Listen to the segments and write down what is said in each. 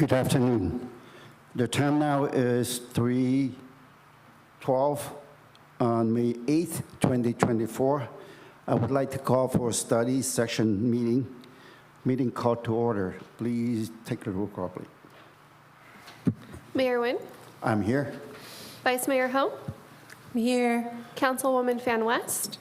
Good afternoon. The time now is 3:12 on May 8th, 2024. I would like to call for a study session meeting called to order. Please take the roll call, please. Mayor Nguyen, I'm here. Vice Mayor Ho, I'm here. Councilwoman Fan West,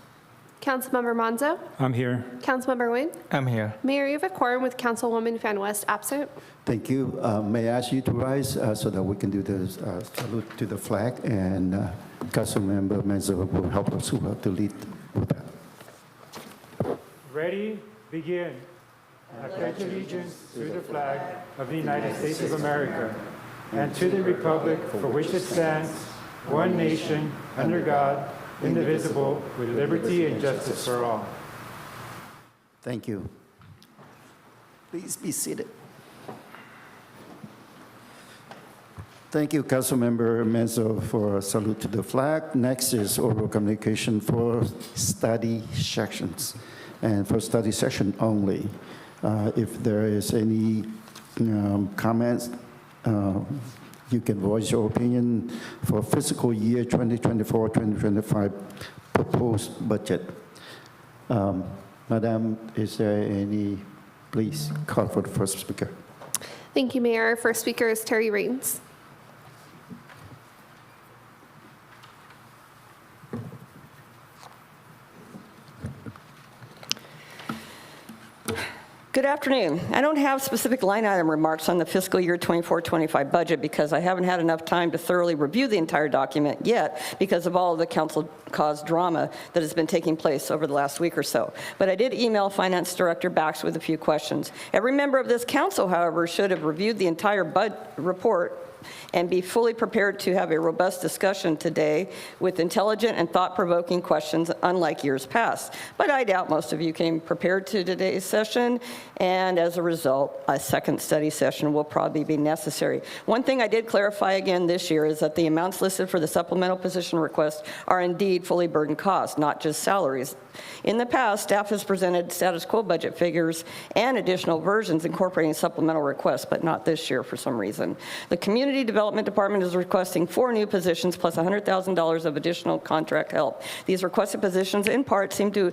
Councilmember Monzo, I'm here. Councilmember Nguyen. I'm here. Mayor, you have a quorum with Councilwoman Fan West absent. Thank you. May I ask you to rise so that we can do the salute to the flag, and Councilmember Menzo will help us to lead with that. Ready? Begin. I pledge allegiance to the flag of the United States of America and to the republic for which it stands, one nation, under God, indivisible, with liberty and justice for all. Thank you. Please be seated. Thank you, Councilmember Menzo, for a salute to the flag. Next is oral communication for study sections, and for study session only. If there is any comments, you can voice your opinion for fiscal year 2024-2025 proposed budget. Madam, is there any? Please call for the first speaker. Thank you, Mayor. Our first speaker is Terry Raines. Good afternoon. I don't have specific line item remarks on the fiscal year 24-25 budget because I haven't had enough time to thoroughly review the entire document yet because of all of the council-caused drama that has been taking place over the last week or so. But I did email Finance Director Bax with a few questions. Every member of this council, however, should have reviewed the entire report and be fully prepared to have a robust discussion today with intelligent and thought-provoking questions, unlike years past. But I doubt most of you came prepared to today's session, and as a result, a second study session will probably be necessary. One thing I did clarify again this year is that the amounts listed for the supplemental position request are indeed fully burdened costs, not just salaries. In the past, staff has presented status quo budget figures and additional versions incorporating supplemental requests, but not this year for some reason. The Community Development Department is requesting 4 new positions plus $100,000 of additional contract help. These requested positions in part seem to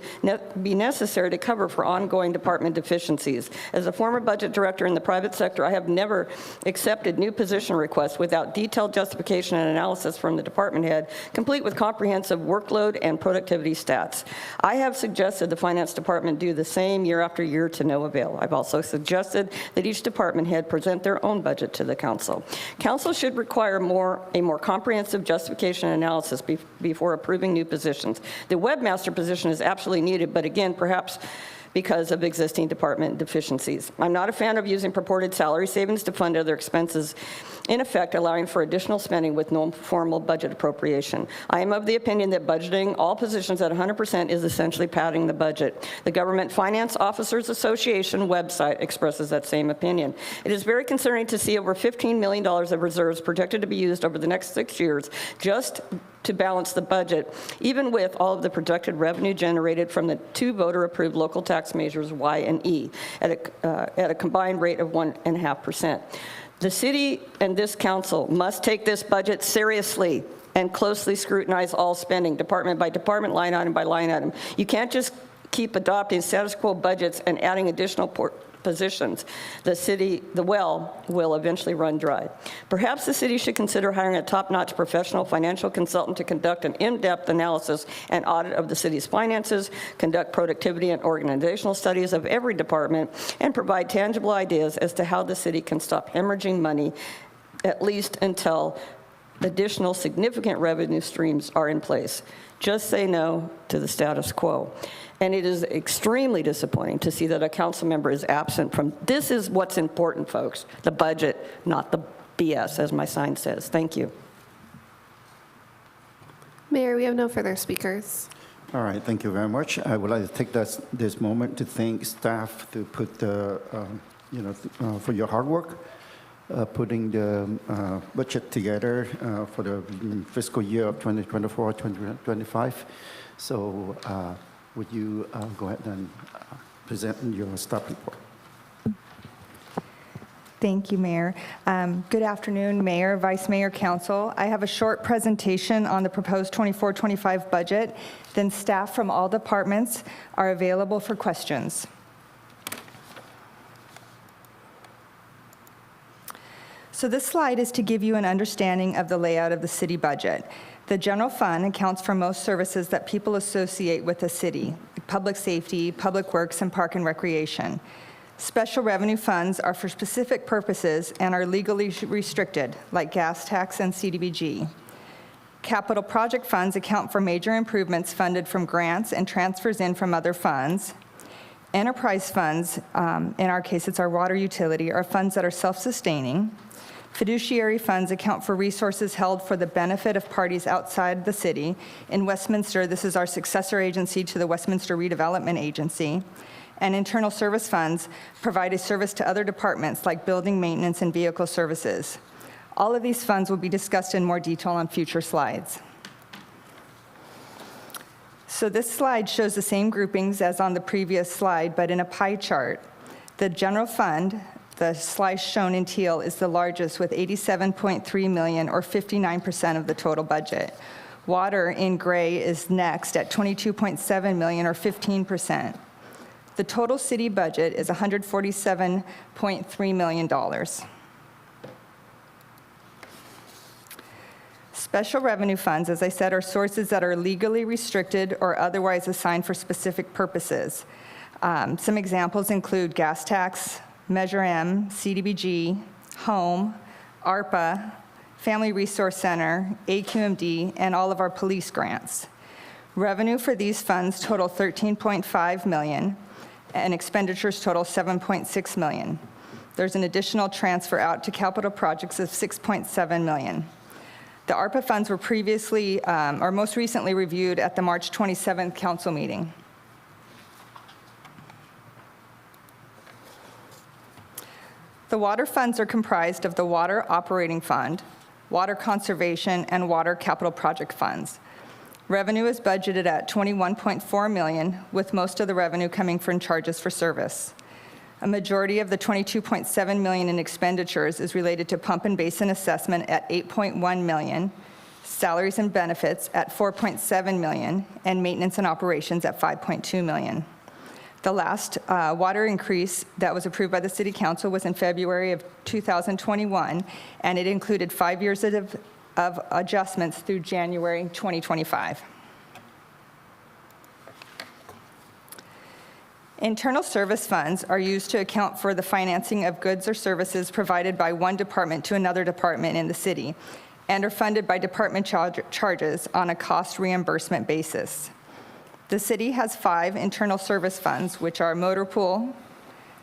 be necessary to cover for ongoing department deficiencies. As a former budget director in the private sector, I have never accepted new position requests without detailed justification and analysis from the department head, complete with comprehensive workload and productivity stats. I have suggested the Finance Department do the same year after year to no avail. I've also suggested that each department head present their own budget to the council. Council should require a more comprehensive justification and analysis before approving new positions. The webmaster position is absolutely needed, but again, perhaps because of existing department deficiencies. I'm not a fan of using purported salary savings to fund other expenses, in effect allowing for additional spending with no formal budget appropriation. I am of the opinion that budgeting all positions at 100% is essentially padding the budget. The Government Finance Officers Association website expresses that same opinion. It is very concerning to see over $15 million of reserves projected to be used over the next 6 years just to balance the budget, even with all of the projected revenue generated from the 2 voter-approved local tax measures Y and E at a combined rate of 1.5%. The city and this council must take this budget seriously and closely scrutinize all spending, department by department, line item by line item. You can't just keep adopting status quo budgets and adding additional positions. The well will eventually run dry. Perhaps the city should consider hiring a top-notch professional financial consultant to conduct an in-depth analysis and audit of the city's finances, conduct productivity and organizational studies of every department, and provide tangible ideas as to how the city can stop hemorrhaging money, at least until additional significant revenue streams are in place. Just say no to the status quo. And it is extremely disappointing to see that a council member is absent from, this is what's important, folks, the budget, not the BS, as my sign says. Thank you. Mayor, we have no further speakers. All right, thank you very much. I would like to take this moment to thank staff to put the, for your hard work, putting the budget together for the fiscal year of 2024-2025. So would you go ahead and present your staff report? Thank you, Mayor. Good afternoon, Mayor, Vice Mayor, Council. I have a short presentation on the proposed 24-25 budget. Then staff from all departments are available for questions. So this slide is to give you an understanding of the layout of the city budget. The general fund accounts for most services that people associate with the city, like public safety, public works, and park and recreation. Special revenue funds are for specific purposes and are legally restricted, like gas tax and CDBG. Capital project funds account for major improvements funded from grants and transfers in from other funds. Enterprise funds, in our case it's our water utility, are funds that are self-sustaining. Fiduciary funds account for resources held for the benefit of parties outside the city. In Westminster, this is our successor agency to the Westminster Redevelopment Agency. And internal service funds provide a service to other departments like building maintenance and vehicle services. All of these funds will be discussed in more detail on future slides. So this slide shows the same groupings as on the previous slide, but in a pie chart. The general fund, the slice shown in teal, is the largest with $87.3 million, or 59% of the total budget. Water in gray is next at $22.7 million, or 15%. The total city budget is $147.3 million. Special revenue funds, as I said, are sources that are legally restricted or otherwise assigned for specific purposes. Some examples include gas tax, Measure M, CDBG, Home, ARPA, Family Resource Center, AQMD, and all of our police grants. Revenue for these funds total $13.5 million, and expenditures total $7.6 million. There's an additional transfer out to capital projects of $6.7 million. The ARPA funds were previously, or most recently reviewed at the March 27th council meeting. The water funds are comprised of the Water Operating Fund, Water Conservation, and Water Capital Project funds. Revenue is budgeted at $21.4 million, with most of the revenue coming from charges for service. A majority of the $22.7 million in expenditures is related to pump and basin assessment at $8.1 million, salaries and benefits at $4.7 million, and maintenance and operations at $5.2 million. The last water increase that was approved by the City Council was in February of 2021, and it included 5 years of adjustments through January 2025. Internal service funds are used to account for the financing of goods or services provided by one department to another department in the city, and are funded by department charges on a cost reimbursement basis. The city has 5 internal service funds, which are motor pool,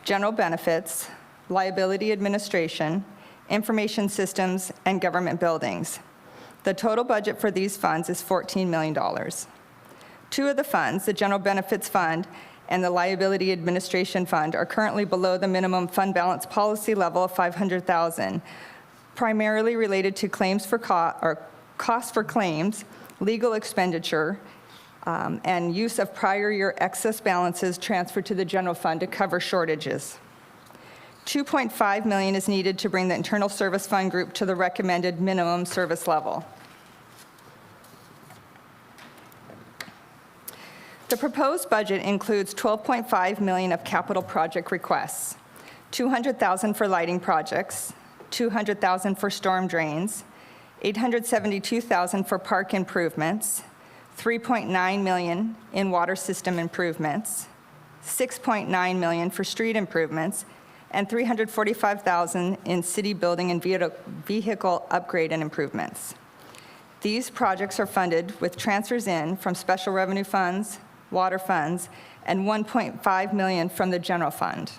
general benefits, liability administration, information systems, and government buildings. The total budget for these funds is $14 million. 2 of the funds, the General Benefits Fund and the Liability Administration Fund, are currently below the minimum fund balance policy level of $500,000, primarily related to claims for costs for claims, legal expenditure, and use of prior year excess balances transferred to the general fund to cover shortages. $2.5 million is needed to bring the internal service fund group to the recommended minimum service level. The proposed budget includes $12.5 million of capital project requests, $200,000 for lighting projects, $200,000 for storm drains, $872,000 for park improvements, $3.9 million in water system improvements, $6.9 million for street improvements, and $345,000 in city building and vehicle upgrade and improvements. These projects are funded with transfers in from special revenue funds, water funds, and $1.5 million from the general fund.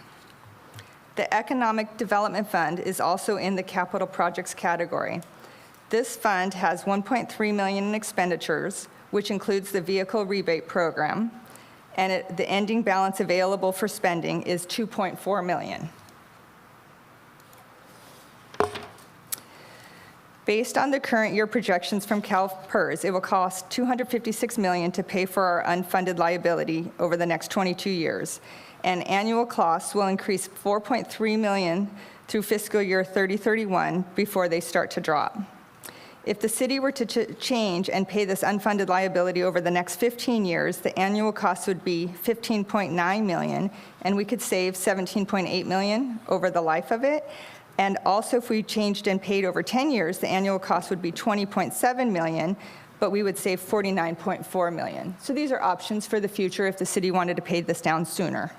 The Economic Development Fund is also in the capital projects category. This fund has $1.3 million in expenditures, which includes the vehicle rebate program, and the ending balance available for spending is $2.4 million. Based on the current year projections from CalPERS, it will cost $256 million to pay for our unfunded liability over the next 22 years, and annual costs will increase $4.3 million through fiscal year 3031 before they start to drop. If the city were to change and pay this unfunded liability over the next 15 years, the annual cost would be $15.9 million, and we could save $17.8 million over the life of it. And also, if we changed and paid over 10 years, the annual cost would be $20.7 million, but we would save $49.4 million. So these are options for the future if the city wanted to pay this down sooner.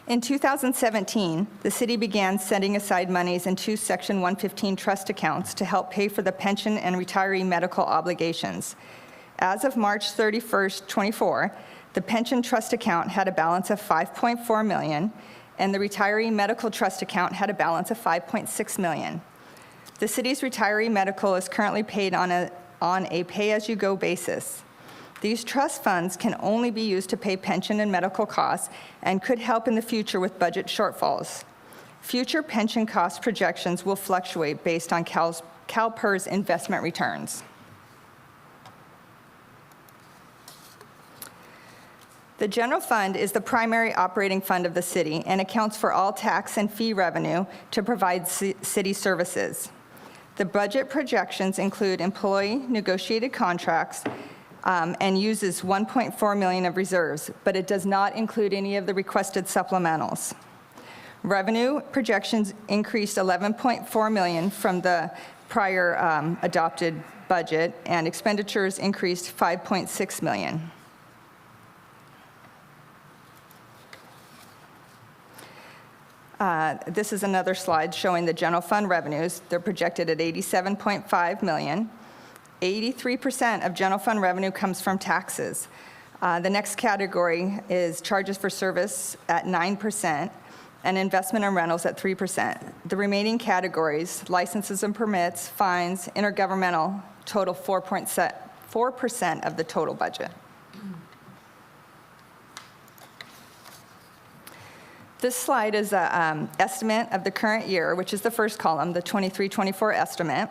In 2017, the city began setting aside monies in 2 Section 115 trust accounts to help pay for the pension and retiree medical obligations. As of March 31st, 24, the pension trust account had a balance of $5.4 million, and the retiree medical trust account had a balance of $5.6 million. The city's retiree medical is currently paid on a pay-as-you-go basis. These trust funds can only be used to pay pension and medical costs and could help in the future with budget shortfalls. Future pension cost projections will fluctuate based on CalPERS investment returns. The general fund is the primary operating fund of the city and accounts for all tax and fee revenue to provide city services. The budget projections include employee negotiated contracts and uses $1.4 million of reserves, but it does not include any of the requested supplementals. Revenue projections increased $11.4 million from the prior adopted budget, and expenditures increased $5.6 million. This is another slide showing the general fund revenues. They're projected at $87.5 million. 83% of general fund revenue comes from taxes. The next category is charges for service at 9% and investment and rentals at 3%. The remaining categories, licenses and permits, fines, intergovernmental, total 4% of the total budget. This slide is an estimate of the current year, which is the first column, the 23-24 estimate.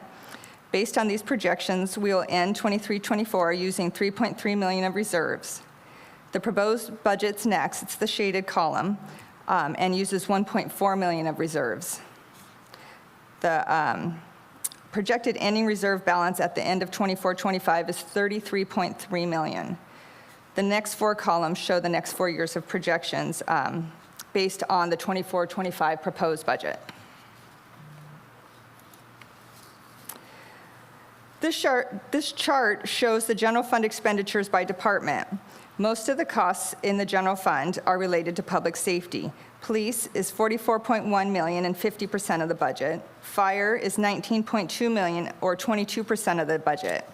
Based on these projections, we will end 23-24 using $3.3 million of reserves. The proposed budget's next, it's the shaded column, and uses $1.4 million of reserves. The projected ending reserve balance at the end of 24-25 is $33.3 million. The next 4 columns show the next 4 years of projections based on the 24-25 proposed budget. This chart shows the general fund expenditures by department. Most of the costs in the general fund are related to public safety. Police is $44.1 million and 50% of the budget. Fire is $19.2 million or 22% of the budget.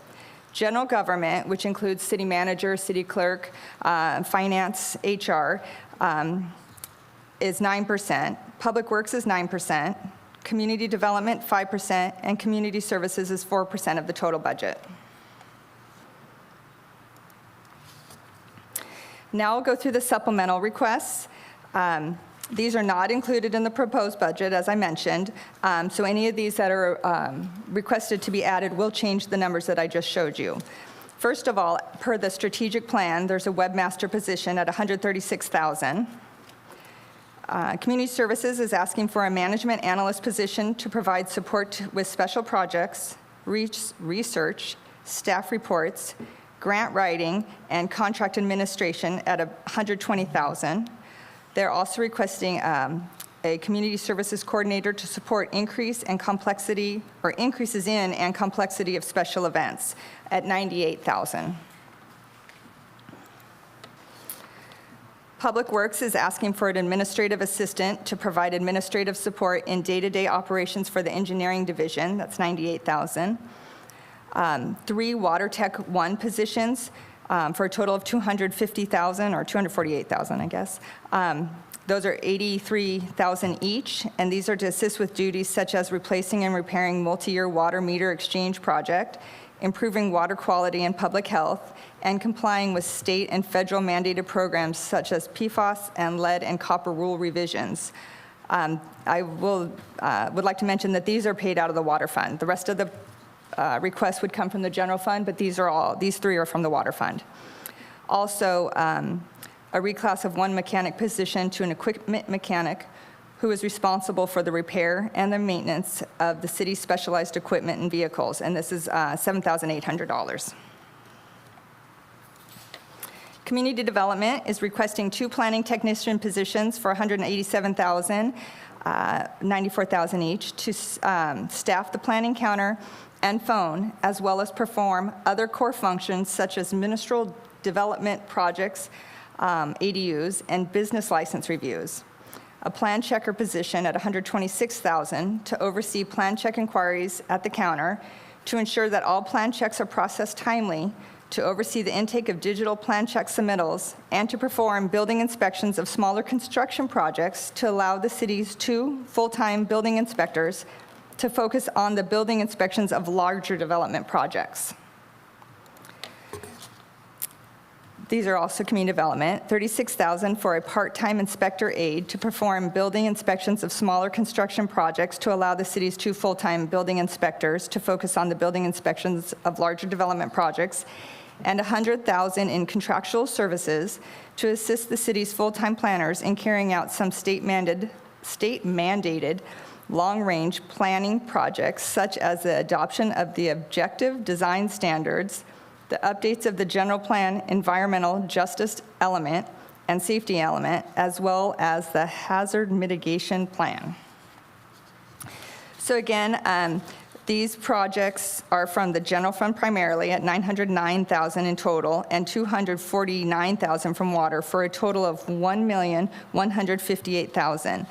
General government, which includes city manager, city clerk, finance, HR, is 9%. Public works is 9%. Community development, 5%, and community services is 4% of the total budget. Now I'll go through the supplemental requests. These are not included in the proposed budget, as I mentioned, so any of these that are requested to be added will change the numbers that I just showed you. First of all, per the strategic plan, there's a webmaster position at $136,000. Community Services is asking for a management analyst position to provide support with special projects, research, staff reports, grant writing, and contract administration at $120,000. They're also requesting a community services coordinator to support increases in and complexity of special events at $98,000. Public Works is asking for an administrative assistant to provide administrative support in day-to-day operations for the engineering division. That's $98,000. 3 Water Tech 1 positions for a total of $250,000 or $248,000, I guess. Those are $83,000 each, and these are to assist with duties such as replacing and repairing multi-year water meter exchange project, improving water quality and public health, and complying with state and federal mandated programs such as PFAS and lead and copper rule revisions. I would like to mention that these are paid out of the water fund. The rest of the requests would come from the general fund, but these 3 are from the water fund. Also, a reclass of one mechanic position to an equipment mechanic who is responsible for the repair and the maintenance of the city's specialized equipment and vehicles, and this is $7,800. Community Development is requesting 2 planning technician positions for $187,000, $94,000 each, to staff the planning counter and phone, as well as perform other core functions such as ministerial development projects, ADUs, and business license reviews. A plan checker position at $126,000 to oversee plan check inquiries at the counter, to ensure that all plan checks are processed timely, to oversee the intake of digital plan check submittals, and to perform building inspections of smaller construction projects to allow the city's 2 full-time building inspectors to focus on the building inspections of larger development projects. These are also community development, $36,000 for a part-time inspector aide to perform building inspections of smaller construction projects to allow the city's 2 full-time building inspectors to focus on the building inspections of larger development projects, and $100,000 in contractual services to assist the city's full-time planners in carrying out some state-mandated long-range planning projects, such as the adoption of the objective design standards, the updates of the general plan environmental justice element and safety element, as well as the hazard mitigation plan. So again, these projects are from the general fund primarily at $909,000 in total and $249,000 from water, for a total of $1,158,000.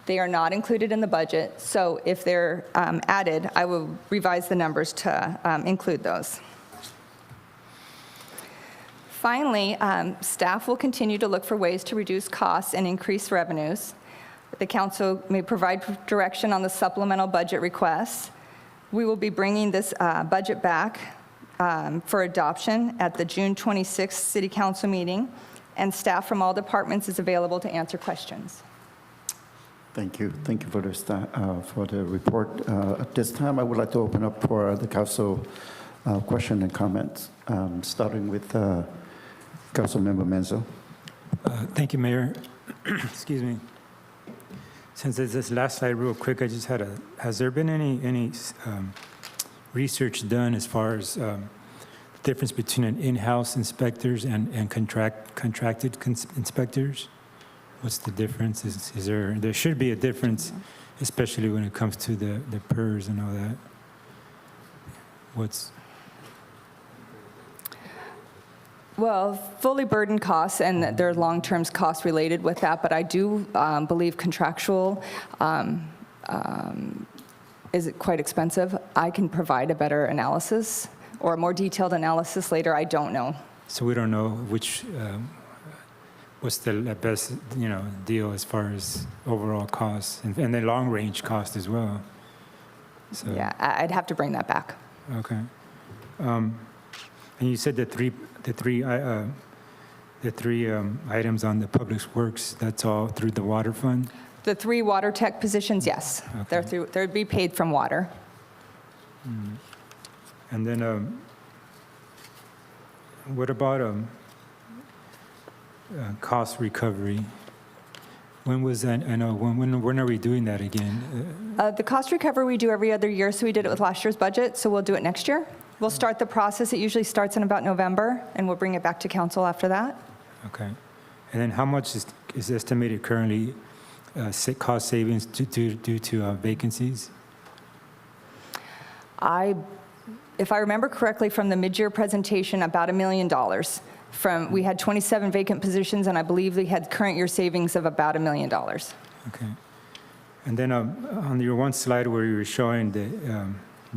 They are not included in the budget, so if they're added, I will revise the numbers to include those. Finally, staff will continue to look for ways to reduce costs and increase revenues. The council may provide direction on the supplemental budget requests. We will be bringing this budget back for adoption at the June 26th City Council meeting, and staff from all departments is available to answer questions. Thank you. Thank you for the report. At this time, I would like to open up for the council question and comments, starting with Councilmember Menzo. Thank you, Mayor. Excuse me. Since it's this last slide real quick, I just had has there been any research done as far as the difference between an in-house inspectors and contracted inspectors? What's the difference? Is there should be a difference, especially when it comes to the PERS and all that. Well, fully burdened costs, and there are long-term costs related with that, but I do believe contractual is quite expensive. I can provide a better analysis or a more detailed analysis later. I don't know. So we don't know which, what's the best, deal as far as overall costs and the long-range cost as well. So, Yeah, I'd have to bring that back. Okay. And you said the three items on the Public Works, that's all through the water fund? The 3 water tech positions, yes. Okay. They'd be paid from water. And then what about cost recovery? When was that? I know, when are we doing that again? The cost recovery we do every other year, so we did it with last year's budget, so we'll do it next year. We'll start the process. It usually starts in about November, and we'll bring it back to council after that. Okay. And then how much is estimated currently cost savings due to vacancies? If I remember correctly from the mid-year presentation, about $1 million. We had 27 vacant positions, and I believe we had current year savings of about $1 million. Okay. And then on your one slide where you were showing the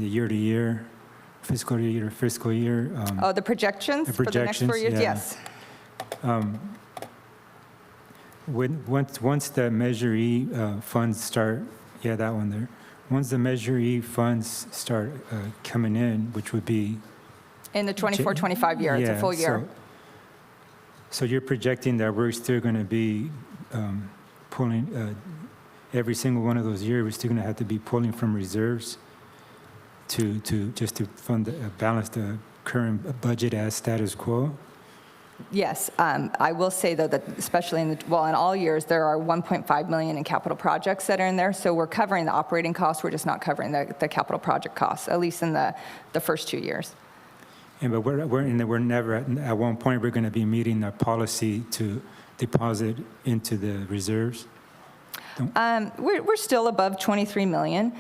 year-to-year, fiscal year. The projections for the next 4 years? Yeah. Yes. Once the Measure E funds start, that one there. Once the Measure E funds start coming in, which would be In the 24-25 year, it's a full year. So you're projecting that we're still going to be pulling every single one of those years. We're still going to have to be pulling from reserves to fund balance the current budget as status quo. Yes, I will say, though, that especially in all years, there are 1.5 million in capital projects that are in there, so we're covering the operating costs, we're just not covering the capital project costs, at least in the first 2 years. Yeah, but we're never, at one point, we're going to be meeting our policy to deposit into the reserves. We're still above 23 million,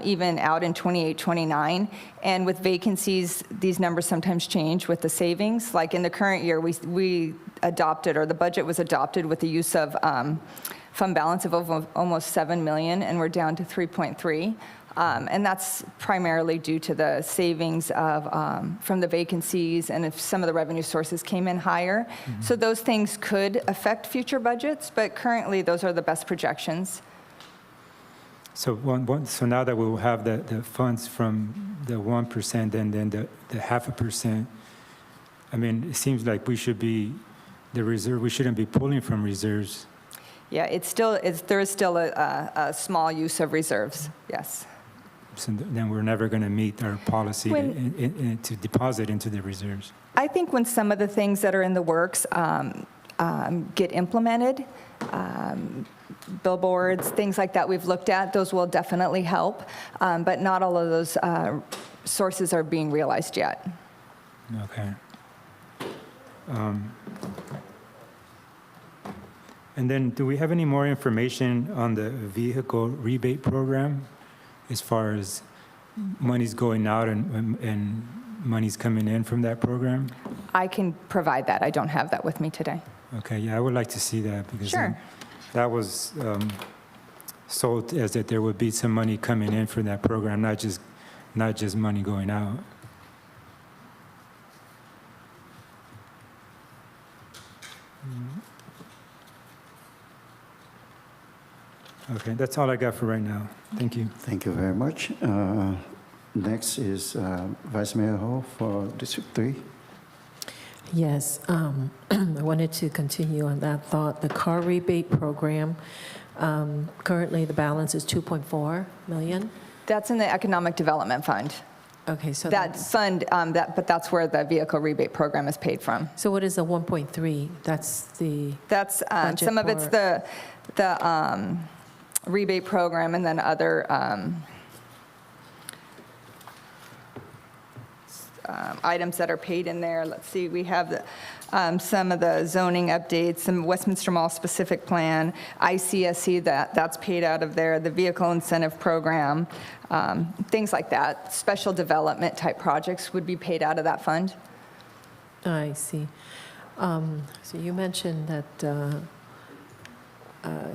even out in 28, 29. And with vacancies, these numbers sometimes change with the savings. Like in the current year, we adopted, or the budget was adopted with the use of fund balance of almost 7 million, and we're down to 3.3. And that's primarily due to the savings from the vacancies and if some of the revenue sources came in higher. Mm-hmm. So those things could affect future budgets, but currently those are the best projections. So so now that we will have the funds from the 1% and then the 0.5%, I mean, it seems like we should be, the reserve, we shouldn't be pulling from reserves. Yeah, there is still a small use of reserves, yes. So then we're never going to meet our policy to deposit into the reserves. I think when some of the things that are in the works get implemented, billboards, things like that we've looked at, those will definitely help, but not all of those sources are being realized yet. Okay. And then do we have any more information on the vehicle rebate program as far as money's going out and money's coming in from that program? I can provide that. I don't have that with me today. Okay, yeah, I would like to see that because Sure. That was sold as that there would be some money coming in for that program, not just money going out. Okay, that's all I got for right now. Thank you. Thank you very much. Next is Vice Mayor Ho for District 3. Yes, I wanted to continue on that thought. The car rebate program, currently the balance is 2.4 million. That's in the Economic Development Fund. Okay, so That fund, but that's where the vehicle rebate program is paid from. so what is the 1.3? That's the, That's, Budget some of it's for- the rebate program and then other items that are paid in there. Let's see, we have some of the zoning updates, some Westminster Mall specific plan, ICSC, that's paid out of there, the vehicle incentive program, things like that. Special development type projects would be paid out of that fund. I see. So you mentioned that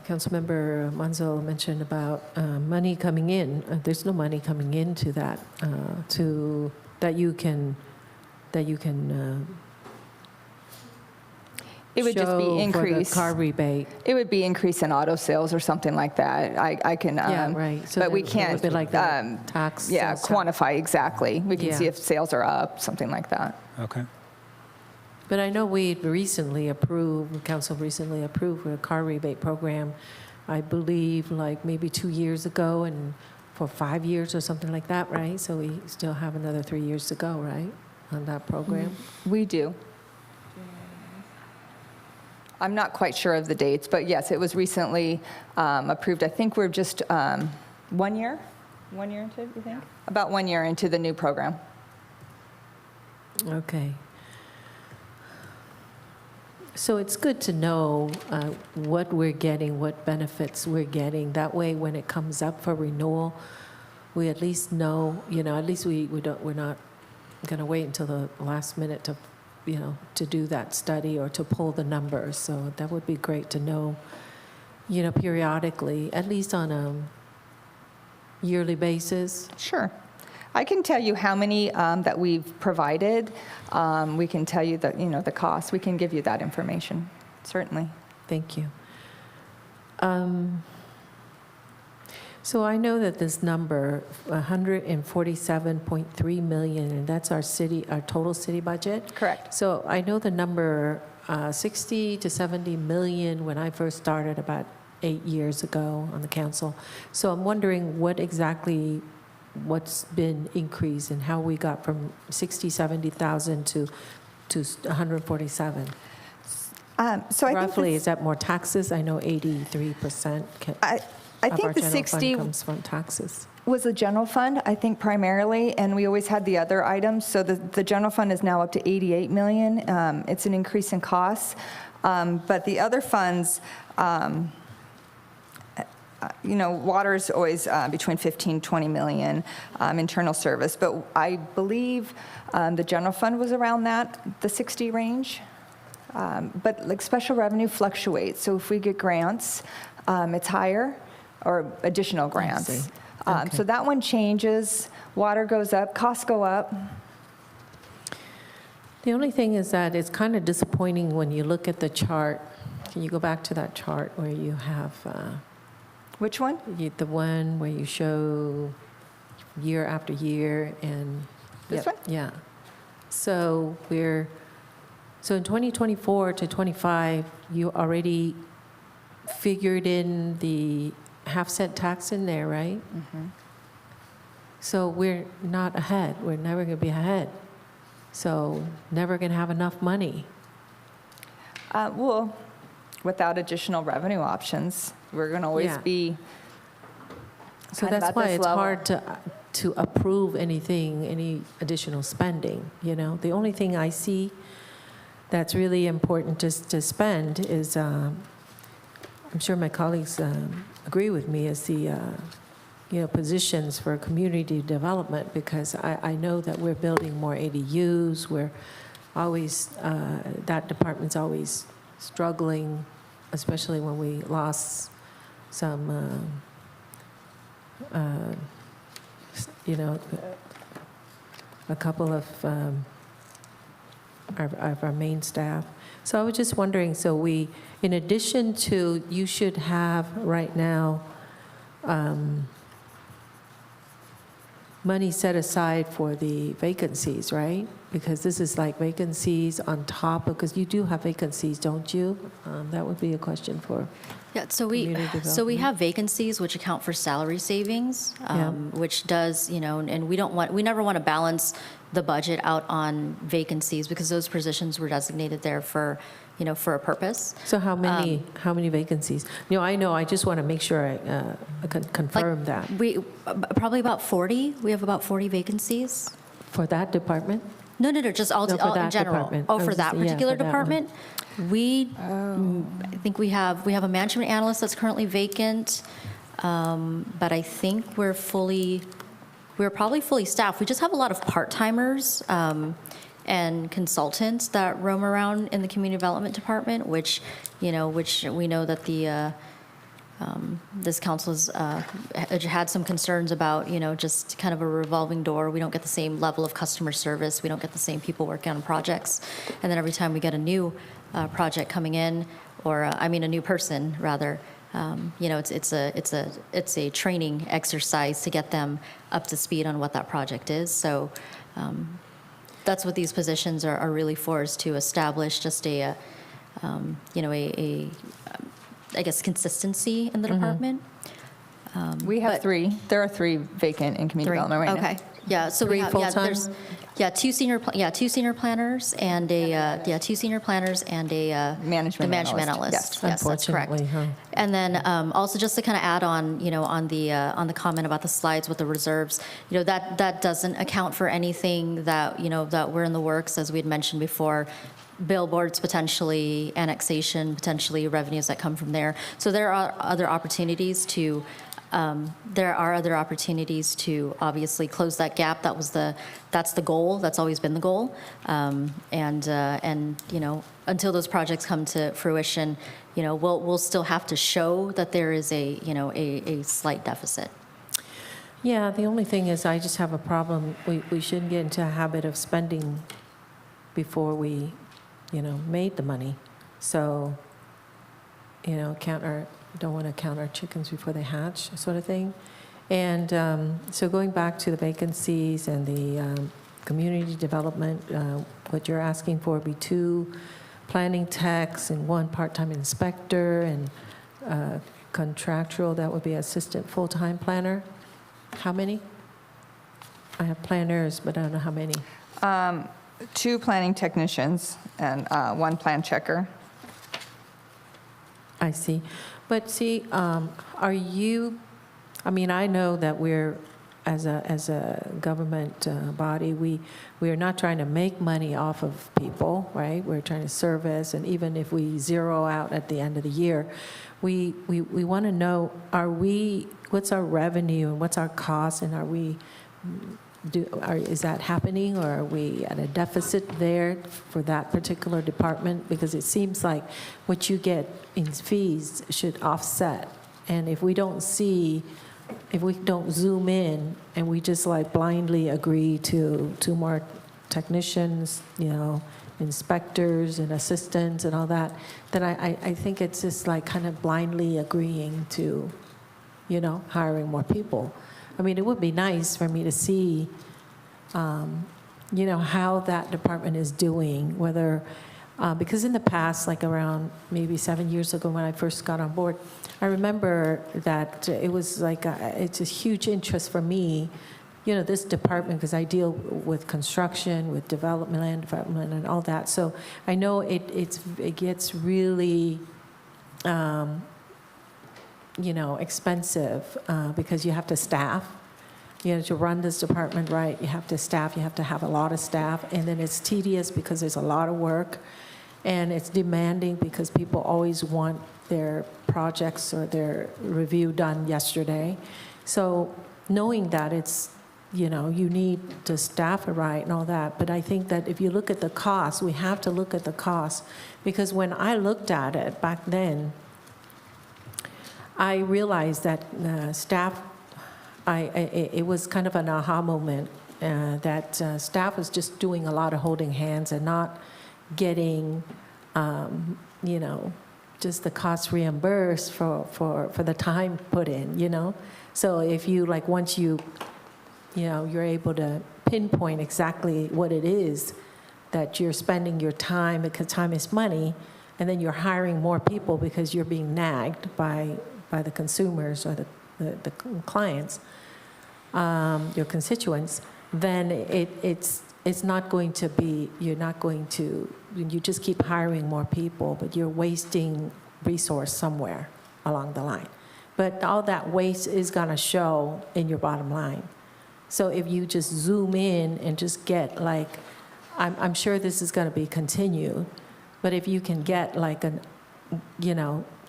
Councilmember Manzo mentioned about money coming in. There's no money coming into that that you can It would just be show increase. for the car rebate. It would be increase in auto sales or something like that. I can, Yeah, right. So but we that can't, would be like the tax. yeah, sales tax. quantify exactly. We can see Yeah. if sales are up, something like that. Okay. But I know we recently approved, council recently approved a car rebate program, I believe like maybe 2 years ago and for 5 years or something like that, right? So we still have another 3 years to go, right, on that program? We do. I'm not quite sure of the dates, but yes, it was recently approved. I think we're just 1 year? 1 year into it, you think? About 1 year into the new program. Okay. So it's good to know what we're getting, what benefits we're getting. That way, when it comes up for renewal, we at least know, at least we're not going to wait until the last minute to, to do that study or to pull the numbers. So that would be great to know, periodically, at least on a yearly basis. Sure. I can tell you how many that we've provided. We can tell you the cost. We can give you that information, certainly. Thank you. So I know that this number, 147.3 million, and that's our total city budget. Correct. So I know the number 60 to 70 million when I first started about 8 years ago on the council. So I'm wondering what's been increased and how we got from 60, 70,000 to to 147? So I think Roughly, the- is that more taxes? I know 83% I of think our the general 60 fund comes from taxes. was the general fund, I think primarily, and we always had the other items. So the general fund is now up to 88 million. It's an increase in costs. But the other funds, water's always between 15, 20 million, internal service. But I believe the general fund was around the 60 range. But like special revenue fluctuates. So if we get grants, it's higher, or additional grants. see. Okay. So that one changes. Water goes up, costs go up. The only thing is that it's kind of disappointing when you look at the chart. Can you go back to that chart where you have Which one? the one where you show year after year and This Yep, one? yeah. So in 2024 to 25, you already figured in the half-cent tax in there, right? Mm-hmm. So we're not ahead. We're never going to be ahead. So never going to have enough money. Well, without additional revenue options, we're going to always Yeah. be So kind of that's at why this it's level. hard to approve anything, any additional spending, you know? The only thing I see that's really important to spend is, I'm sure my colleagues agree with me, is the, positions for community development, because I know that we're building more ADUs, we're always, that department's always struggling, especially when we lost some, a couple of our main staff. So I was just wondering, so we, in addition to, you should have right now money set aside for the vacancies, right? Because this is like vacancies on top of, because you do have vacancies, don't you? That would be a question for, Yeah, Community so we development. have vacancies which account for salary savings, Yeah. which does, and we never want to balance the budget out on vacancies because those positions were designated there for a purpose. so how many vacancies? I know, I just want to make sure I confirm that. We, probably about 40, we have about 40 vacancies. For that department? No, just all No, for in that general. department. Oh, I for was that just- yeah, particular for that one. department? I think we have a management analyst that's currently vacant, but I think we're probably fully staffed. We just have a lot of part-timers and consultants that roam around in the community development department, which we know that this council has had some concerns about, just kind of a revolving door. We don't get the same level of customer service. We don't get the same people working on projects. And then every time we get a new project coming in, or a new person rather, it's a training exercise to get them up to speed on what that project is. So that's what these positions are really for, is to establish just I guess, consistency in the department. We have But- 3. There are 3 vacant in community development right now. Okay, yeah, so Three we have, full-time? there's, two senior planners and two senior planners and a Management the management analyst. analyst. Yes. That's correct. Unfortunately, huh? And then also just to kind of add on, on the comment about the slides with the reserves, that doesn't account for anything that that we're in the works, as we had mentioned before. Billboards, potentially annexation, potentially revenues that come from there. So there are other opportunities to obviously close that gap. That's the goal. That's always been the goal. And until those projects come to fruition, we'll still have to show that there is a slight deficit. Yeah, the only thing is I just have a problem. We shouldn't get into a habit of spending before we, made the money. So, don't want to count our chickens before they hatch, sort of thing. And so going back to the vacancies and the community development, what you're asking for would be 2 planning techs and 1 part-time inspector, and contractual, that would be assistant full-time planner. How many? I have planners, but I don't know how many. 2 planning technicians and 1 plan checker. I see. But see, are you, I mean, I know that we're, as a government body, we are not trying to make money off of people, right? We're trying to service, and even if we zero out at the end of the year, we want to know, what's our revenue and what's our cost, and is that happening, or are we at a deficit there for that particular department? Because it seems like what you get in fees should offset. And if we don't zoom in and we just like blindly agree to more technicians, inspectors and assistants and all that, then I think it's just like kind of blindly agreeing to, hiring more people. I mean, it would be nice for me to see, how that department is doing, whether, because in the past, like around maybe 7 years ago when I first got on board, I remember that it was like, it's a huge interest for me, this department, because I deal with construction, with development, land development, and all that. So I know it gets really, expensive because you have to staff. To run this department right, you have to staff, you have to have a lot of staff, and then it's tedious because there's a lot of work, and it's demanding because people always want their projects or their review done yesterday. So knowing that it's, you need to staff it right and all that, but I think that if you look at the cost, we have to look at the cost, because when I looked at it back then, I realized that staff, it was kind of an aha moment that staff was just doing a lot of holding hands and not getting, just the cost reimbursed for the time put in, So if you, like, once you're able to pinpoint exactly what it is that you're spending your time, because time is money, and then you're hiring more people because you're being nagged by the consumers or the clients, your constituents, then it's not going to be, you just keep hiring more people, but you're wasting resource somewhere along the line. But all that waste is going to show in your bottom line. So if you just zoom in and just get like, I'm sure this is going to be continued, but if you can get like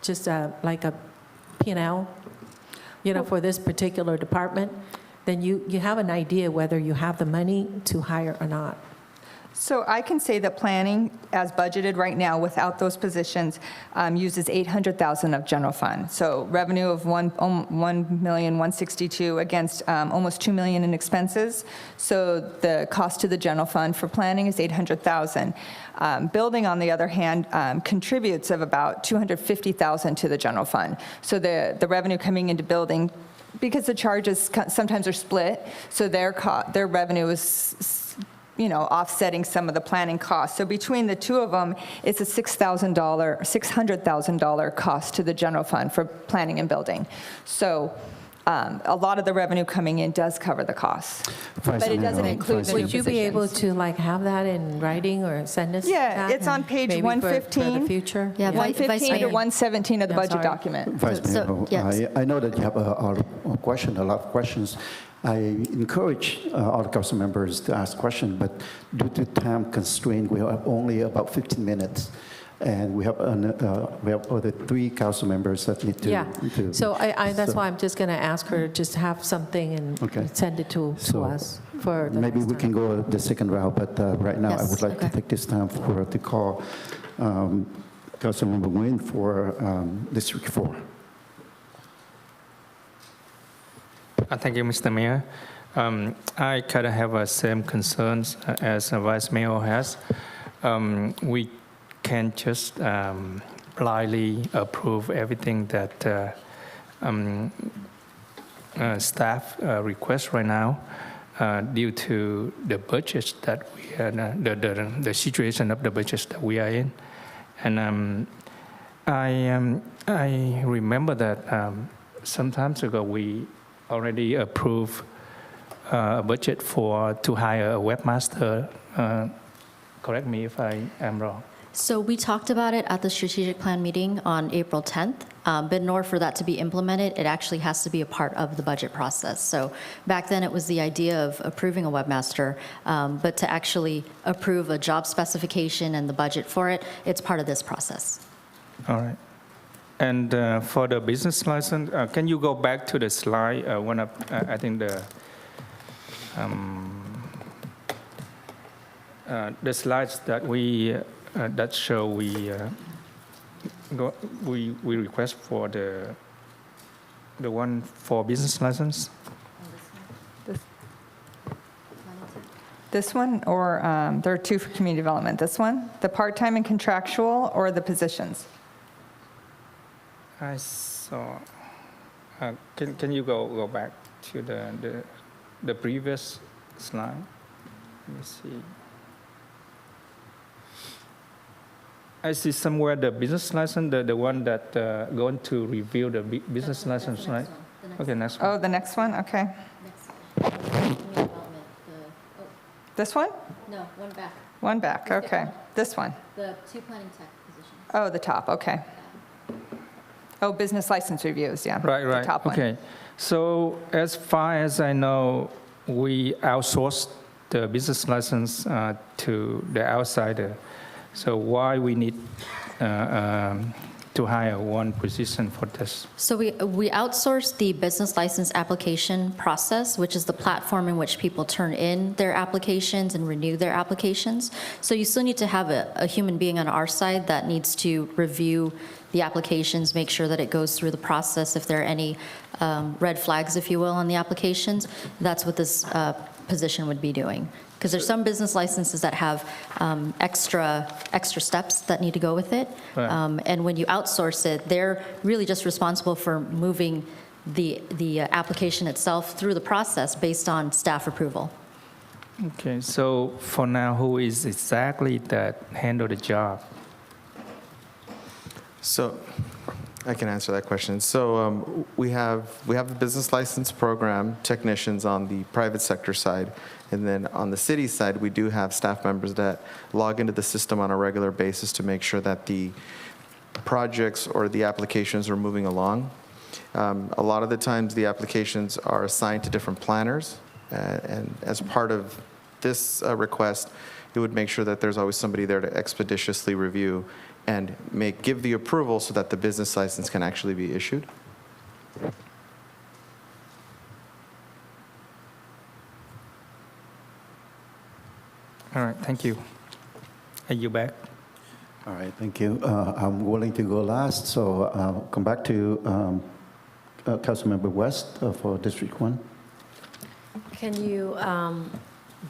just like a P&L, for this particular department, then you have an idea whether you have the money to hire or not. So I can say that planning, as budgeted right now, without those positions, uses $800,000 of general fund. So revenue of $1,162,000 against almost $2 million in expenses. So the cost to the general fund for planning is $800,000. Building, on the other hand, contributes of about $250,000 to the general fund. So the revenue coming into building, because the charges sometimes are split, so their revenue is offsetting some of the planning costs. So between the two of them, it's a $600,000 cost to the general fund for planning and building. So a lot of the revenue coming in does cover the costs, but it doesn't include the new Would you be able positions. to like have that in writing or send us? Yeah, that? it's on page Maybe for 115. the future? Yeah, Vice 115 to Mayor. 117 of the I'm budget sorry. document. Vice Mayor, So, yes. I know that you have a lot of questions. I encourage all the council members to ask questions, but due to time constraint, we have only about 15 minutes. And we have other 3 council members that need to. Yeah, so that's so- why I'm just going to ask her to just have something and Okay. send it to So us for the Maybe next we time. can go the second round, but right now I Yes, would like to okay. take this time to call Councilmember Nguyen for District 4. Thank you, Mr. Mayor. I kind of have same concerns as Vice Mayor has. We can't just blindly approve everything that staff request right now due to the budget that we the situation of the budget that we are in. And I remember that some times ago we already approved a budget to hire a webmaster Correct me if I am wrong. So we talked about it at the strategic plan meeting on April 10th, but in order for that to be implemented, it actually has to be a part of the budget process. So back then, it was the idea of approving a webmaster, but to actually approve a job specification and the budget for it, it's part of this process. All right. And for the business license, can you go back to the slide, one of, I think the slides that we, that show we request for the one for business license? This one, or there are two for community development. This one, the part-time and contractual, or the positions? I saw, can you go back to the previous slide? Let me see. I see somewhere the business license, the one that going to review the business license, right? Okay, next one. Oh, the next one, okay. This one? No, one back. One back, okay. This one? The two planning tech positions. Oh, the top, okay. Oh, business license reviews, yeah. Right, the right. top one. Okay. So as far as I know, we outsourced the business license to the outsider. So why we need to hire one position for this? So we outsourced the business license application process, which is the platform in which people turn in their applications and renew their applications. So you still need to have a human being on our side that needs to review the applications, make sure that it goes through the process. If there are any red flags, if you will, on the applications, that's what this position would be doing. Because there's some business licenses that have extra steps that need to go with it. Right. And when you outsource it, they're really just responsible for moving the application itself through the process based on staff approval. Okay, so for now, who is exactly that handle the job? So I can answer that question. So we have a business license program technicians on the private sector side, and then on the city side, we do have staff members that log into the system on a regular basis to make sure that the projects or the applications are moving along. A lot of the times, the applications are assigned to different planners, and as part of this request, it would make sure that there's always somebody there to expeditiously review and give the approval so that the business license can actually be issued. All right, thank you. Are you back? All right, thank you. I'm willing to go last, so I'll come back to Councilmember West for District 1. Can you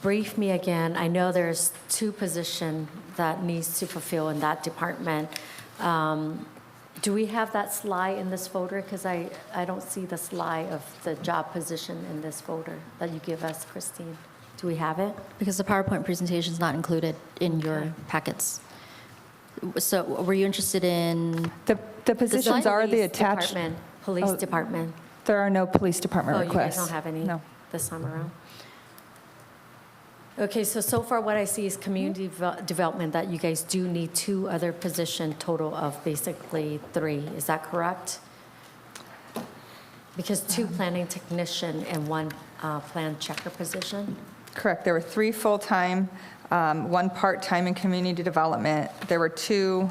brief me again? I know there's two positions that needs to fulfill in that department. Do we have that slide in this folder? Because I don't see the slide of the job position in this folder that you give us, Christine. Do we have it? Because the PowerPoint presentation is not included in your packets. So were you interested in? The positions are the Police attached. department, Police Oh. Department. There are no police department Oh, you requests. guys don't have any No. this time around? Okay, so far what I see is community development, that you guys do need two other positions, total of basically 3. Is that correct? Because 2 planning technician and 1 plan checker position? Correct. There were 3 full-time, 1 part-time in community development. There were 2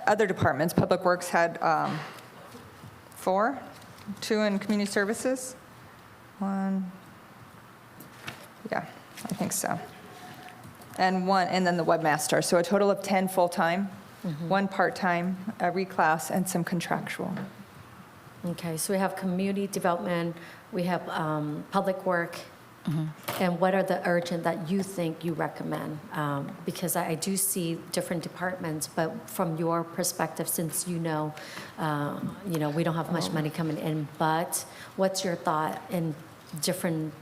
other departments. Public Works had 4, 2 in community services. 1, yeah, I think so. And 1, and then the webmaster. So a total of 10 full-time, 1 part-time, a reclass, and some contractual. Okay, so we have community development, we have public work, and what are the urgent that you think you recommend? Because I do see different departments, but from your perspective, since you know, we don't have much money coming in, but what's your thought in different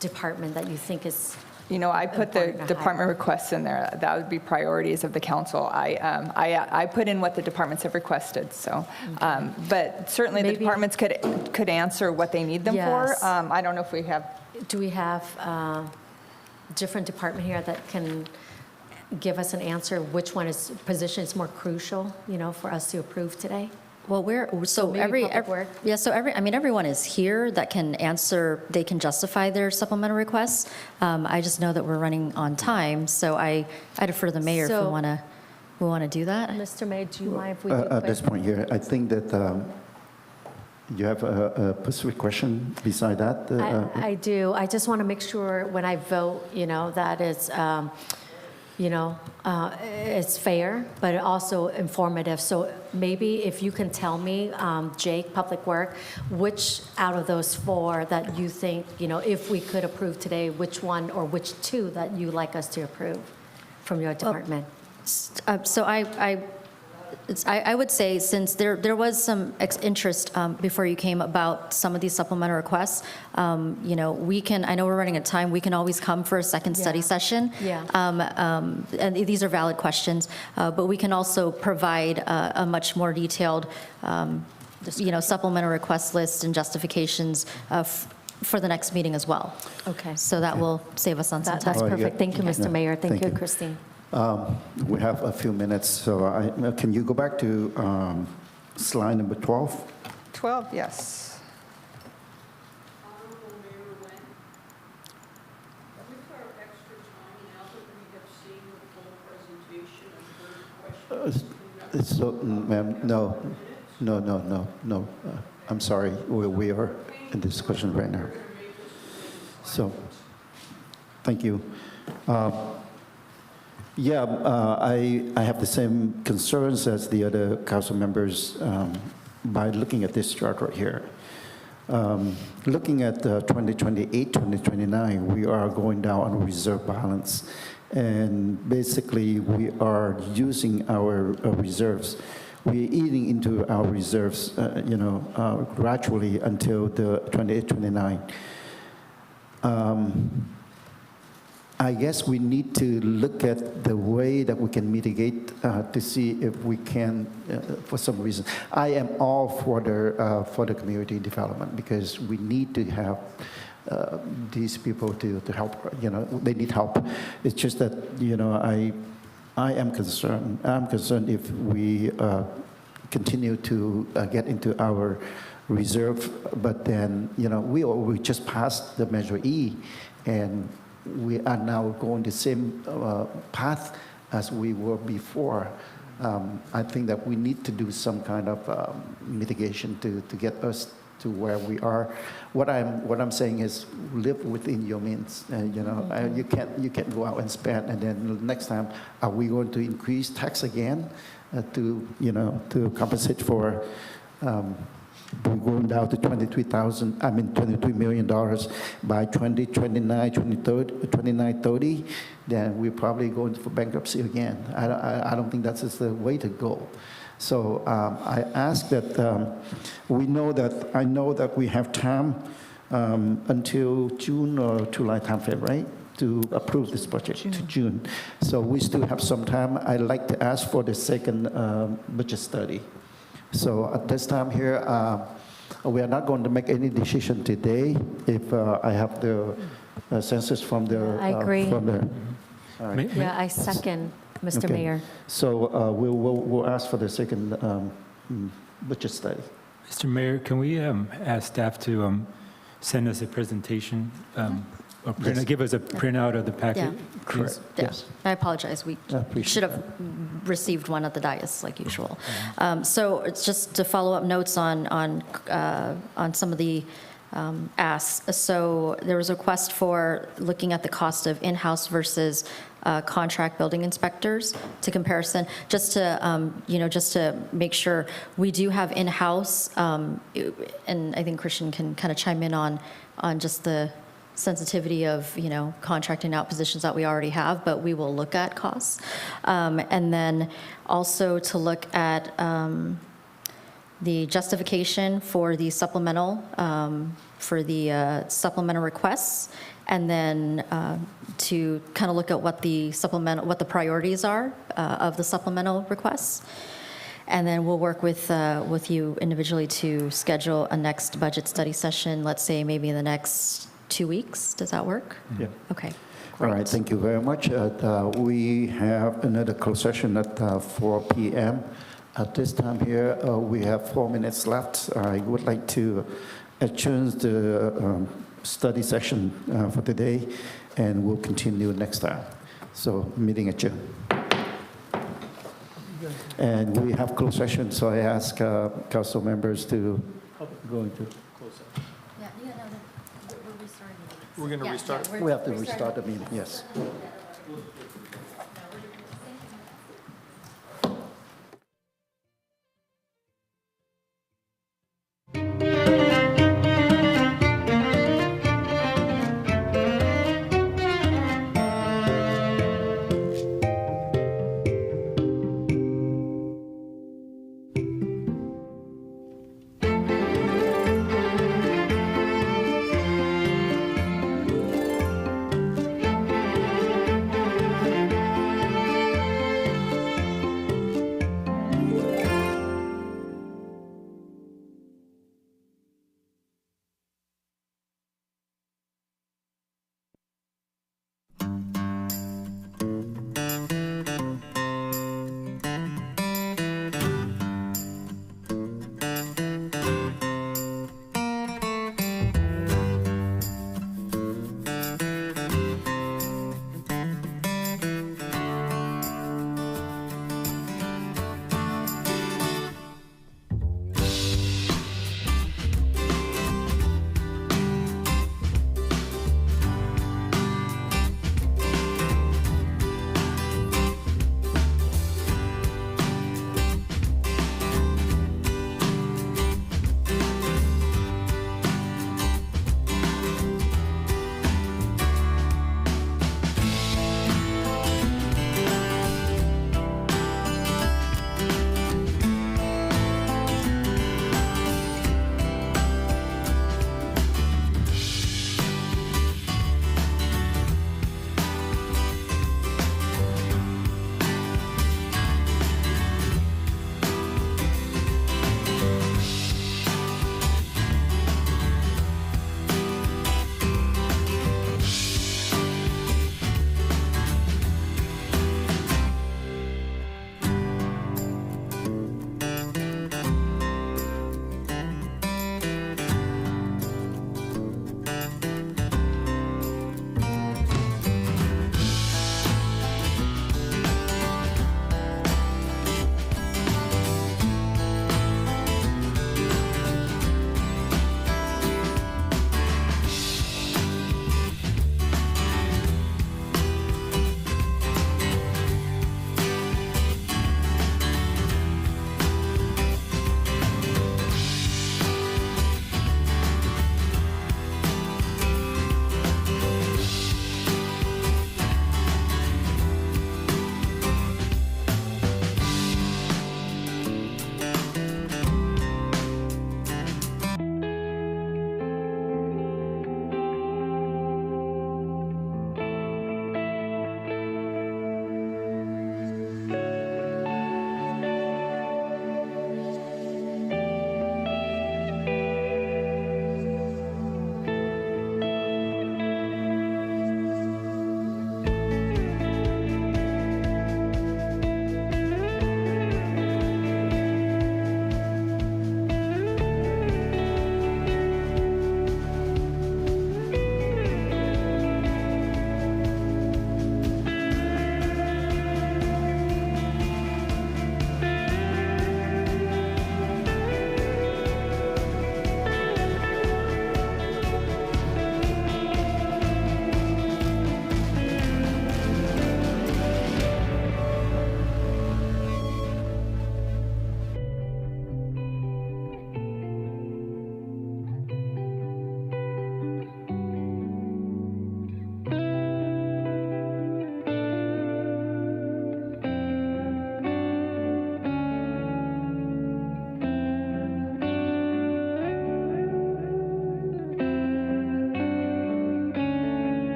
department that you think is? I put the Important to department requests in there. That would be priorities of the council. I put in what the departments have requested, so. But certainly the Maybe- departments could answer what they need them for. Yes. I don't know if we have, Do we have different department here that can give us an answer, which position is more crucial, for us to approve today? Well, so maybe Public Works? yeah, so everyone is here that can answer, they can justify their supplemental requests. I just know that we're running on time, so I defer to the mayor if So- we want to do that. Mr. Mayor, do you mind if we do At this quick? point here, I think that you have a specific question beside that? I do. I just want to make sure when I vote, that it's, it's fair, but also informative. So maybe if you can tell me, Jake, Public Work, which out of those four that you think, if we could approve today, which one or which two that you like us to approve from your department? So I would say, since there was some interest before you came about some of these supplemental requests, we can, I know we're running out of time, we can always come for a second study Yeah. session. Yeah. And these are valid questions, but we can also provide a much more detailed, supplemental request list and justifications for the next meeting as well. Okay. So that will save us on some That's time. Oh, perfect. yeah. Thank you, Mr. Yeah. Mayor. Thank Thank you, you. Christine. We have a few minutes, so can you go back to slide number 12? 12, yes. So, ma'am, no. I'm sorry, we are in discussion right now. So, thank you. Yeah, I have the same concerns as the other council members by looking at this chart right here. Looking at 2028, 2029, we are going down on reserve balance. And basically, we are using our reserves. We're eating into our reserves, gradually until the 28, 29. I guess we need to look at the way that we can mitigate to see if we can, for some reason. I am all for the community development because we need to have these people to help. They need help. It's just that I am concerned. I'm concerned if we continue to get into our reserve, but then we just passed the Measure E, and we are now going the same path as we were before. I think that we need to do some kind of mitigation to get us to where we are. What I'm saying is live within your means. You can't go out and spend, and then next time, are we going to increase tax again to compensate for? We're going down to $23 million by 2029, 30, then we're probably going for bankruptcy again. I don't think that's the way to go. So I ask that I know that we have time until June or July timeframe, right? To approve this budget to June. So we still have some time. I'd like to ask for the second budget study. So at this time here, we are not going to make any decision today if I have the census from the... I agree. All right. Yeah, I second, Mr. Okay. Mayor. So we'll ask for the second budget study. Mr. Mayor, can we ask staff to send us a presentation, or give us a printout of the packet? Yeah. Please? Yeah, Yes. I apologize. We I appreciate should have received one at the dais like usual. So it's just to follow up notes on some of the asks. So there was a request for looking at the cost of in-house versus contract building inspectors to comparison, just to make sure we do have in-house, and I think Christian can kind of chime in on just the sensitivity of, contracting out positions that we already have, but we will look at costs. And then also to look at the justification for the supplemental, requests, and then to kind of look at what the priorities are of the supplemental requests. And then we'll work with you individually to schedule a next budget study session, let's say maybe in the next 2 weeks. Does that work? Yeah. Okay. All right, thank you very much. We have another closed session at 4 p.m. At this time here, we have 4 minutes left. I would like to adjourn the study session for today, and we'll continue next time. So, meeting adjourned. And we have closed session, so I ask council members to go into. Yeah, no, we're restarting. We're going to restart. We have to restart the meeting, yes.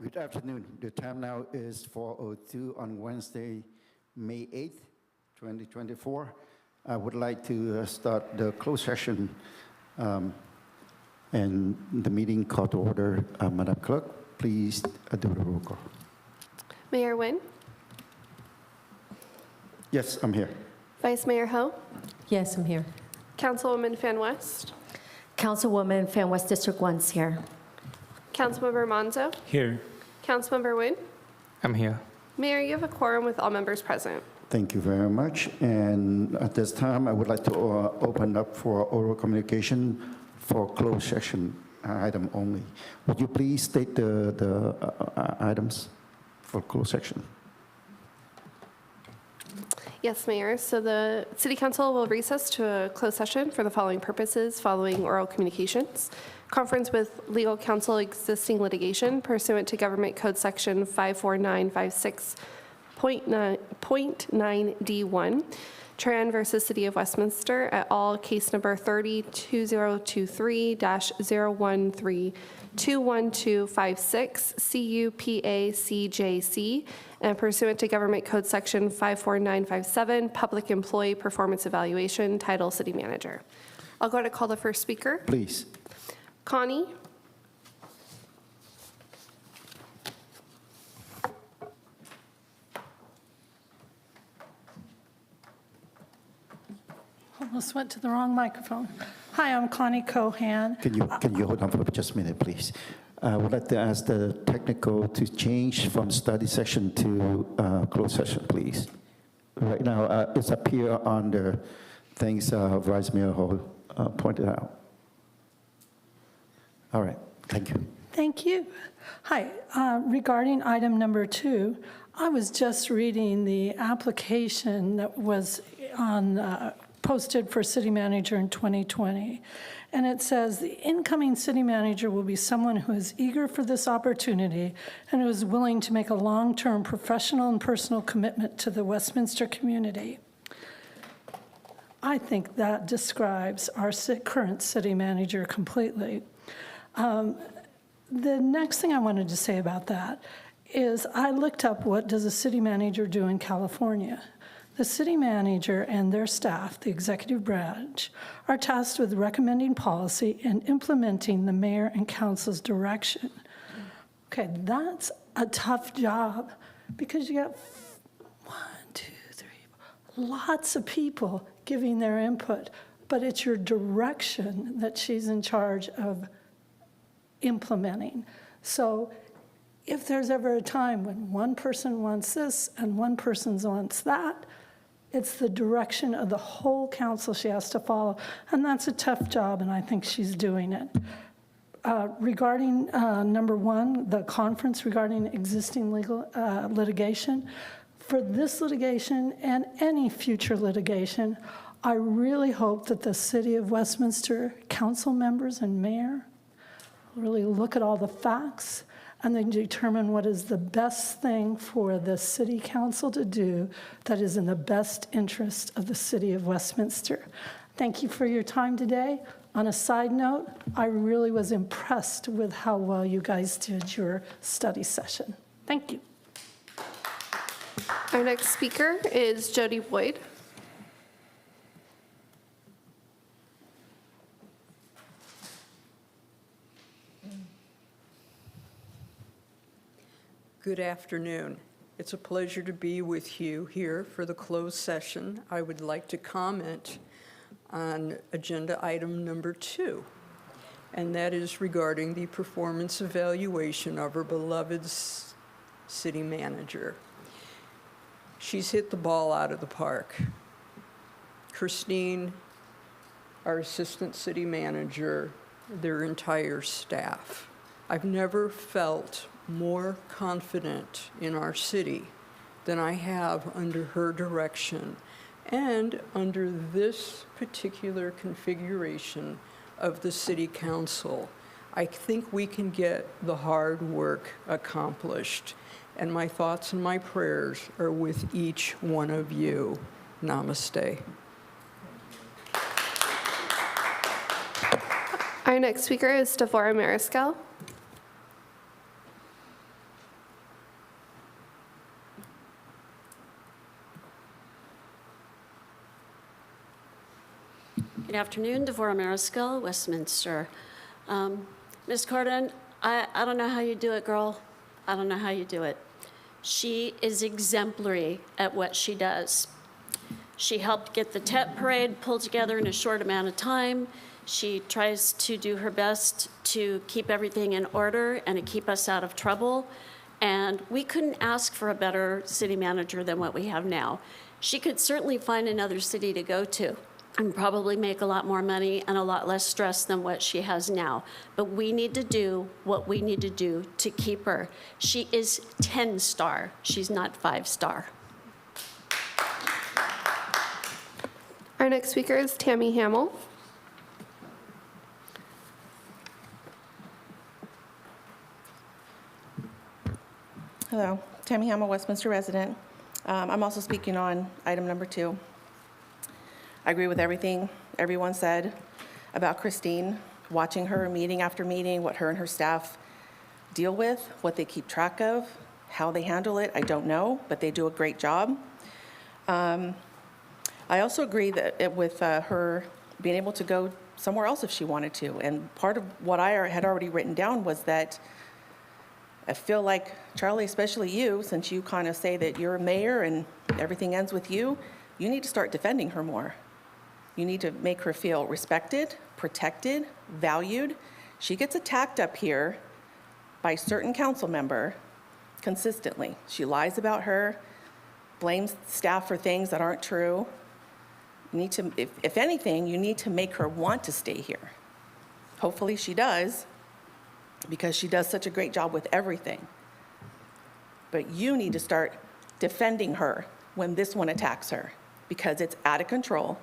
Good afternoon. The time now is 4:02 on Wednesday, May 8th, 2024. I would like to start the closed session and the meeting called to order. Madam Clerk, please do the roll call. Mayor Nguyen, Yes, I'm here. Vice Mayor Ho, Yes, I'm here. Councilwoman Fan West, Councilwoman Fan West District 1's here. Councilmember Monzo, Here. Councilmember Nguyen. I'm here. Mayor, you have a quorum with all members present. Thank you very much. And at this time, I would like to open up for oral communication for closed session item only. Would you please state the items for closed section? Yes, Mayor. So the City Council will recess to a closed session for the following purposes following oral communications. Conference with legal counsel existing litigation pursuant to Government Code Section 54956.9D1, Tran versus City of Westminster et al., case number 30-2023-013-21256, CUPA-CJC, and pursuant to Government Code Section 54957, Public Employee Performance Evaluation, Title City Manager. I'll go ahead and call the first speaker. Please. Connie. Almost went to the wrong microphone. Hi, I'm Connie Cohan. Can you hold on for just a minute, please? I would like to ask the technical to change from study session to closed session, please. Right now, it's up here on the things Vice Mayor Ho pointed out. All right, thank you. Thank you. Hi, regarding item number 2, I was just reading the application that was posted for city manager in 2020. And it says the incoming city manager will be someone who is eager for this opportunity and who is willing to make a long-term professional and personal commitment to the Westminster community. I think that describes our current city manager completely. The next thing I wanted to say about that is I looked up what does a city manager do in California. The city manager and their staff, the executive branch, are tasked with recommending policy and implementing the mayor and council's direction. Okay, that's a tough job because you got 1, 2, 3, lots of people giving their input, but it's your direction that she's in charge of implementing. So if there's ever a time when one person wants this and one person wants that, it's the direction of the whole council she has to follow. And that's a tough job, and I think she's doing it. Regarding number 1, the conference regarding existing legal litigation, for this litigation and any future litigation, I really hope that the City of Westminster council members and mayor really look at all the facts and then determine what is the best thing for the city council to do that is in the best interest of the City of Westminster. Thank you for your time today. On a side note, I really was impressed with how well you guys did your study session. Thank you. Our next speaker is Jody Boyd. Good afternoon. It's a pleasure to be with you here for the closed session. I would like to comment on agenda item number 2, and that is regarding the performance evaluation of our beloved city manager. She's hit the ball out of the park. Christine, our assistant city manager, their entire staff. I've never felt more confident in our city than I have under her direction and under this particular configuration of the city council. I think we can get the hard work accomplished, and my thoughts and my prayers are with each one of you. Namaste. Our next speaker is Devora Mariscal. Good afternoon, Devorah Mariscal, Westminster. Ms. Cardin, I don't know how you do it, girl. I don't know how you do it. She is exemplary at what she does. She helped get the TET parade pulled together in a short amount of time. She tries to do her best to keep everything in order and to keep us out of trouble. And we couldn't ask for a better city manager than what we have now. She could certainly find another city to go to and probably make a lot more money and a lot less stress than what she has now. But we need to do what we need to do to keep her. She is 10-star. She's not 5-star. Our next speaker is Tammy Hamill. Hello, Tammy Hamill, Westminster resident. I'm also speaking on item number 2. I agree with everything everyone said about Christine, watching her meeting after meeting, what her and her staff deal with, what they keep track of, how they handle it, I don't know, but they do a great job. I also agree that with her being able to go somewhere else if she wanted to. And part of what I had already written down was that I feel like, Charlie, especially you, since you kind of say that you're a mayor and everything ends with you, you need to start defending her more. You need to make her feel respected, protected, valued. She gets attacked up here by a certain council member consistently. She lies about her, blames staff for things that aren't true. You need to, if anything, you need to make her want to stay here. Hopefully she does, because she does such a great job with everything. But you need to start defending her when this one attacks her, because it's out of control,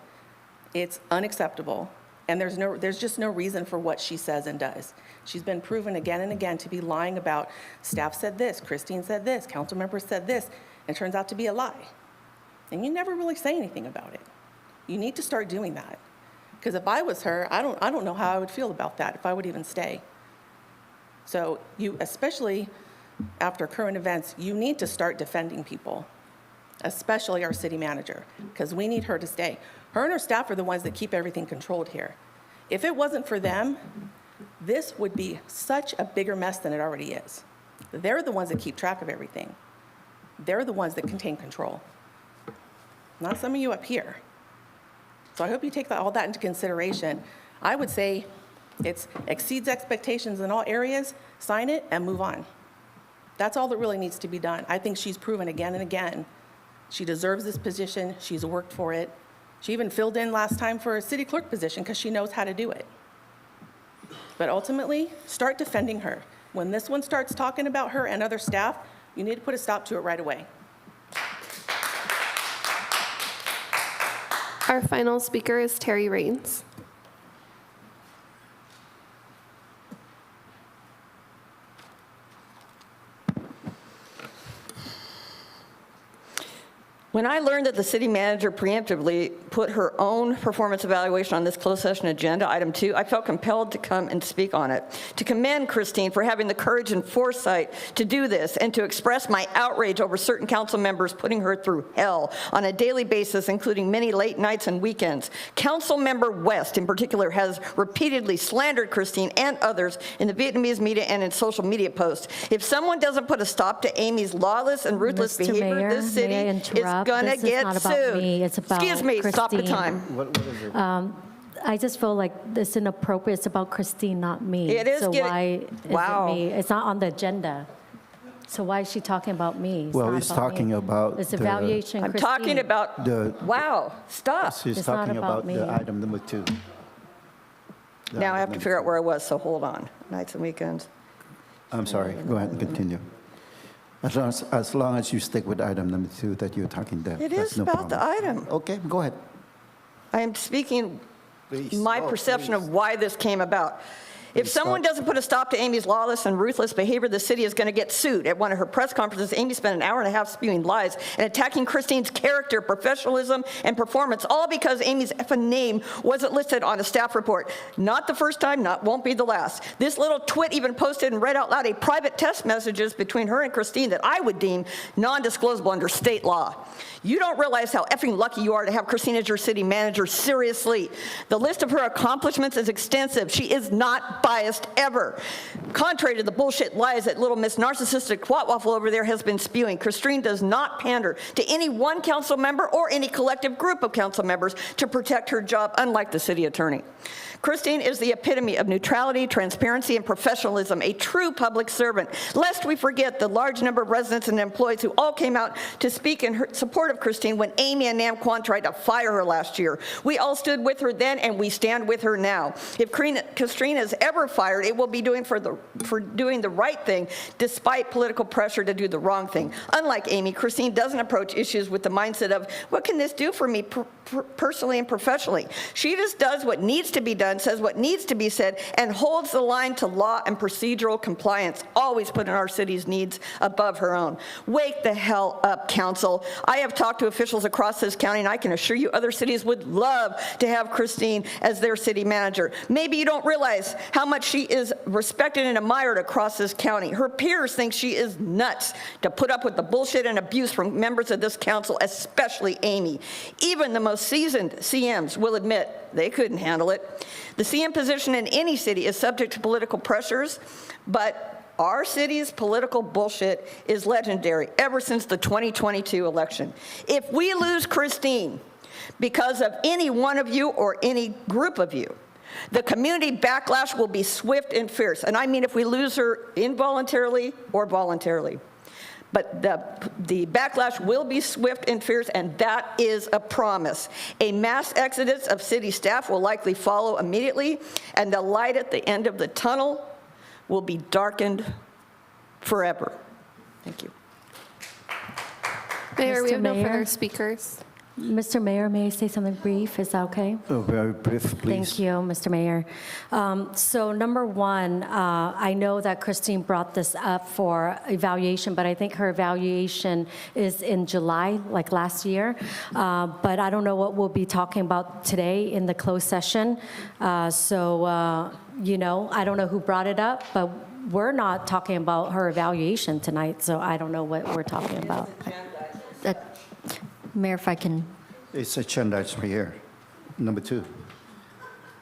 it's unacceptable, and there's just no reason for what she says and does. She's been proven again and again to be lying about staff said this, Christine said this, council members said this, and it turns out to be a lie. And you never really say anything about it. You need to start doing that. Because if I was her, I don't know how I would feel about that, if I would even stay. So you, especially after current events, you need to start defending people, especially our city manager, because we need her to stay. Her and her staff are the ones that keep everything controlled here. If it wasn't for them, this would be such a bigger mess than it already is. They're the ones that keep track of everything. They're the ones that contain control, not some of you up here. So I hope you take all that into consideration. I would say it exceeds expectations in all areas, sign it and move on. That's all that really needs to be done. I think she's proven again and again she deserves this position, she's worked for it. She even filled in last time for a city clerk position because she knows how to do it. But ultimately, start defending her. When this one starts talking about her and other staff, you need to put a stop to it right away. Our final speaker is Terry Raines. When I learned that the city manager preemptively put her own performance evaluation on this closed session agenda, item 2, I felt compelled to come and speak on it. To commend Christine for having the courage and foresight to do this, and to express my outrage over certain council members putting her through hell on a daily basis, including many late nights and weekends. Council member West, in particular, has repeatedly slandered Christine and others in the Vietnamese media and in social media posts. If someone doesn't put a stop to Amy's lawless and ruthless Mr. behavior, Mayor, this city may I is interrupt? gonna This is get not about sued. me. It's about Excuse me, stop the Christine. time. What is it? I just feel like it's inappropriate. It's about Christine, not me. It is So getting- why Wow. is it me? It's not on the agenda. So why is she talking about me? It's Well, not he's about me. talking about It's the- evaluation, I'm Christine. talking about, wow, stop. She's It's not talking about about the me. item number 2. Now I have to figure out where I was, so hold on. Nights and weekends. I'm sorry, go ahead and continue. As long as you stick with item number 2 that you're talking there. It that's is no about the problem. item. Okay, go ahead. I am speaking Please. my Oh, perception please. of why this came about. If someone doesn't put a stop to Amy's lawless and ruthless behavior, the city is going to get sued. At one of her press conferences, Amy spent an hour and a half spewing lies and attacking Christine's character, professionalism, and performance, all because Amy's effing name wasn't listed on a staff report. Not the first time, won't be the last. This little twit even posted and read out loud a private text messages between her and Christine that I would deem non-disclosable under state law. You don't realize how effing lucky you are to have Christine as your city manager. Seriously. The list of her accomplishments is extensive. She is not biased ever. Contrary to the bullshit lies that little Miss Narcissistic Twat Waffle over there has been spewing, Christine does not pander to any one council member or any collective group of council members to protect her job, unlike the city attorney. Christine is the epitome of neutrality, transparency, and professionalism, a true public servant. Lest we forget the large number of residents and employees who all came out to speak in her support of Christine when Amy and Nam Kwan tried to fire her last year. We all stood with her then, and we stand with her now. If Christine is ever fired, it will be for doing the right thing, despite political pressure to do the wrong thing. Unlike Amy, Christine doesn't approach issues with the mindset of, what can this do for me personally and professionally? She just does what needs to be done, says what needs to be said, and holds the line to law and procedural compliance, always putting our city's needs above her own. Wake the hell up, council. I have talked to officials across this county, and I can assure you other cities would love to have Christine as their city manager. Maybe you don't realize how much she is respected and admired across this county. Her peers think she is nuts to put up with the bullshit and abuse from members of this council, especially Amy. Even the most seasoned CMs will admit they couldn't handle it. The CM position in any city is subject to political pressures, but our city's political bullshit is legendary ever since the 2022 election. If we lose Christine because of any one of you or any group of you, the community backlash will be swift and fierce. And I mean if we lose her involuntarily or voluntarily. But the backlash will be swift and fierce, and that is a promise. A mass exodus of city staff will likely follow immediately, and the light at the end of the tunnel will be darkened forever. Thank you. Mayor, we Mr. have no Mayor? further speakers. Mr. Mayor, may I say something brief? Is that okay? Very brief, please. Thank you, Mr. Mayor. So number one, I know that Christine brought this up for evaluation, but I think her evaluation is in July, like last year. But I don't know what we'll be talking about today in the closed session. You know, I don't know who brought it up, but we're not talking about her evaluation tonight, so I don't know what we're talking about. Mayor, if I can. It's agendized right here. Number 2,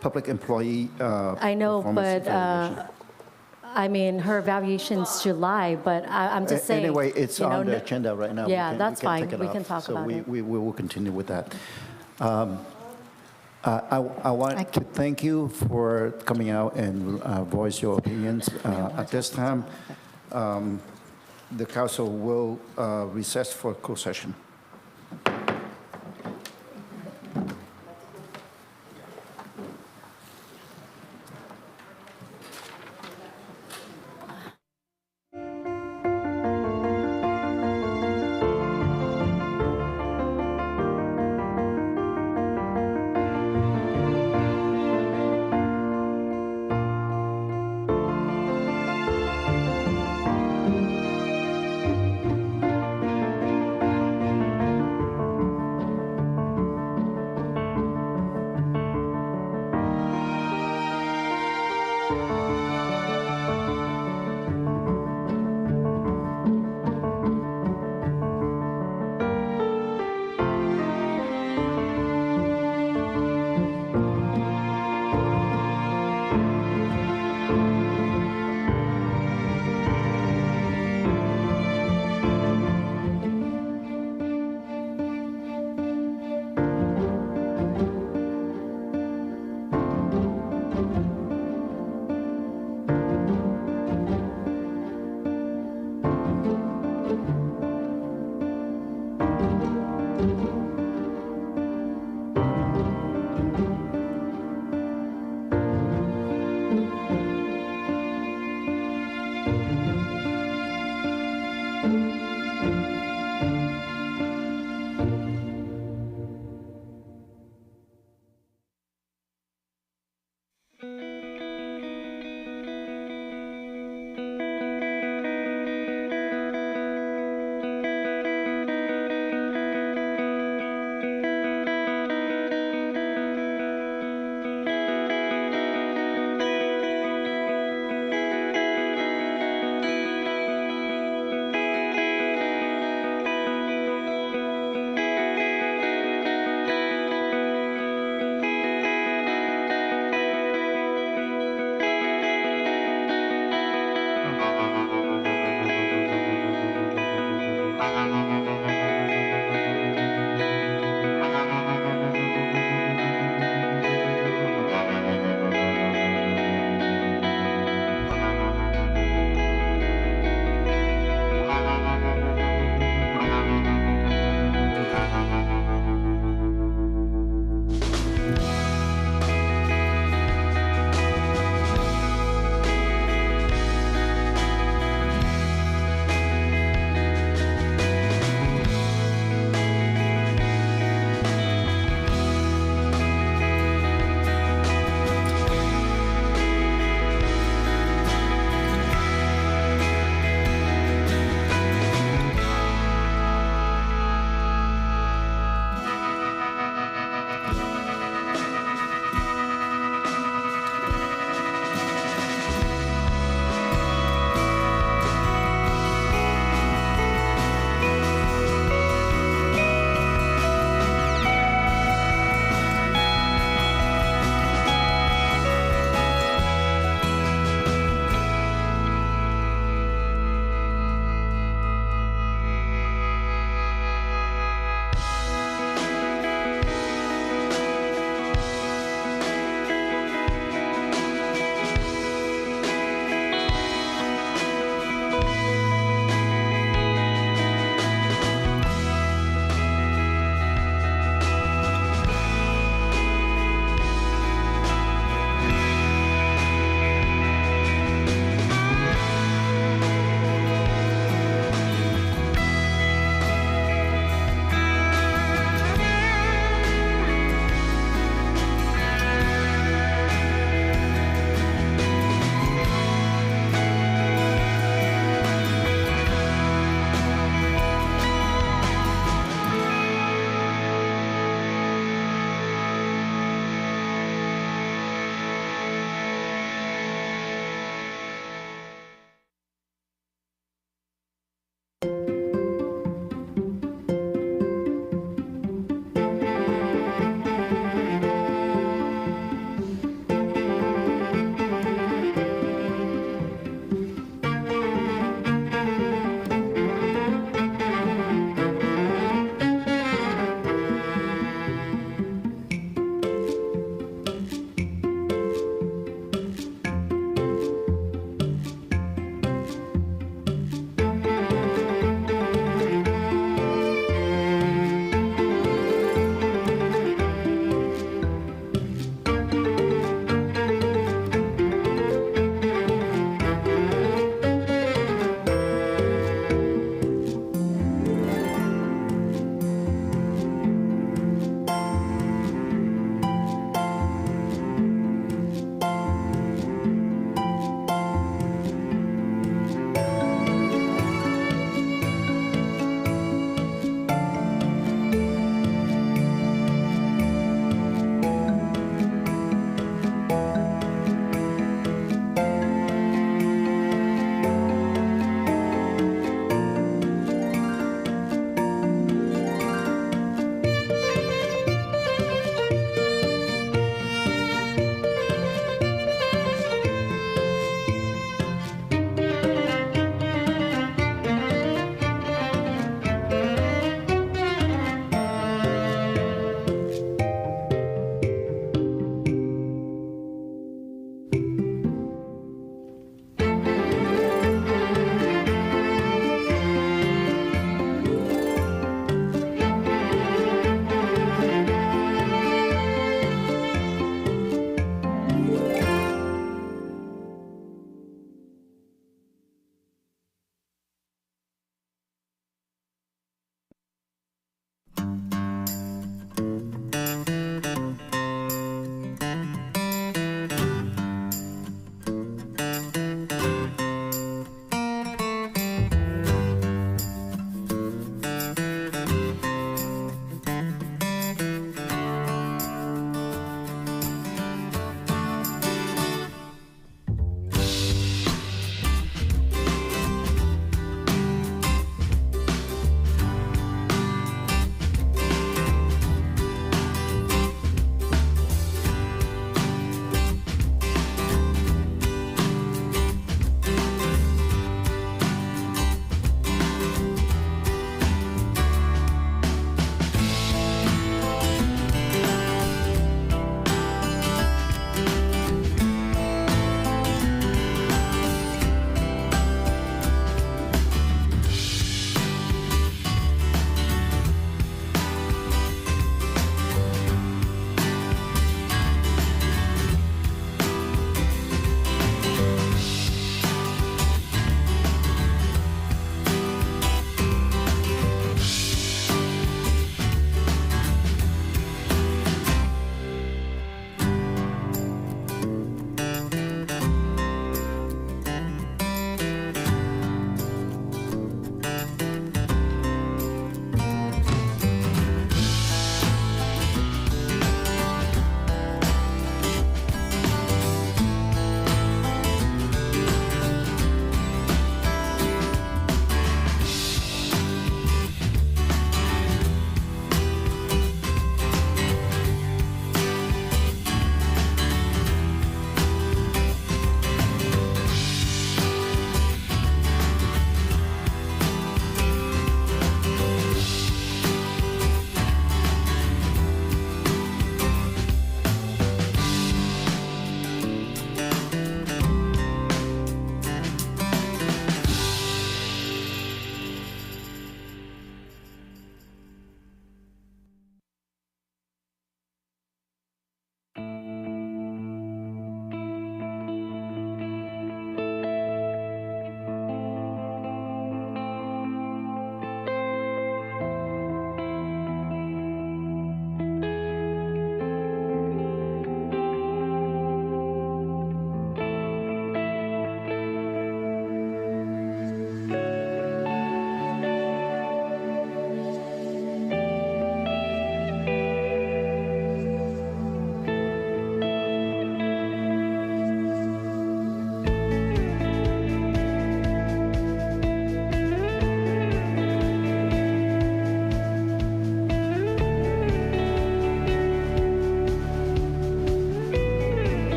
public employee I know, performance but evaluation. I mean, her evaluation's July, but I'm just saying. Anyway, it's you know, on the agenda right now. Yeah, We that's can fine. take it We off. can talk about it. We will continue with that. I want to thank you for coming out and voice your opinions. At this time, the council will recess for closed session.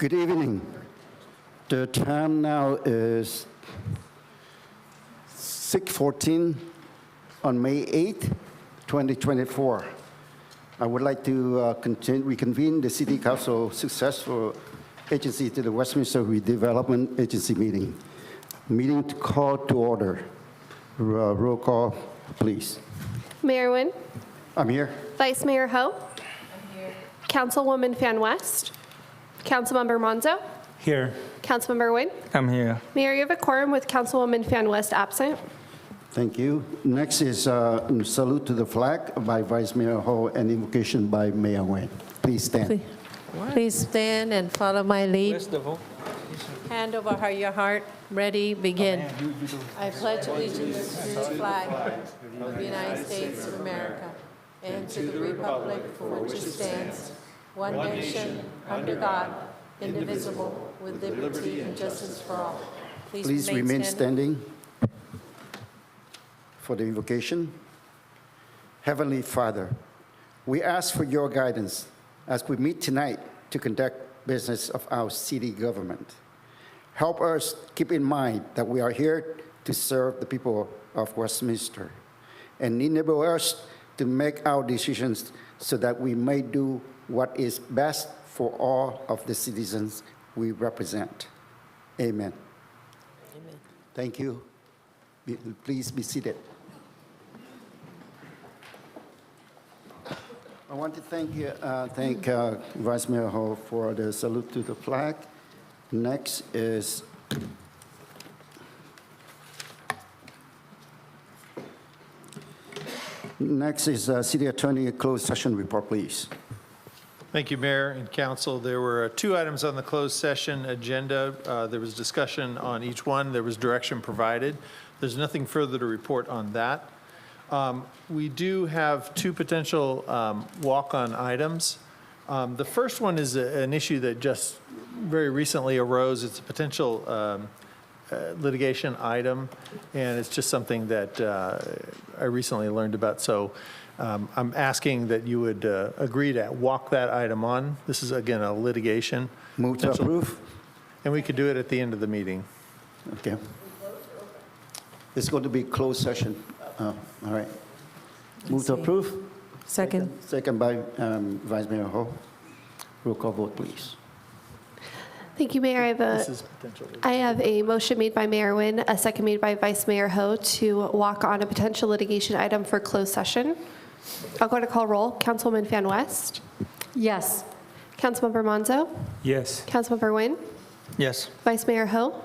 Good evening. The time now is 6:14 on May 8th, 2024. I would like to reconvene the City Council successful agency to the Westminster Redevelopment Agency meeting. Meeting to call to order. Roll call, please. Mayor Nguyen, I'm here. Vice Mayor Ho. I'm here. Councilwoman Fan West. Councilmember Monzo. Here. Councilmember Nguyen. I'm here. Mayor, you have a quorum with Councilwoman Fan West absent. Thank you. Next is salute to the flag by Vice Mayor Ho and invocation by Mayor Nguyen. Please stand. Please stand and follow my lead. Where's the vote? Hand over your heart. Ready, begin. I pledge allegiance to the flag of the United States of America and to the republic for which it stands, one nation, under God, indivisible, with liberty and justice for all. Please remain standing for the invocation. Heavenly Father, we ask for your guidance as we meet tonight to conduct business of our city government. Help us keep in mind that we are here to serve the people of Westminster, and enable us to make our decisions so that we may do what is best for all of the citizens we represent. Amen. Amen. Thank you. Please be seated. I want to thank Vice Mayor Ho for the salute to the flag. Next is City Attorney closed session report, please. Thank you, Mayor and Council. There were 2 items on the closed session agenda. There was discussion on each one. There was direction provided. There's nothing further to report on that. We do have 2 potential walk-on items. The first one is an issue that just very recently arose. It's a potential litigation item, and it's just something that I recently learned about. So I'm asking that you would agree to walk that item on. This is, again, a litigation. Move to approve. And we could do it at the end of the meeting. Okay. It's going to be closed session. All right. Move to approve. Second. Second by Vice Mayor Ho. Roll call vote, please. Thank you, Mayor. This is potential. I have a motion made by Mayor Nguyen, a second made by Vice Mayor Ho to walk on a potential litigation item for closed session. I'll go to call roll. Councilwoman Fan West. Yes. Councilmember Monzo. Yes. Councilmember Nguyen. Yes. Vice Mayor Ho.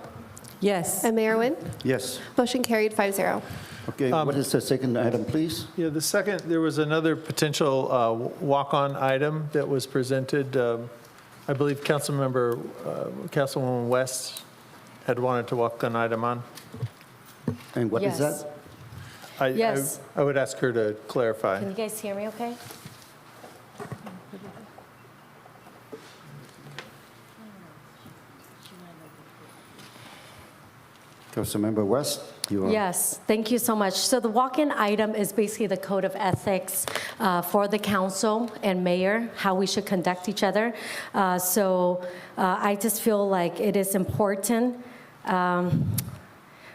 Yes. And Mayor Nguyen. Yes. Motion carried 5-0. Okay, what is the second item, please? Yeah, the second, there was another potential walk-on item that was presented. I believe Councilwoman West had wanted to walk an item on. And what is Yes. that? Yes. I would ask her to clarify. Can you guys hear me okay? Councilmember West, you are. Yes, thank you so much. So the walk-in item is basically the code of ethics for the council and mayor, how we should conduct each other. I just feel like it is important.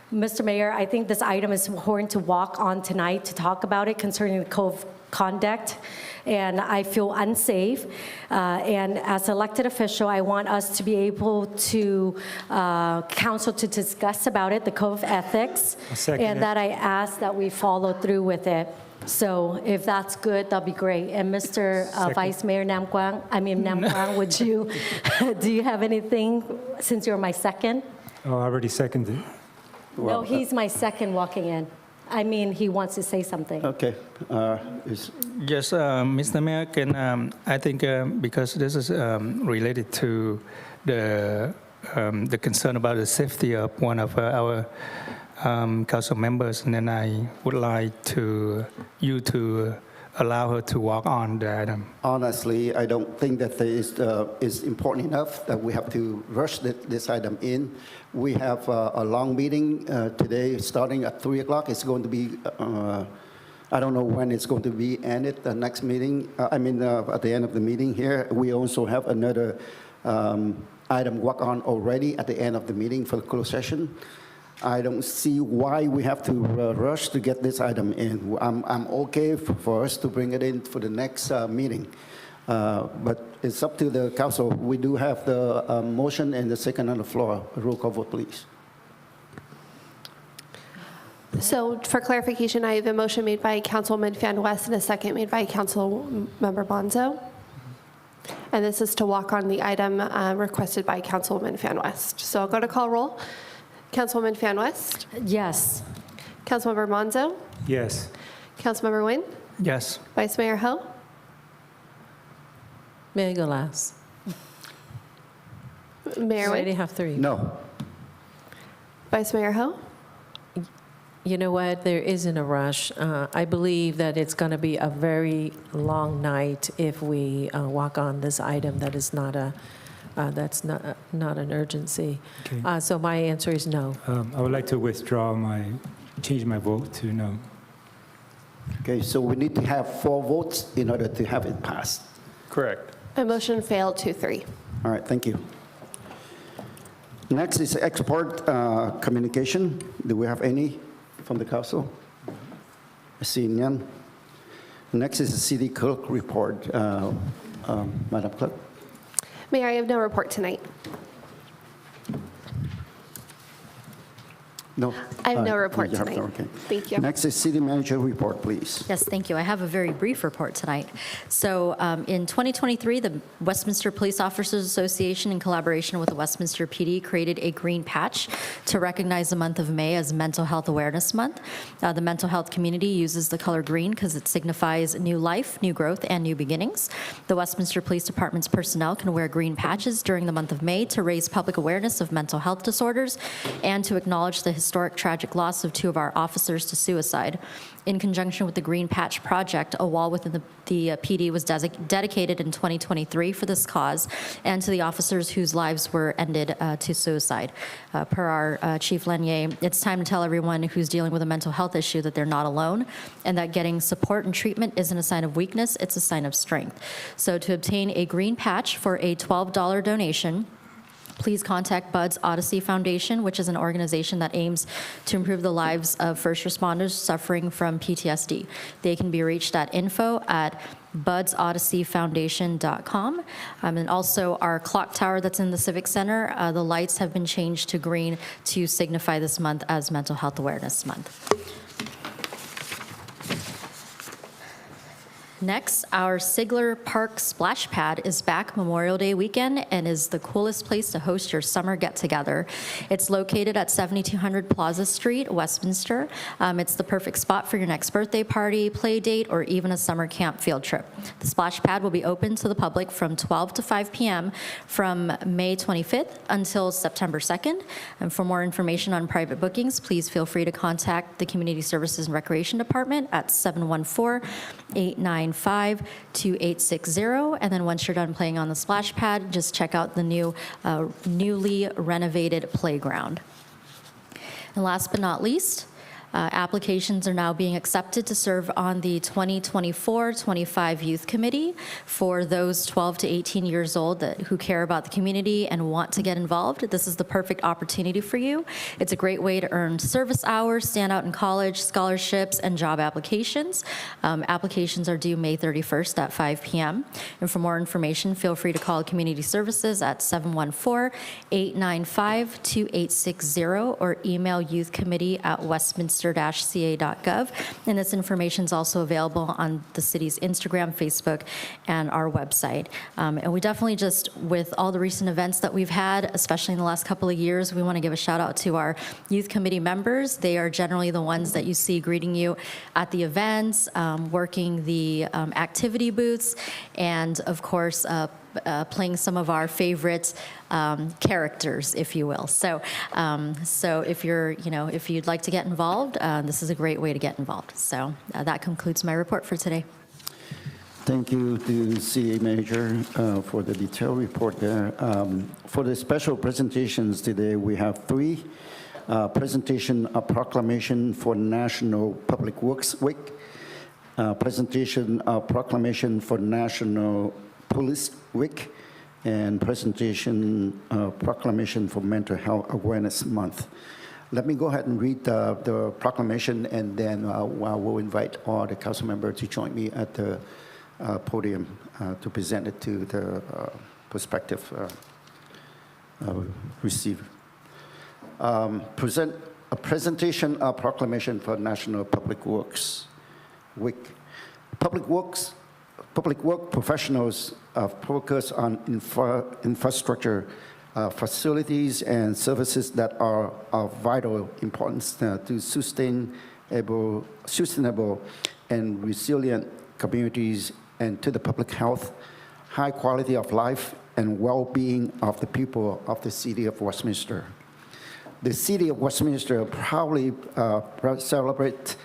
Mr. Mayor, I think this item is important to walk on tonight to talk about it concerning the code of conduct, and I feel unsafe. And as elected official, I want us to be able to, council to discuss about it, the code of ethics, and that I ask that we follow through with it. So if that's good, that'll be great. And Mr. Vice Mayor Nam Quang, would you, do you have anything, since you're my second? Oh, I already seconded. No, he's my second walking in. I mean, he wants to say something. Okay. Yes, Mr. Mayor, I think because this is related to the concern about the safety of one of our council members, and then I would like you to allow her to walk on the item. Honestly, I don't think that is important enough that we have to rush this item in. We have a long meeting today starting at 3 o'clock. It's going to be, I don't know when it's going to be ended, the next meeting. At the end of the meeting here. We also have another item worked on already at the end of the meeting for the closed session. I don't see why we have to rush to get this item in. I'm okay for us to bring it in for the next meeting. But it's up to the council. We do have the motion and the second on the floor. Roll call vote, please. So for clarification, I have a motion made by Councilwoman Fan West and a second made by Councilmember Bonzo. And this is to walk on the item requested by Councilwoman Fan West. So I'll go to call roll. Councilwoman Fan West? Yes. Councilmember Bonzo? Yes. Councilmember Nguyen? Yes. Vice Mayor Ho? May I go last? Mayor We already Nguyen? have three. No. Vice Mayor Ho? You know what? There isn't a rush. I believe that it's going to be a very long night if we walk on this item that is not a, that's not an urgency. Okay. So my answer is no. I would like to change my vote to no. Okay, so we need to have 4 votes in order to have it passed. Correct. My motion failed 2-3. All right, thank you. Next is export communication. Do we have any from the council? I see none. Next is the city clerk report. Madam Clerk. Mayor, I have no report tonight. No. I have no report you have tonight. no, okay. Thank you. Next is city manager report, please. Yes, thank you. I have a very brief report tonight. So in 2023, the Westminster Police Officers Association, in collaboration with the Westminster PD, created a green patch to recognize the month of May as Mental Health Awareness Month. The mental health community uses the color green because it signifies new life, new growth, and new beginnings. The Westminster Police Department's personnel can wear green patches during the month of May to raise public awareness of mental health disorders and to acknowledge the historic tragic loss of 2 of our officers to suicide. In conjunction with the Green Patch Project, a wall within the PD was dedicated in 2023 for this cause and to the officers whose lives were ended to suicide. Per our Chief Lanier, it's time to tell everyone who's dealing with a mental health issue that they're not alone and that getting support and treatment isn't a sign of weakness, it's a sign of strength. So to obtain a green patch for a $12 donation, please contact Buds Odyssey Foundation, which is an organization that aims to improve the lives of first responders suffering from PTSD. They can be reached at info@budsodysseyfoundation.com. And also our clock tower that's in the Civic Center, the lights have been changed to green to signify this month as Mental Health Awareness Month. Next, our Sigler Park Splash Pad is back Memorial Day weekend and is the coolest place to host your summer get-together. It's located at 7200 Plaza Street, Westminster. It's the perfect spot for your next birthday party, play date, or even a summer camp field trip. The Splash Pad will be open to the public from 12 to 5 p.m. from May 25th until September 2nd. And for more information on private bookings, please feel free to contact the Community Services and Recreation Department at 714-895-2860. And then once you're done playing on the splash pad, just check out the newly renovated playground. And last but not least, applications are now being accepted to serve on the 2024-25 Youth Committee for those 12 to 18 years old who care about the community and want to get involved. This is the perfect opportunity for you. It's a great way to earn service hours, stand out in college, scholarships, and job applications. Applications are due May 31st at 5 p.m. And for more information, feel free to call Community Services at 714-895-2860 or email youthcommittee@westminster-ca.gov. And this information is also available on the city's Instagram, Facebook, and our website. And we definitely just, with all the recent events that we've had, especially in the last couple of years, we want to give a shout out to our youth committee members. They are generally the ones that you see greeting you at the events, working the activity booths, and of course, playing some of our favorite characters, if you will. So if if you'd like to get involved, this is a great way to get involved. So that concludes my report for today. Thank you to CA Manager for the detailed report there. For the special presentations today, we have 3. Presentation, a proclamation for National Public Works Week. Presentation, a proclamation for National Police Week. and presentation proclamation for Mental Health Awareness Month. Let me go ahead and read the proclamation, and then I will invite all the council members to join me at the podium to present it to the prospective receiver. Present a presentation of proclamation for National Public Works Week. Public work professionals focus on infrastructure, facilities, and services that are of vital importance to sustainable and resilient communities, and to the public health, high quality of life, and well-being of the people of the City of Westminster. The City of Westminster proudly celebrates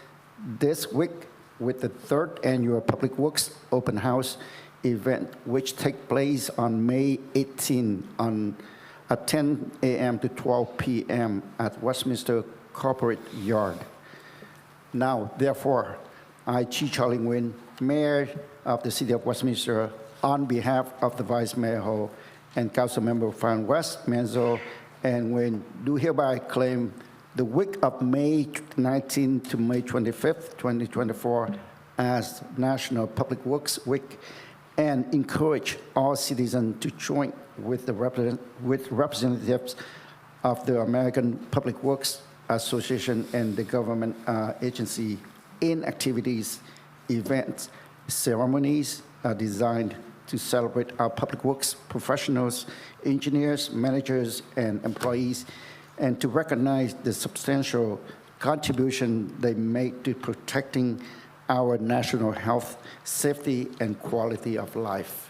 this week with the 3rd Annual Public Works Open House event, which takes place on May 18 at 10 a.m. to 12 p.m. at Westminster Corporate Yard. Now, therefore, I, Chi Charlie Nguyen, Mayor of the City of Westminster, on behalf of the Vice Mayor Ho and Council Member Fan West, Menzo, and Nguyen, do hereby claim the week of May 19 to May 25th, 2024 as National Public Works Week, and encourage all citizens to join with representatives of the American Public Works Association and the government agency in activities, events, ceremonies designed to celebrate our public works professionals, engineers, managers, and employees, and to recognize the substantial contribution they make to protecting our national health, safety, and quality of life.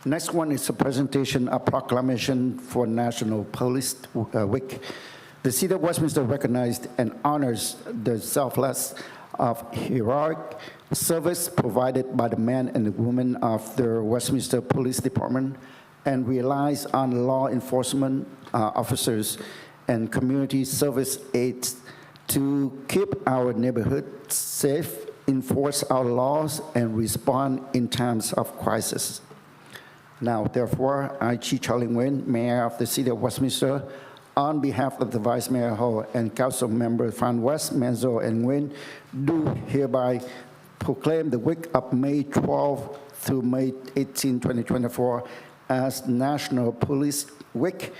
Next one is a presentation of proclamation for National Police Week. The City of Westminster recognized and honors the selfless of heroic service provided by the men and the women of the Westminster Police Department, and relies on law enforcement officers and community service aides to keep our neighborhoods safe, enforce our laws, and respond in times of crisis. Now, therefore, I, Chi Charlie Nguyen, Mayor of the City of Westminster, on behalf of the Vice Mayor Ho and Council Member Fan West, Menzo, and Nguyen, do hereby proclaim the week of May 12 through May 18, 2024 as National Police Week,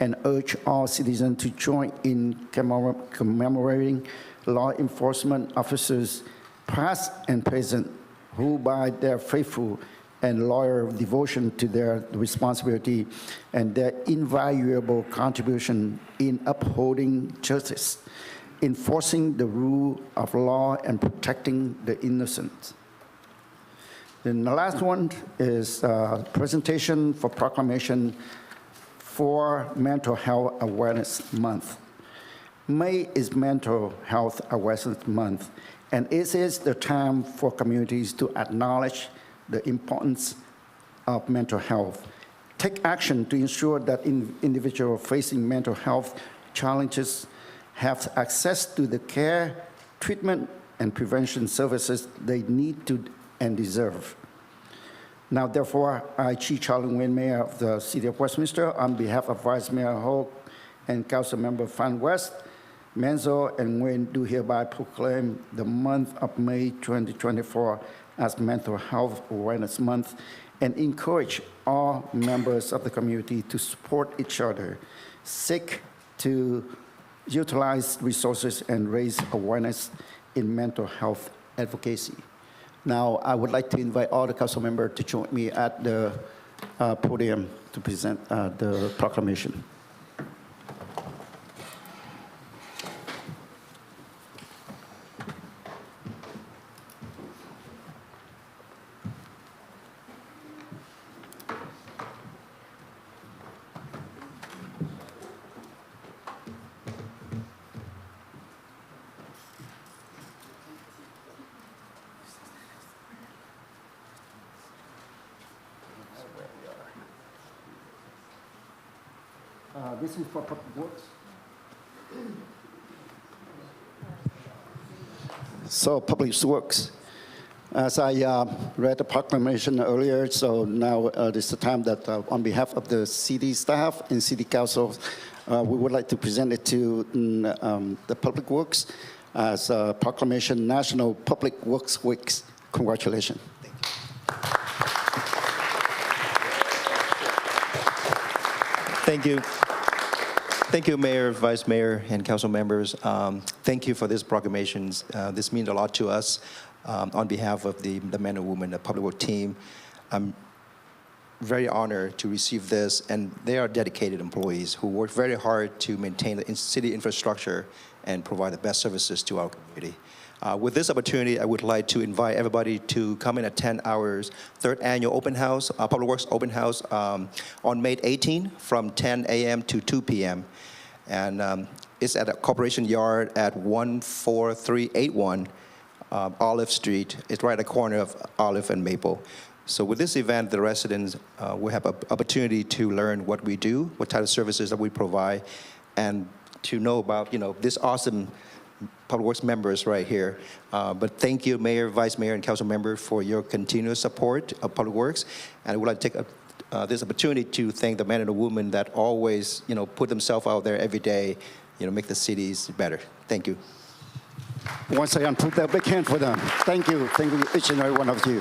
and urge all citizens to join in commemorating law enforcement officers, past and present, who by their faithful and loyal devotion to their responsibility and their invaluable contribution in upholding justice, enforcing the rule of law, and protecting the innocent. Then the last one is a presentation for proclamation for Mental Health Awareness Month. May is Mental Health Awareness Month, and it is the time for communities to acknowledge the importance of mental health, take action to ensure that individuals facing mental health challenges have access to the care, treatment, and prevention services they need to and deserve. Now, therefore, I, Chi Charlie Nguyen, Mayor of the City of Westminster, on behalf of Vice Mayor Ho and Council Member Fan West, Menzo, and Nguyen, do hereby proclaim the month of May 2024 as Mental Health Awareness Month, and encourage all members of the community to support each other, seek to utilize resources, and raise awareness in mental health advocacy. Now, I would like to invite all the council members to join me at the podium to present the proclamation. This is for public works. So, public works. As I read the proclamation earlier, so now this is the time that on behalf of the city staff and city council, we would like to present it to the Public Works as a proclamation National Public Works Week. Congratulations. Thank you. Thank you, Mayor, Vice Mayor, and council members. Thank you for this proclamations. This means a lot to us. On behalf of the men and women, the public work team, I'm very honored to receive this, and they are dedicated employees who work very hard to maintain the city infrastructure and provide the best services to our community. With this opportunity, I would like to invite everybody to come and attend our third annual open house, Public Works open house on May 18 from 10 a.m. to 2 p.m. And it's at a Corporation Yard at 14381 Olive Street. It's right at the corner of Olive and Maple. So with this event, the residents will have an opportunity to learn what we do, what type of services that we provide, and to know about, this awesome Public Works members right here. But thank you, Mayor, Vice Mayor, and council member for your continuous support of Public Works. And I would like to take this opportunity to thank the men and the women that always, put themselves out there every day, make the cities better. Thank you. Once again, put that big hand for them. Thank you, each and every one of you.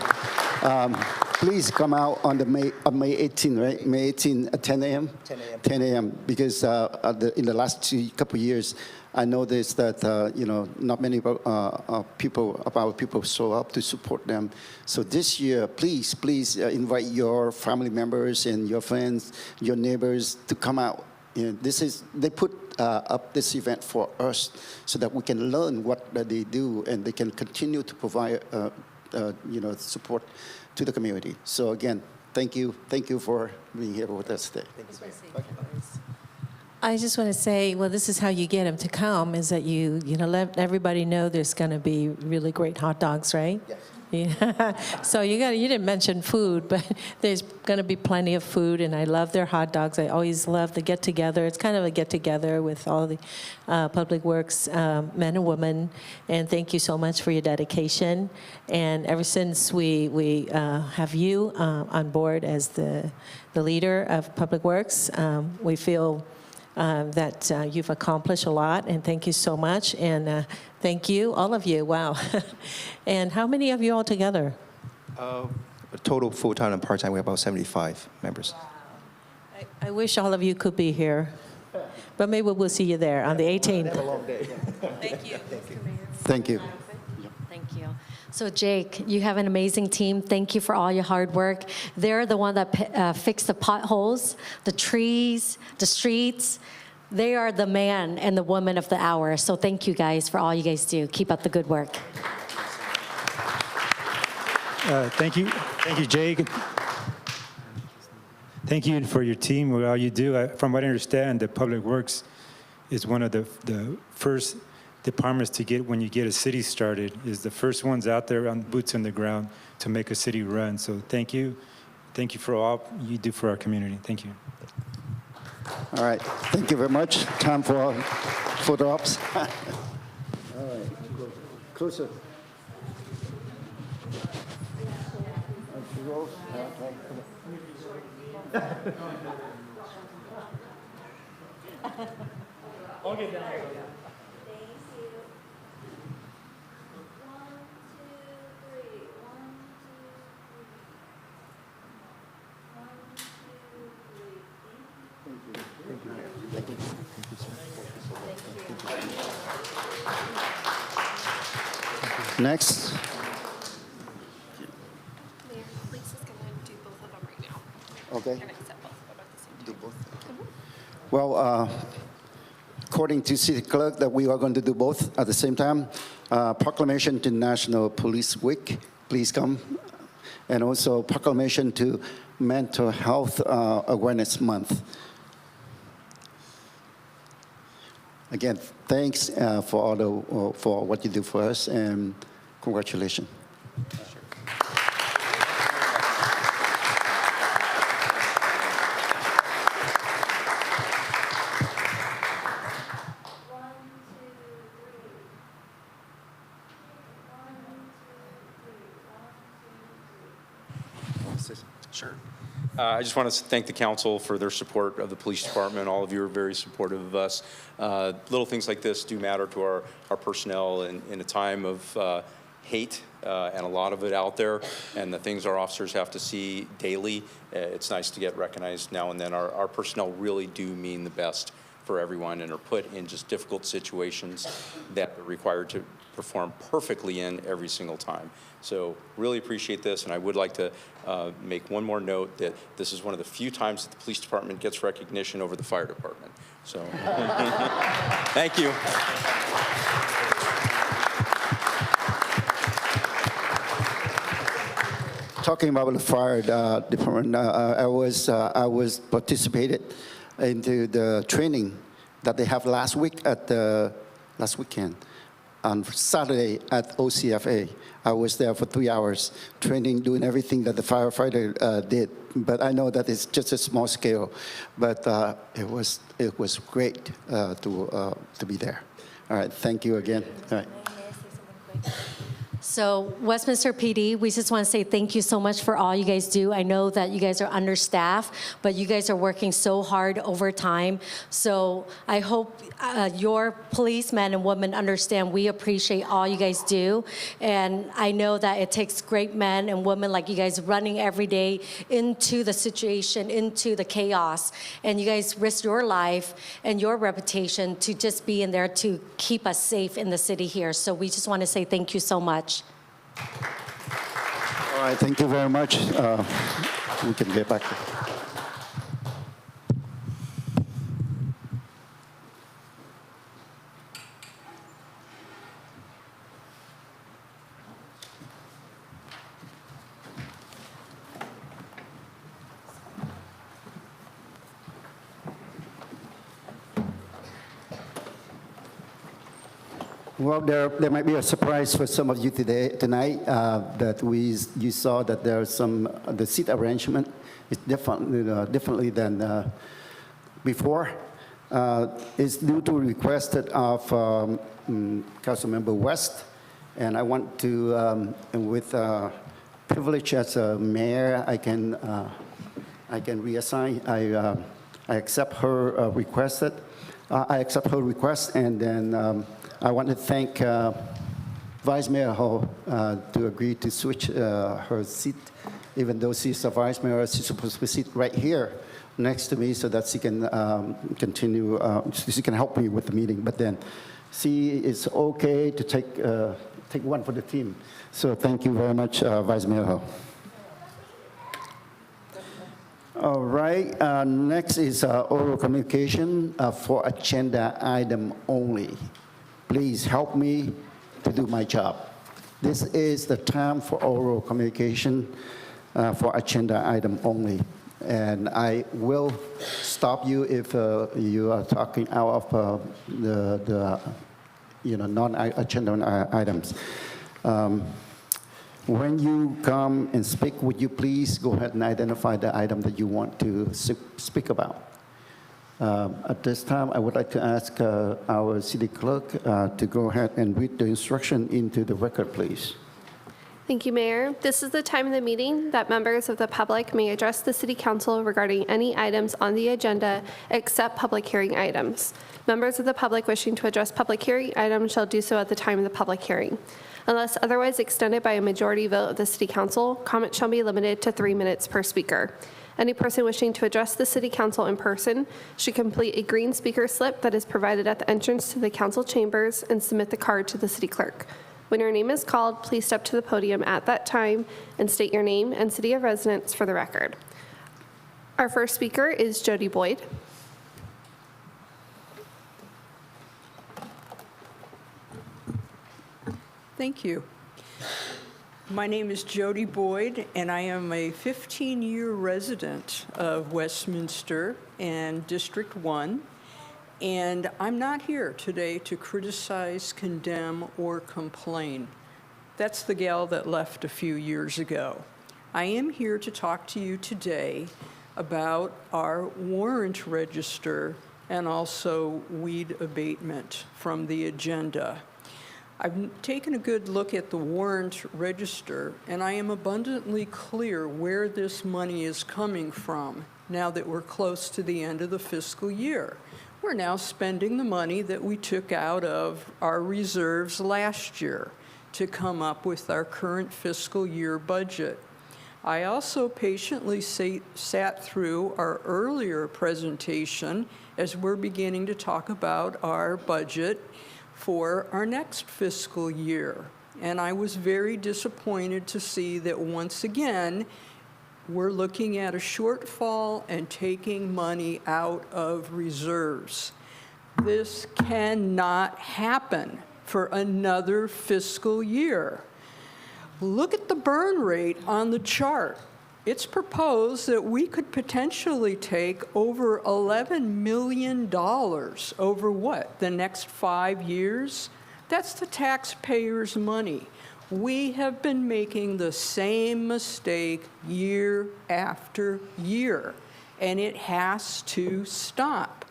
Please come out on the May 18, right? May 18 at 10 a.m. 10 a.m. 10 a.m. Because in the last couple of years, I noticed that not many people show up to support them. So this year, please invite your family members and your friends, your neighbors to come out. They put up this event for us so that we can learn what they do and they can continue to provide support to the community. So again, thank you for being here with us today. I just want to say, well, this is how you get them to come, is that you let everybody know there's going to be really great hot dogs, right? Yes. Yeah. So you didn't mention food, but there's going to be plenty of food, and I love their hot dogs. I always love the get-together. It's kind of a get-together with all the Public Works men and women, and thank you so much for your dedication. And ever since we have you on board as the leader of Public Works, we feel that you've accomplished a lot, and thank you so much. And thank you, all of you. Wow. And how many of you all together? Total full-time and part-time, we have about 75 members. I wish all of you could be here, but maybe we'll see you there on the 18th. Have a long day. Thank you. Thank you. Thank you. So Jake, you have an amazing team. Thank you for all your hard work. They're the one that fix the potholes, the trees, the streets. They are the man and the woman of the hour. So thank you guys for all you guys do. Keep up the good work. Thank you, Jake. Thank you for your team, what all you do. From what I understand, the Public Works is one of the first departments to get, when you get a city started, is the first ones out there on boots on the ground to make a city run. So thank you. Thank you for all you do for our community. Thank you. All right. Thank you very much. Time for photo ops. All right. Closer. I'll get down here. Next. Mayor, Lisa's going to do both of them right now. Okay. And accept both of them at the same time. Do both. Well, according to City Clerk, that we are going to do both at the same time. Proclamation to National Police Week, please come. And also proclamation to Mental Health Awareness Month. Again, thanks for what you do for us, and congratulations. Sure. I just want to thank the council for their support of the police department. All of you are very supportive of us. Little things like this do matter to our personnel in a time of hate and a lot of it out there, and the things our officers have to see daily. It's nice to get recognized now and then. Our personnel really do mean the best for everyone and are put in just difficult situations that are required to perform perfectly in every single time. So really appreciate this, and I would like to make one more note that this is one of the few times that the police department gets recognition over the fire department. So thank you. Talking about the fire department, I was participated into the training that they have last weekend on Saturday at OCFA. I was there for 3 hours training, doing everything that the firefighter did. But I know that it's just a small scale. But it was great to be there. All right, thank you again. All right. So Westminster PD, we just want to say thank you so much for all you guys do. I know that you guys are understaffed, but you guys are working so hard overtime. So I hope your policemen and women understand we appreciate all you guys do. And I know that it takes great men and women like you guys running every day into the situation, into the chaos. And you guys risk your life and your reputation to just be in there to keep us safe in the city here. So we just want to say thank you so much. All right, thank you very much. We can get back. Well, there might be a surprise for some of you tonight that you saw that there are the seat arrangement is differently than before. It's due to request of Councilmember West, and I want to, with privilege as a mayor, I can reassign. I accept her request. I accept her request, and then. I want to thank Vice Mayor Ho to agree to switch her seat, even though she's a Vice Mayor, she's supposed to sit right here next to me so that she can continue, she can help me with the meeting. But then she is okay to take one for the team. So thank you very much, Vice Mayor Ho. All right, next is oral communication for agenda item only. Please help me to do my job. This is the time for oral communication for agenda item only. And I will stop you if you are talking out of the non-agenda items. When you come and speak, would you please go ahead and identify the item that you want to speak about? At this time, I would like to ask our city clerk to go ahead and read the instruction into the record, please. Thank you, Mayor. This is the time of the meeting that members of the public may address the City Council regarding any items on the agenda except public hearing items. Members of the public wishing to address public hearing items shall do so at the time of the public hearing. Unless otherwise extended by a majority vote of the City Council, comment shall be limited to 3 minutes per speaker. Any person wishing to address the City Council in person should complete a green speaker slip that is provided at the entrance to the council chambers and submit the card to the city clerk. When your name is called, please step to the podium at that time and state your name and city of residence for the record. Our first speaker is Jody Boyd. Thank you. My name is Jody Boyd, and I am a 15-year resident of Westminster and District 1. And I'm not here today to criticize, condemn, or complain. That's the gal that left a few years ago. I am here to talk to you today about our warrant register and also weed abatement from the agenda. I've taken a good look at the warrant register, and I am abundantly clear where this money is coming from now that we're close to the end of the fiscal year. We're now spending the money that we took out of our reserves last year to come up with our current fiscal year budget. I also patiently sat through our earlier presentation as we're beginning to talk about our budget for our next fiscal year. And I was very disappointed to see that once again, we're looking at a shortfall and taking money out of reserves. This cannot happen for another fiscal year. Look at the burn rate on the chart. It's proposed that we could potentially take over $11 million over what, the next 5 years? That's the taxpayers' money. We have been making the same mistake year after year, and it has to stop.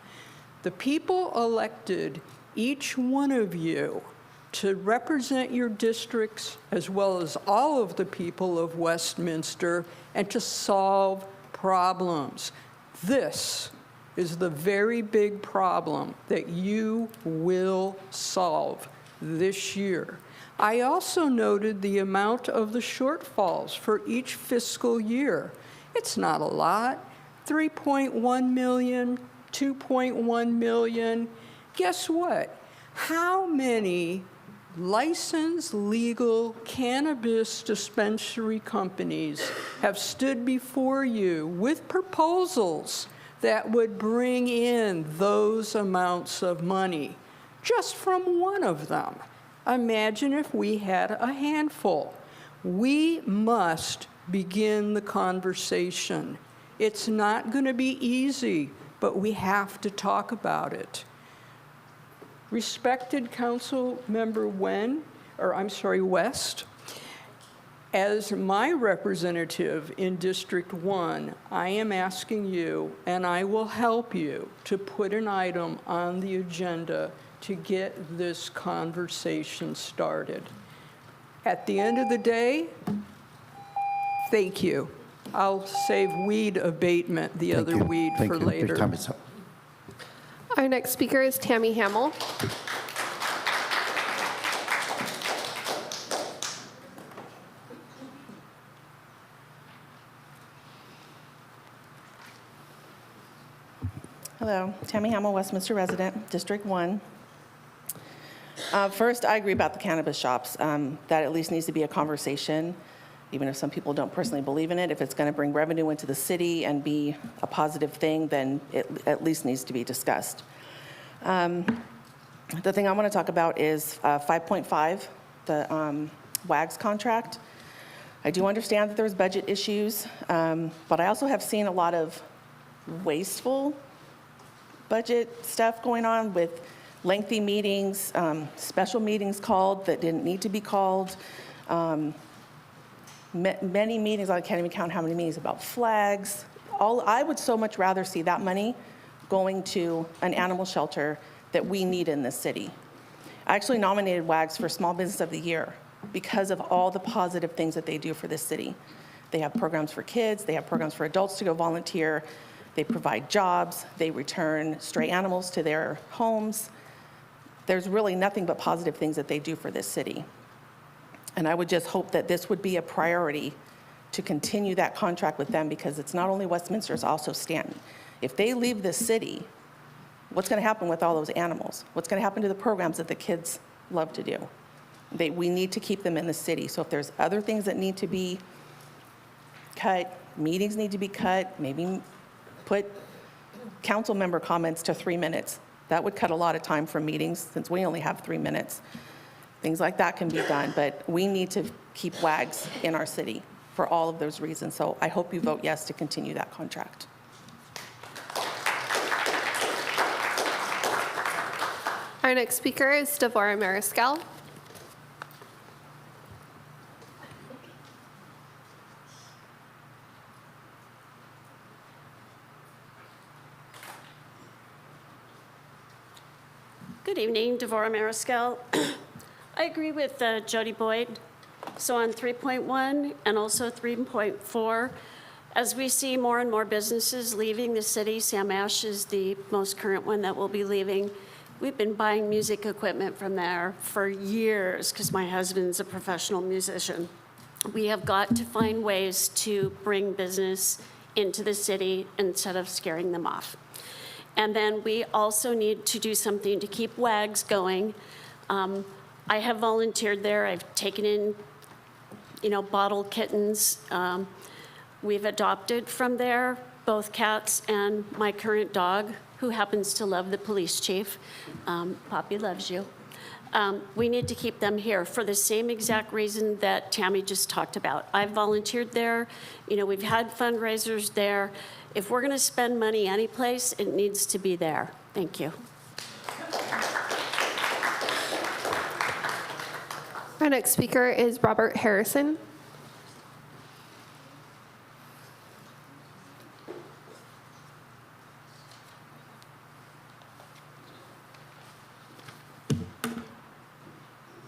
The people elected each one of you to represent your districts as well as all of the people of Westminster and to solve problems. This is the very big problem that you will solve this year. I also noted the amount of the shortfalls for each fiscal year. It's not a lot, 3.1 million, 2.1 million. Guess what? How many licensed legal cannabis dispensary companies have stood before you with proposals that would bring in those amounts of money just from one of them? Imagine if we had a handful. We must begin the conversation. It's not going to be easy, but we have to talk about it. Respected Council Member West, as my representative in District 1, I am asking you, and I will help you, to put an item on the agenda to get this conversation started. At the end of the day, thank you. I'll save weed abatement, the other weed, for later. Your time is up. Our next speaker is Tammy Hamill. Hello, Tammy Hamill, Westminster resident, District 1. First, I agree about the cannabis shops. That at least needs to be a conversation, even if some people don't personally believe in it. If it's going to bring revenue into the city and be a positive thing, then it at least needs to be discussed. The thing I want to talk about is 5.5, the WAGS contract. I do understand that there's budget issues, but I also have seen a lot of wasteful budget stuff going on with lengthy meetings, special meetings called that didn't need to be called, many meetings, I can't even count how many meetings, about flags. I would so much rather see that money going to an animal shelter that we need in this city. I actually nominated WAGS for Small Business of the Year because of all the positive things that they do for this city. They have programs for kids, they have programs for adults to go volunteer, they provide jobs, they return stray animals to their homes. There's really nothing but positive things that they do for this city. And I would just hope that this would be a priority to continue that contract with them, because it's not only Westminster, it's also Stanton. If they leave this city, what's going to happen with all those animals? What's going to happen to the programs that the kids love to do? We need to keep them in the city. So if there's other things that need to be cut, meetings need to be cut, maybe put council member comments to 3 minutes. That would cut a lot of time from meetings since we only have 3 minutes. Things like that can be done, but we need to keep WAGS in our city for all of those reasons. So I hope you vote yes to continue that contract. Our next speaker is Devorah Mariscal. Good evening, Devorah Mariscal. I agree with Jody Boyd. So on 3.1 and also 3.4, as we see more and more businesses leaving the city, Sam Ash is the most current one that will be leaving. We've been buying music equipment from there for years because my husband's a professional musician. We have got to find ways to bring business into the city instead of scaring them off. And then we also need to do something to keep WAGs going. I have volunteered there. I've taken in, bottle kittens. We've adopted from there both cats and my current dog, who happens to love the police chief. Poppy loves you. We need to keep them here for the same exact reason that Tammy just talked about. I've volunteered there. We've had fundraisers there. If we're going to spend money anyplace, it needs to be there. Thank you. Our next speaker is Robert Harrison.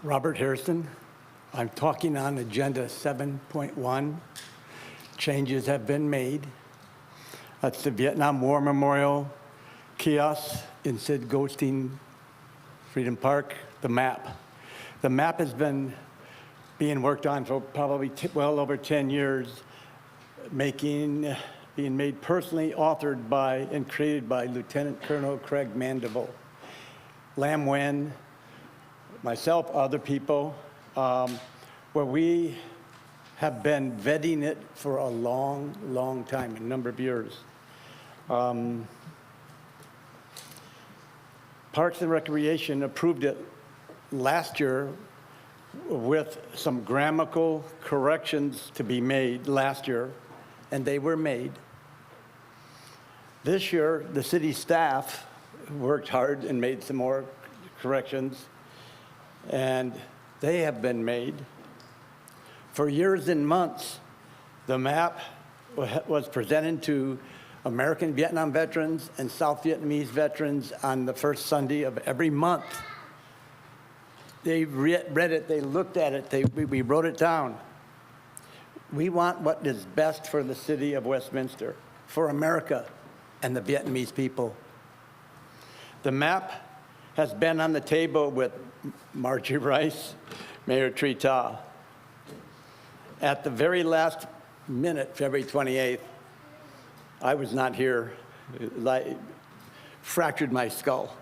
Robert Harrison. I'm talking on Agenda 7.1. Changes have been made. That's the Vietnam War Memorial kiosk in Sid Goldstein Freedom Park, the map. The map has been being worked on for probably well over 10 years, being made personally, authored by and created by Lieutenant Colonel Craig Mandeville. Lam Nguyen, myself, other people, where we have been vetting it for a long, long time, a number of years. Parks and Recreation approved it last year with some grammatical corrections to be made last year, and they were made. This year, the city staff worked hard and made some more corrections, and they have been made. For years and months, the map was presented to American Vietnam veterans and South Vietnamese veterans on the first Sunday of every month. They read it, they looked at it, we wrote it down. We want what is best for the city of Westminster, for America and the Vietnamese people. The map has been on the table with Margie Rice, Mayor Tri Ta. At the very last minute, February 28th, I was not here, fractured my skull.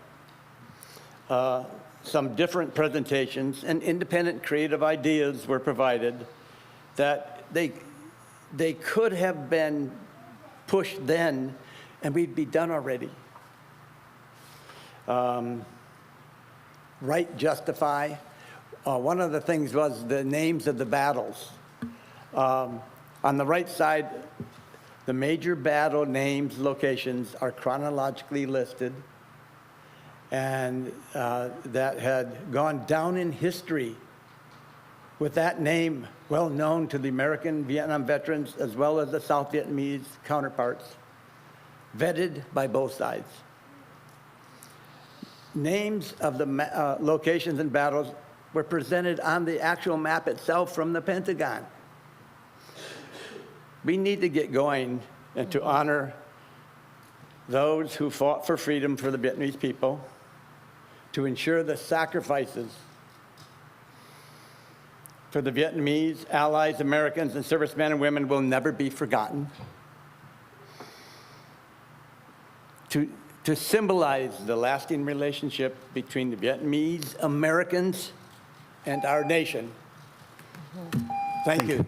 Some different presentations and independent creative ideas were provided that they could have been pushed then and we'd be done already. Right, justify. One of the things was the names of the battles. On the right side, the major battle names, locations are chronologically listed, and that had gone down in history with that name well known to the American Vietnam veterans as well as the South Vietnamese counterparts, vetted by both sides. Names of the locations and battles were presented on the actual map itself from the Pentagon. We need to get going and to honor those who fought for freedom for the Vietnamese people, to ensure the sacrifices for the Vietnamese, allies, Americans, and servicemen and women will never be forgotten. To symbolize the lasting relationship between the Vietnamese Americans and our nation. Thank you.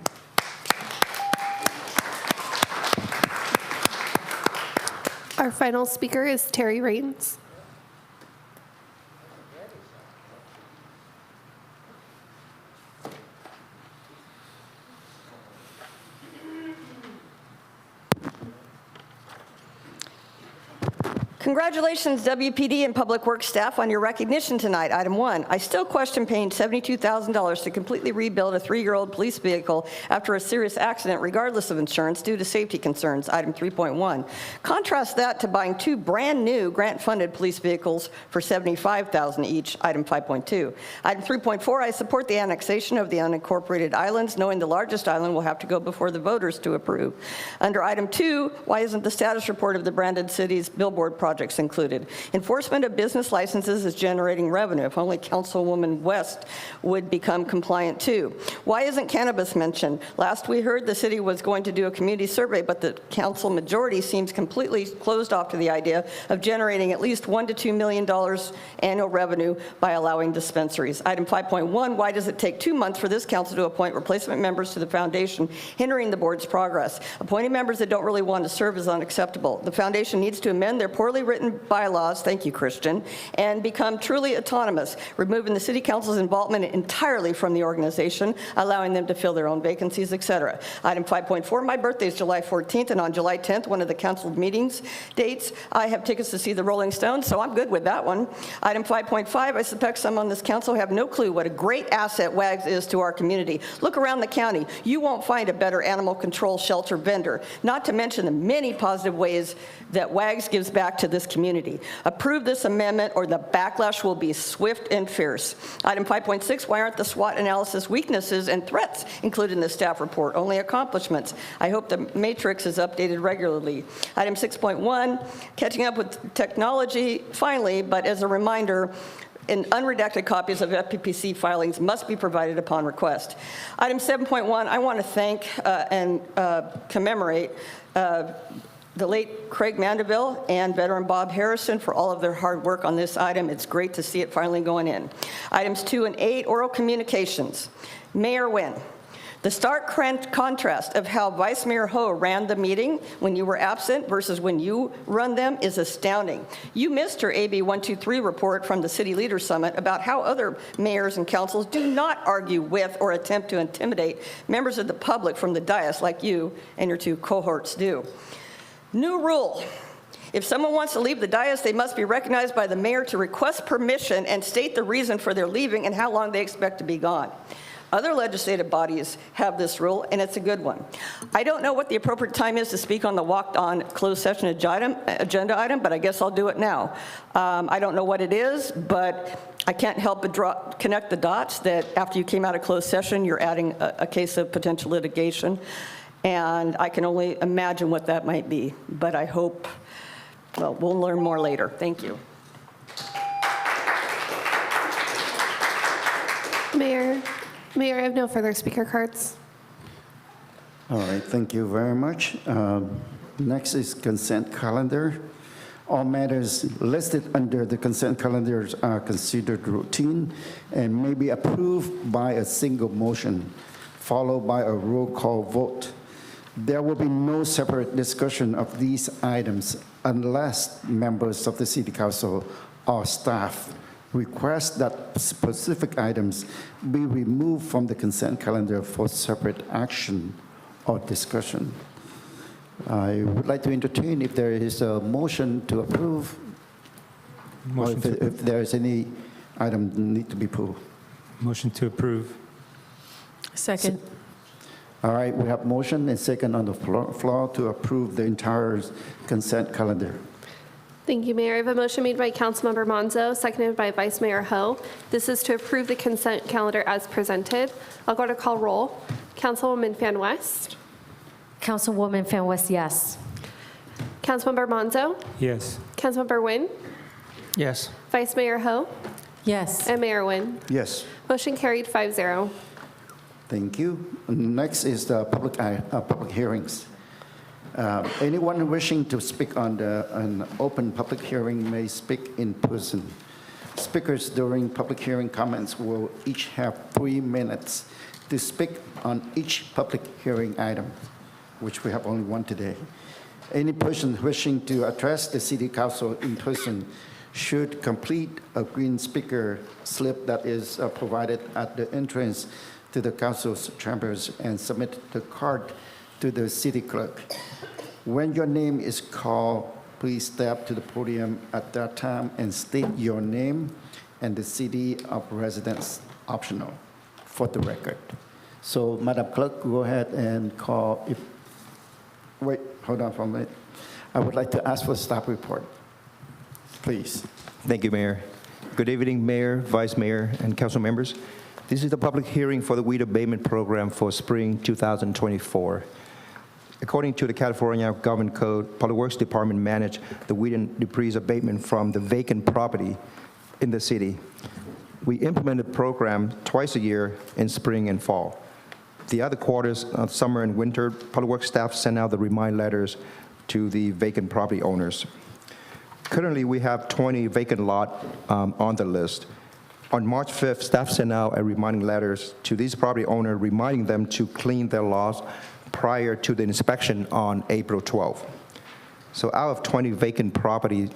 Our final speaker is Terry Raines. Congratulations, WPD and Public Works staff, on your recognition tonight. Item 1, I still question paying $72,000 to completely rebuild a 3-year-old police vehicle after a serious accident, regardless of insurance, due to safety concerns. Item 3.1. Contrast that to buying 2 brand-new grant-funded police vehicles for $75,000 each. Item 5.2. Item 3.4, I support the annexation of the unincorporated islands, knowing the largest island will have to go before the voters to approve. Under item 2, why isn't the status report of the branded cities billboard projects included? Enforcement of business licenses is generating revenue. If only Councilwoman West would become compliant too. Why isn't cannabis mentioned? Last we heard, the city was going to do a community survey, but the council majority seems completely closed off to the idea of generating at least $1 to $2 million annual revenue by allowing dispensaries. Item 5.1, why does it take 2 months for this council to appoint replacement members to the foundation, hindering the board's progress? Appointing members that don't really want to serve is unacceptable. The foundation needs to amend their poorly written bylaws, thank you, Christian, and become truly autonomous, removing the city council's involvement entirely from the organization, allowing them to fill their own vacancies, etc. Item 5.4, my birthday is July 14th, and on July 10th, one of the council meetings dates, I have tickets to see the Rolling Stones, so I'm good with that one. Item 5.5, I suspect some on this council have no clue what a great asset WAGS is to our community. Look around the county. You won't find a better animal control shelter vendor, not to mention the many positive ways that WAGS gives back to this community. Approve this amendment or the backlash will be swift and fierce. Item 5.6, why aren't the SWOT analysis weaknesses and threats included in the staff report, only accomplishments? I hope the matrix is updated regularly. Item 6.1, catching up with technology, finally, but as a reminder, and unredacted copies of FPPC filings must be provided upon request. Item 7.1, I want to thank and commemorate the late Craig Mandeville and veteran Bob Harrison for all of their hard work on this item. It's great to see it finally going in. Items 2 and 8, oral communications. Mayor Nguyen. The stark contrast of how Vice Mayor Ho ran the meeting when you were absent versus when you run them is astounding. You missed her AB 123 report from the City Leaders Summit about how other mayors and councils do not argue with or attempt to intimidate members of the public from the dais like you and your 2 cohorts do. New rule. If someone wants to leave the dais, they must be recognized by the mayor to request permission and state the reason for their leaving and how long they expect to be gone. Other legislative bodies have this rule, and it's a good one. I don't know what the appropriate time is to speak on the walked-on closed session agenda item, but I guess I'll do it now. I don't know what it is, but I can't help but connect the dots that after you came out of closed session, you're adding a case of potential litigation, and I can only imagine what that might be. But I hope, well, we'll learn more later. Thank you. Mayor, I have no further speaker cards. All right, thank you very much. Next is consent calendar. All matters listed under the consent calendars are considered routine and may be approved by a single motion, followed by a roll call vote. There will be no separate discussion of these items unless members of the City Council or staff request that specific items be removed from the consent calendar for separate action or discussion. I would like to entertain if there is a motion to approve, or if there is any item that need to be approved. Motion to approve. Second. All right, we have motion and second on the floor to approve the entire consent calendar. Thank you, Mayor. I have a motion made by Councilmember Monzo, seconded by Vice Mayor Ho. This is to approve the consent calendar as presented. I'll go to call roll. Councilwoman Fan West. Councilwoman Fan West, yes. Councilmember Monzo. Yes. Councilmember Nguyen. Yes. Vice Mayor Ho. Yes. And Mayor Nguyen. Yes. Motion carried 5-0. Thank you. Next is the public hearings. Anyone wishing to speak on an open public hearing may speak in person. Speakers during public hearing comments will each have 3 minutes to speak on each public hearing item, which we have only one today. Any person wishing to address the City Council in person should complete a green speaker slip that is provided at the entrance to the Council's chambers and submit the card to the City Clerk. When your name is called, please step to the podium at that time and state your name and the city of residence optional for the record. So, Madam Clerk, go ahead and call. Wait, hold on for a minute. I would like to ask for a staff report, please. Thank you, Mayor. Good evening, Mayor, Vice Mayor, and council members. This is the public hearing for the weed abatement program for spring 2024. According to the California Government Code, Public Works Department manage the weed and debris abatement from the vacant property in the city. We implement the program twice a year in spring and fall. The other quarters, summer and winter, Public Works staff send out the remind letters to the vacant property owners. Currently, we have 20 vacant lots on the list. On March 5th, staff sent out a reminding letters to these property owners, reminding them to clean their lots prior to the inspection on April 12th. So out of 20 vacant property,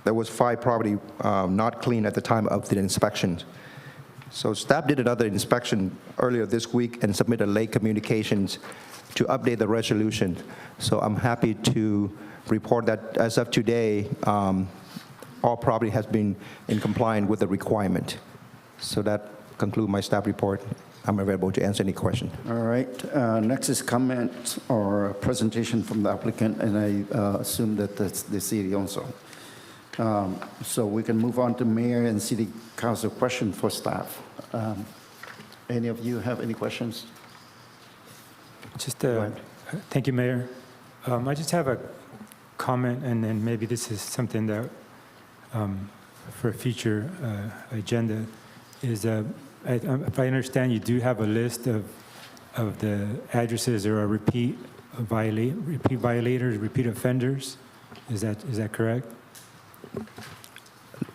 there was 5 property not clean at the time of the inspection. So staff did another inspection earlier this week and submitted late communications to update the resolution. So I'm happy to report that as of today, all property has been in compliance with the requirement. So that concludes my staff report. I'm available to answer any question. All right. Next is comment or presentation from the applicant, and I assume that that's the city also. So we can move on to mayor and city council question for staff. Any of you have any questions? Thank you, Mayor. I just have a comment, and then maybe this is something that for a future agenda is, if I understand, you do have a list of the addresses or repeat violators, repeat offenders. Is that correct?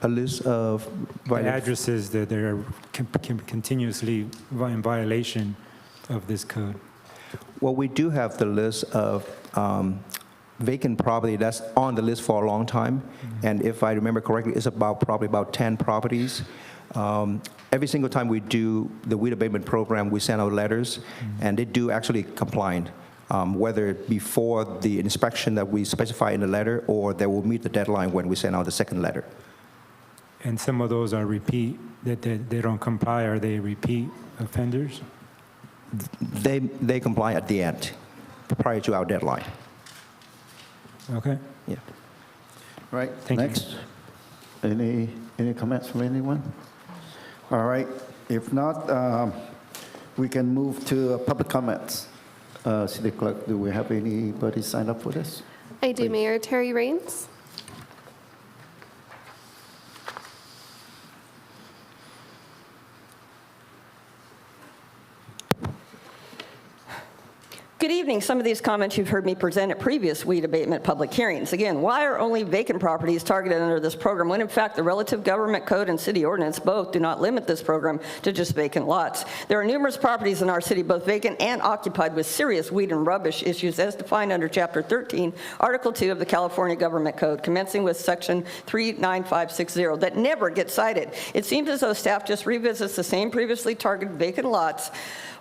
A list of addresses that are continuously in violation of this code. Well, we do have the list of vacant property that's on the list for a long time. And if I remember correctly, it's probably about 10 properties. Every single time we do the weed abatement program, we send out letters, and they do actually comply, whether before the inspection that we specify in the letter, or they will meet the deadline when we send out the second letter. And some of those are repeat, that they don't comply. Are they repeat offenders? They comply at the end, prior to our deadline. Okay. Yeah. Right. Thank you. Next. Any comments from anyone? All right. If not, we can move to public comments. City Clerk, do we have anybody sign up for this? I do, Mayor. Terry Raines. Good evening. Some of these comments you've heard me present at previous weed abatement public hearings. Again, why are only vacant properties targeted under this program when in fact the relative government code and city ordinance both do not limit this program to just vacant lots? There are numerous properties in our city, both vacant and occupied, with serious weed and rubbish issues as defined under Chapter 13, Article 2 of the California Government Code, commencing with Section 39560, that never get cited. It seems as though staff just revisits the same previously targeted vacant lots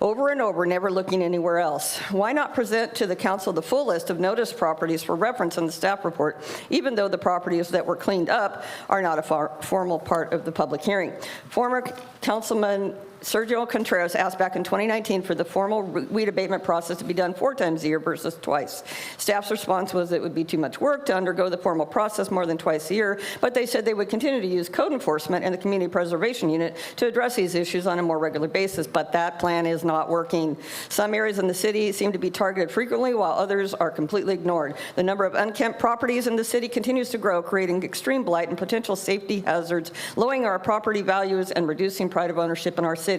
over and over, never looking anywhere else. Why not present to the council the full list of noticed properties for reference in the staff report, even though the properties that were cleaned up are not a formal part of the public hearing? Former Councilman Sergio Contreras asked back in 2019 for the formal weed abatement process to be done 4 times a year versus twice. Staff's response was it would be too much work to undergo the formal process more than twice a year, but they said they would continue to use code enforcement and the community preservation unit to address these issues on a more regular basis, but that plan is not working. Some areas in the city seem to be targeted frequently, while others are completely ignored. The number of unkempt properties in the city continues to grow, creating extreme blight and potential safety hazards, lowering our property values and reducing pride of ownership in our city.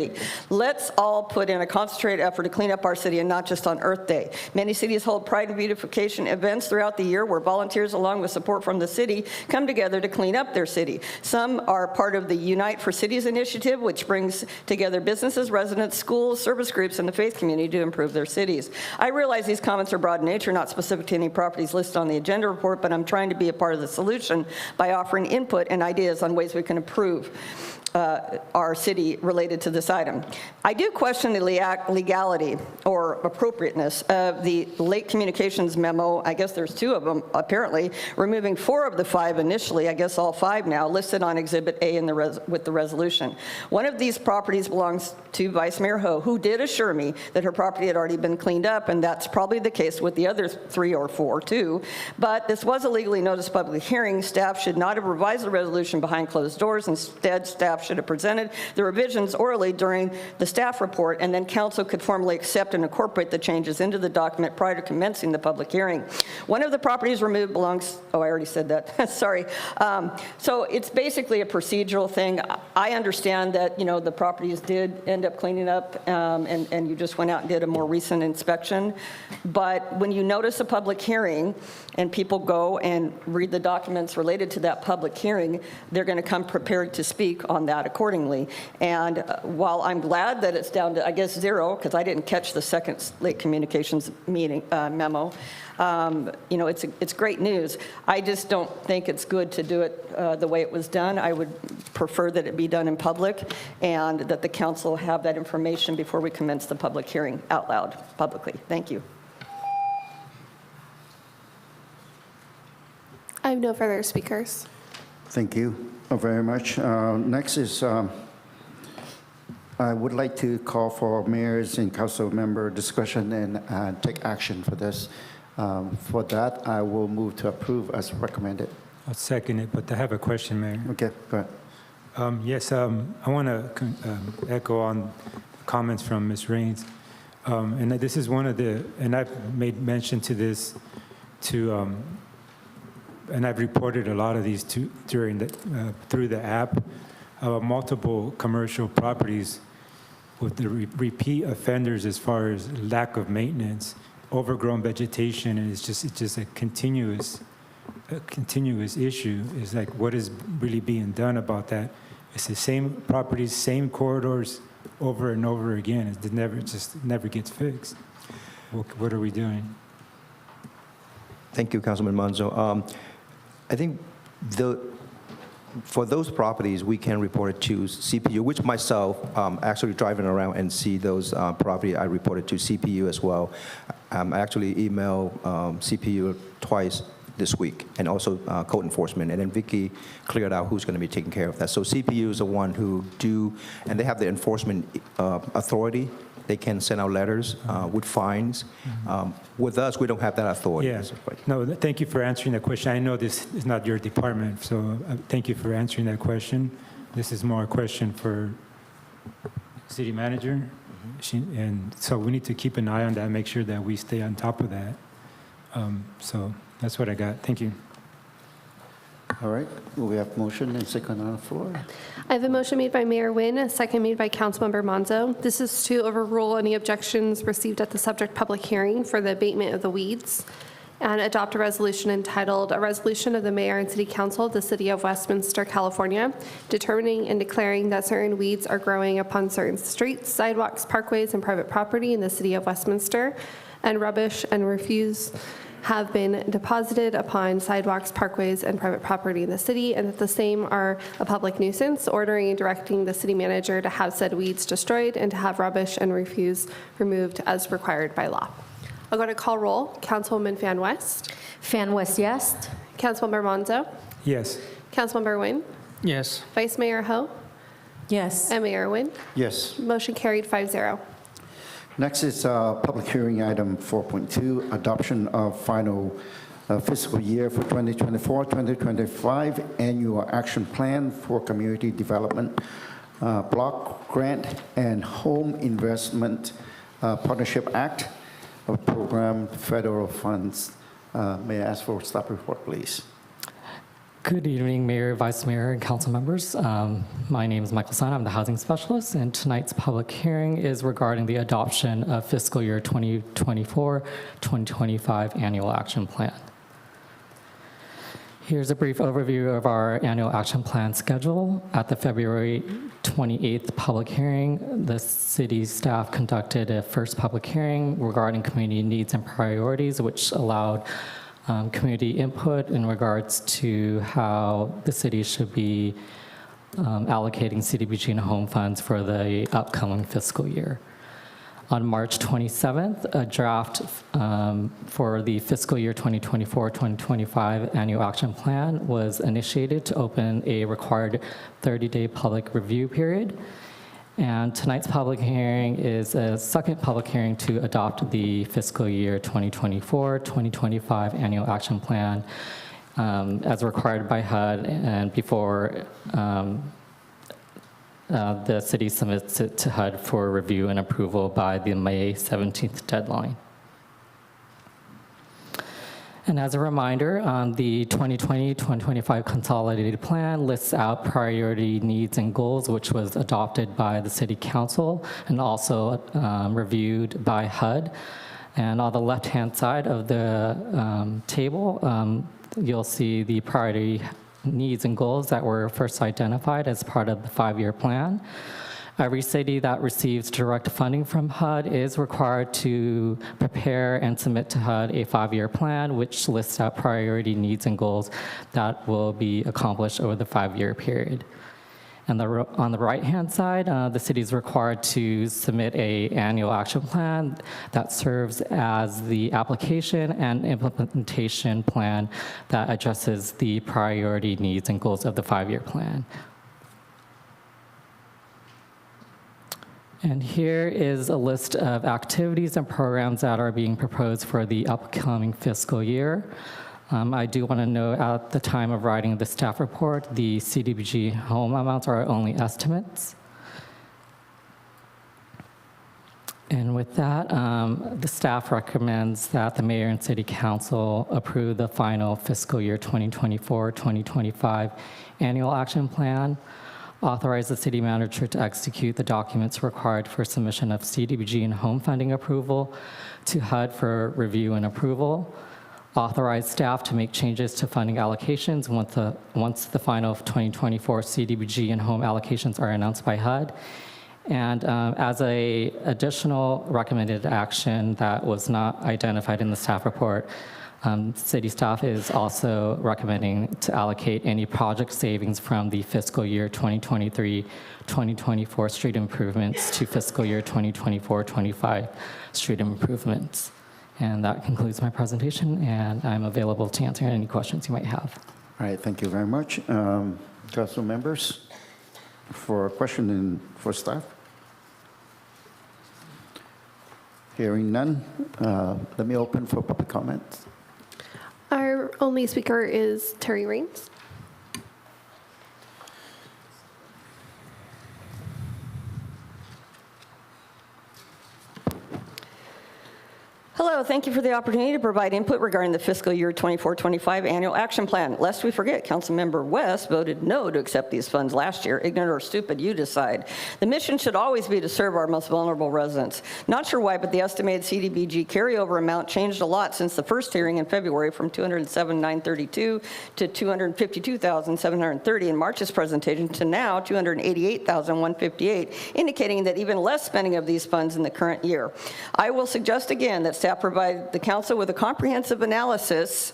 Let's all put in a concentrated effort to clean up our city, and not just on Earth Day. Many cities hold pride and beautification events throughout the year where volunteers, along with support from the city, come together to clean up their city. Some are part of the Unite for Cities initiative, which brings together businesses, residents, schools, service groups, and the faith community to improve their cities. I realize these comments are broad in nature, not specific to any properties listed on the agenda report, but I'm trying to be a part of the solution by offering input and ideas on ways we can improve. our city related to this item. I do question the legality or appropriateness of the late communications memo. I guess there's 2 of them, apparently, removing 4 of the 5 initially, I guess all 5 now, listed on Exhibit A in with the resolution. One of these properties belongs to Vice Mayor Ho, who did assure me that her property had already been cleaned up, and that's probably the case with the other 3 or 4 too. But this was a legally noticed public hearing. Staff should not have revised the resolution behind closed doors. Instead, staff should have presented the revisions orally during the staff report, and then council could formally accept and incorporate the changes into the document prior to commencing the public hearing. One of the properties removed belongs, oh, I already said that, sorry. So it's basically a procedural thing. I understand that, you know, the properties did end up cleaning up, and you just went out and did a more recent inspection. But when you notice a public hearing and people go and read the documents related to that public hearing, they're going to come prepared to speak on that accordingly. And while I'm glad that it's down to, I guess, 0, because I didn't catch the second late communications meeting memo, you know, it's great news. I just don't think it's good to do it the way it was done. I would prefer that it be done in public and that the council have that information before we commence the public hearing out loud publicly. Thank you. I have no further speakers. Thank you very much. Next is, I would like to call for mayors and council member discussion and take action for this. For that, I will move to approve as recommended. I'll second it, but I have a question, Mayor. Okay, go ahead. Yes, I want to echo on comments from Ms. Raines. And this is one of the, and I've made mention to this to, and I've reported a lot of these during the, through the app, multiple commercial properties with the repeat offenders as far as lack of maintenance, overgrown vegetation, and it's just a continuous issue. It's like, what is really being done about that? It's the same properties, same corridors over and over again. It just never gets fixed. What are we doing? Thank you, Councilman Manzo. I think for those properties, we can report it to CPU, which myself, actually driving around and see those property, I reported to CPU as well. I actually emailed CPU twice this week, and also code enforcement, and then Vicky cleared out who's going to be taking care of that. So CPU is the one who do, and they have the enforcement authority. They can send out letters with fines. With us, we don't have that authority. Yeah. No, thank you for answering that question. I know this is not your department, so thank you for answering that question. This is more a question for city manager. And so we need to keep an eye on that, make sure that we stay on top of that. So that's what I got. Thank you. All right, we have motion and second on the floor. I have a motion made by Mayor Nguyen, a second made by Councilmember Monzo. This is to overrule any objections received at the subject public hearing for the abatement of the weeds and adopt a resolution entitled, "A Resolution of the Mayor and City Council of the City of Westminster, California, determining and declaring that certain weeds are growing upon certain streets, sidewalks, parkways, and private property in the City of Westminster, and rubbish and refuse have been deposited upon sidewalks, parkways, and private property in the city, and that the same are a public nuisance, ordering and directing the city manager to have said weeds destroyed and to have rubbish and refuse removed as required by law." I'll go to call roll. Councilwoman Fan West. Fan West, yes. Councilmember Monzo. Yes. Councilmember Nguyen. Yes. Vice Mayor Ho. Yes. And Mayor Nguyen. Yes. Motion carried 5-0. Next is public hearing item 4.2, adoption of final fiscal year for 2024-2025 annual action plan for community development, block grant and home investment partnership act of program federal funds. May I ask for a staff report, please? Good evening, Mayor, Vice Mayor, and council members. My name is Michael Sana. I'm the housing specialist, and tonight's public hearing is regarding the adoption of fiscal year 2024-2025 annual action plan. Here's a brief overview of our annual action plan schedule. At the February 28th public hearing, the city staff conducted a first public hearing regarding community needs and priorities, which allowed community input in regards to how the city should be allocating CDBG and home funds for the upcoming fiscal year. On March 27th, a draft for the fiscal year 2024-2025 annual action plan was initiated to open a required 30-day public review period. And tonight's public hearing is a second public hearing to adopt the fiscal year 2024-2025 annual action plan as required by HUD and before the city submits it to HUD for review and approval by the May 17th deadline. And as a reminder, the 2020-2025 consolidated plan lists out priority needs and goals, which was adopted by the City Council and also reviewed by HUD. And on the left-hand side of the table, you'll see the priority needs and goals that were first identified as part of the 5-year plan. Every city that receives direct funding from HUD is required to prepare and submit to HUD a 5-year plan, which lists out priority needs and goals that will be accomplished over the 5-year period. And on the right-hand side, the city is required to submit an annual action plan that serves as the application and implementation plan that addresses the priority needs and goals of the 5-year plan. And here is a list of activities and programs that are being proposed for the upcoming fiscal year. I do want to note at the time of writing the staff report, the CDBG home amounts are only estimates. And with that, the staff recommends that the mayor and city council approve the final fiscal year 2024-2025 annual action plan, authorize the city manager to execute the documents required for submission of CDBG and home funding approval to HUD for review and approval, authorize staff to make changes to funding allocations once the final 2024 CDBG and home allocations are announced by HUD. And as an additional recommended action that was not identified in the staff report, city staff is also recommending to allocate any project savings from the fiscal year 2023-2024 street improvements to fiscal year 2024-25 street improvements. And that concludes my presentation, and I'm available to answer any questions you might have. All right, thank you very much. Council members, for a question for staff? Hearing none, let me open for public comments. Our only speaker is Terry Raines. Hello, thank you for the opportunity to provide input regarding the fiscal year 24-25 annual action plan. Lest we forget, Councilmember West voted no to accept these funds last year. Ignorant or stupid, you decide. The mission should always be to serve our most vulnerable residents. Not sure why, but the estimated CDBG carryover amount changed a lot since the first hearing in February from $207,932 to $252,730 in March's presentation to now $288,158, indicating that even less spending of these funds in the current year. I will suggest again that staff provide the council with a comprehensive analysis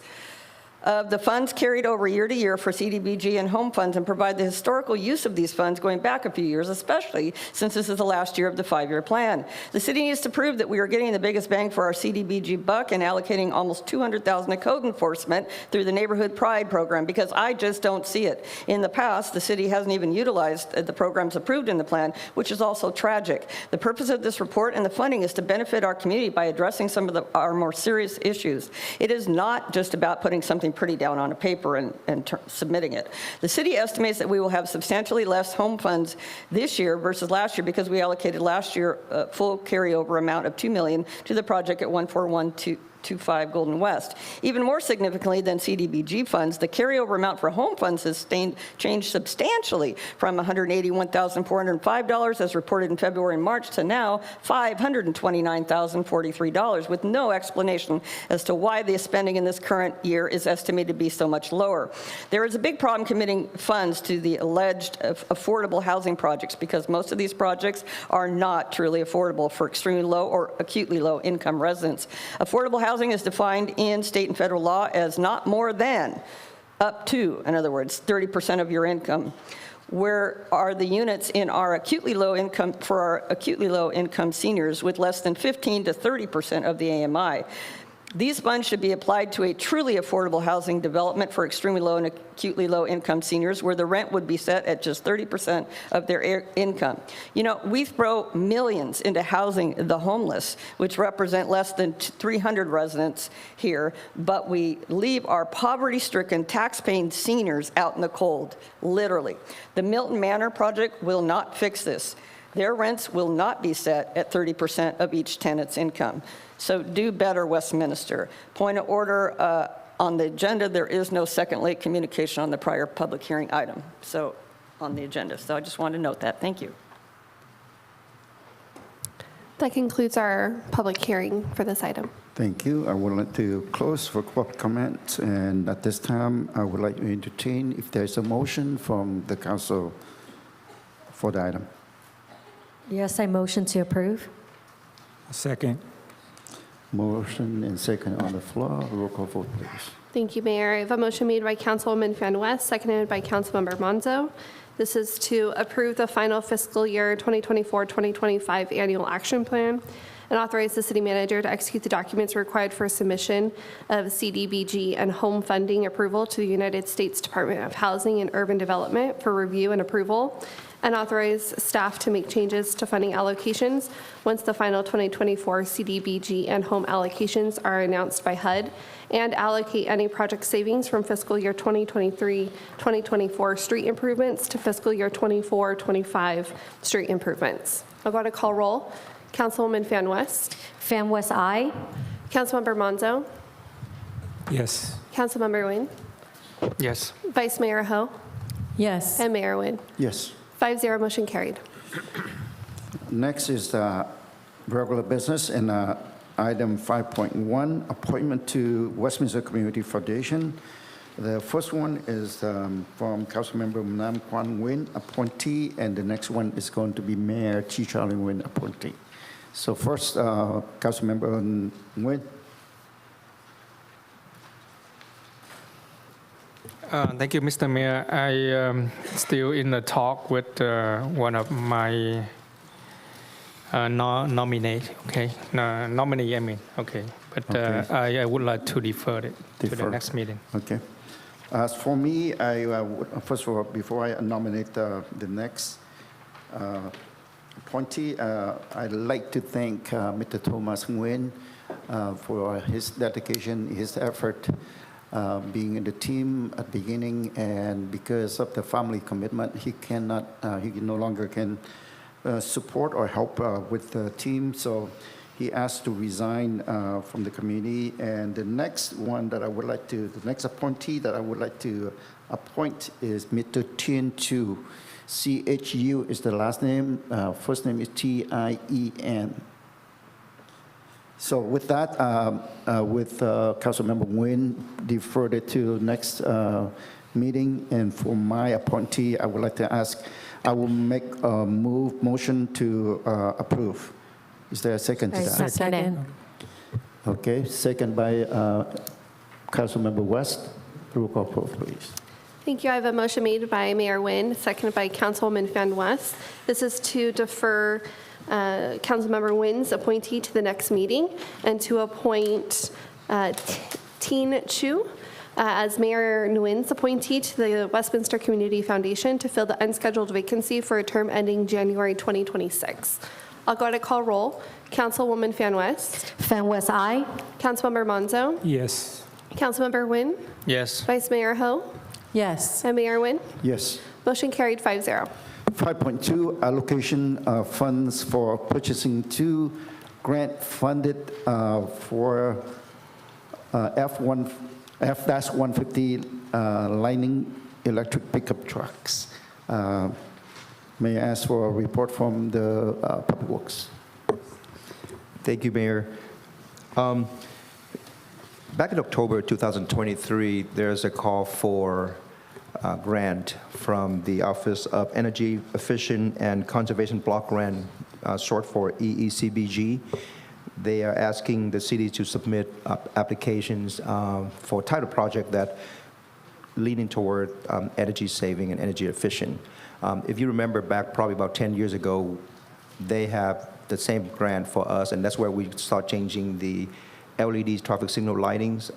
of the funds carried over year to year for CDBG and home funds and provide the historical use of these funds going back a few years, especially since this is the last year of the 5-year plan. The city needs to prove that we are getting the biggest bang for our CDBG buck and allocating almost $200,000 to code enforcement through the Neighborhood Pride program, because I just don't see it. In the past, the city hasn't even utilized the programs approved in the plan, which is also tragic. The purpose of this report and the funding is to benefit our community by addressing some of our more serious issues. It is not just about putting something pretty down on a paper and submitting it. The city estimates that we will have substantially less home funds this year versus last year because we allocated last year a full carryover amount of $2 million to the project at 14125 Golden West. Even more significantly than CDBG funds, the carryover amount for home funds has changed substantially from $181,405 as reported in February and March to now $529,043 with no explanation as to why the spending in this current year is estimated to be so much lower. There is a big problem committing funds to the alleged affordable housing projects because most of these projects are not truly affordable for extremely low or acutely low income residents. Affordable housing is defined in state and federal law as not more than up to, in other words, 30% of your income. Where are the units in our acutely low income, for our acutely low income seniors with less than 15 to 30% of the AMI? These funds should be applied to a truly affordable housing development for extremely low and acutely low income seniors where the rent would be set at just 30% of their income. You know, we throw millions into housing the homeless, which represent less than 300 residents here, but we leave our poverty-stricken, tax-paying seniors out in the cold, literally. The Milton Manor project will not fix this. Their rents will not be set at 30% of each tenant's income. So do better, Westminster. Point of order, on the agenda, there is no second late communication on the prior public hearing item, so on the agenda. So I just wanted to note that. Thank you. That concludes our public hearing for this item. Thank you. I would like to close for public comment, and at this time, I would like to entertain if there's a motion from the council for the item. Yes, I motion to approve. Second. Motion and second on the floor. Roll call vote, please. Thank you, Mayor. I have a motion made by Councilwoman Fan West, seconded by Councilmember Monzo. This is to approve the final fiscal year 2024-2025 annual action plan and authorize the city manager to execute the documents required for submission of CDBG and home funding approval to the United States Department of Housing and Urban Development for review and approval, and authorize staff to make changes to funding allocations once the final 2024 CDBG and home allocations are announced by HUD, and allocate any project savings from fiscal year 2023-2024 street improvements to fiscal year 24-25 street improvements. I'll go to call roll. Councilwoman Fan West. Fan West, aye. Councilmember Monzo. Yes. Councilmember Nguyen. Yes. Vice Mayor Ho. Yes. And Mayor Nguyen. Yes. 5-0, motion carried. Next is regular business, and item 5.1, appointment to Westminster Community Foundation. The first one is from Councilmember Nam Quan Nguyen, appointee, and the next one is going to be Mayor Chi Charlie Nguyen, appointee. So first, Councilmember Nguyen. Thank you, Mr. Mayor. I am still in the talk with one of my nominee, okay? Nominee, I mean, okay. But I would like to defer it to the next meeting. Okay. As for me, I would, first of all, before I nominate the next appointee, I'd like to thank Mr. Thomas Nguyen for his dedication, his effort, being in the team at the beginning, and because of the family commitment, he no longer can support or help with the team, so he asked to resign from the committee. And the next one that I would like to, the next appointee that I would like to appoint is Mr. Tien Chu. C-H-U is the last name, first name is T-I-E-N. So with that, with Councilmember Nguyen, deferred it to next meeting. And for my appointee, I would like to ask, I will make a motion to approve. Is there a second to that? Second. Okay, second by Councilmember West. Roll call vote, please. Thank you. I have a motion made by Mayor Nguyen, seconded by Councilwoman Fan West. This is to defer Councilmember Nguyen's appointee to the next meeting and to appoint Tien Chu as Mayor Nguyen's appointee to the Westminster Community Foundation to fill the unscheduled vacancy for a term ending January 2026. I'll go to call roll. Councilwoman Fan West. Fan West, aye. Councilmember Monzo. Yes. Councilmember Nguyen. Yes. Vice Mayor Ho. Yes. And Mayor Nguyen. Yes. Motion carried 5-0. 5.2, allocation of funds for purchasing 2 grant-funded for F-150 Lightning electric pickup trucks. May I ask for a report from the Public Works? Thank you, Mayor. Back in October 2023, there's a call for a grant from the Office of Energy Efficient and Conservation Block Grant, short for EECBG. They are asking the city to submit applications for a title project that leaning toward energy saving and energy efficient. If you remember back probably about 10 years ago, they have the same grant for us, and that's where we start changing the LED traffic signal lightings,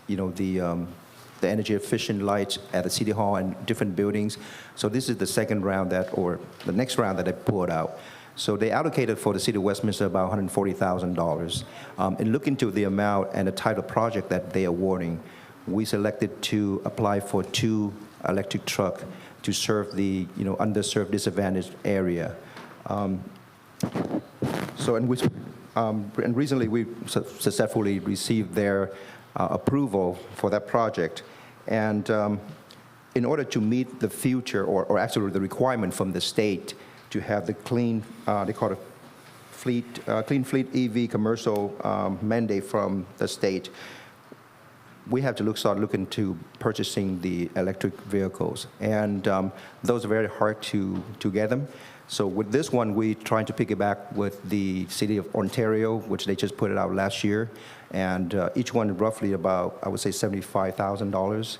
the energy efficient lights at the City Hall and different buildings. So this is the second round or the next round that they pulled out. So they allocated for the City of Westminster about $140,000. And looking to the amount and the type of project that they are awarding, we selected to apply for 2 electric trucks to serve the underserved, disadvantaged area. And recently we successfully received their approval for that project. And in order to meet the future, or actually the requirement from the state to have the clean, they call it clean fleet EV commercial mandate from the state, we have to start looking to purchasing the electric vehicles. And those are very hard to get them. So with this one, we're trying to piggyback with the City of Ontario, which they just put it out last year. And each one roughly about, I would say, $75,000.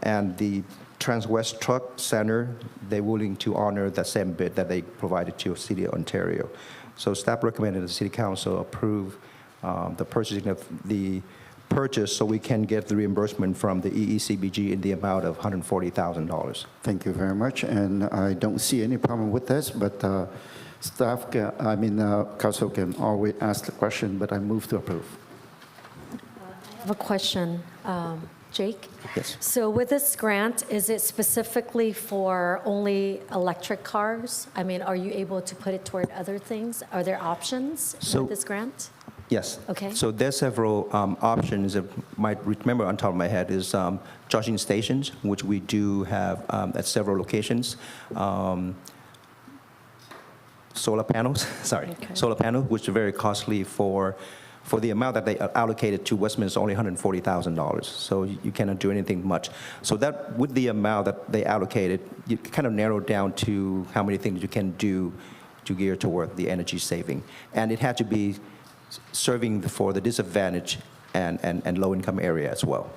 And the Transwest Truck Center, they're willing to honor the same bid that they provided to City of Ontario. So staff recommended the City Council approve the purchasing of the purchase so we can get the reimbursement from the EECBG in the amount of $140,000. Thank you very much, and I don't see any problem with this, but council can always ask the question, but I move to approve. I have a question. Jake? Yes. So with this grant, is it specifically for only electric cars? I mean, are you able to put it toward other things? Are there options with this grant? Yes. Okay. So there's several options that might remember on top of my head is charging stations, which we do have at several locations. Solar panels, solar panels, which are very costly for the amount that they allocated to Westminster, only $140,000. So you cannot do anything much. So that, with the amount that they allocated, you kind of narrow down to how many things you can do to gear toward the energy saving. And it had to be serving for the disadvantaged and low-income area as well.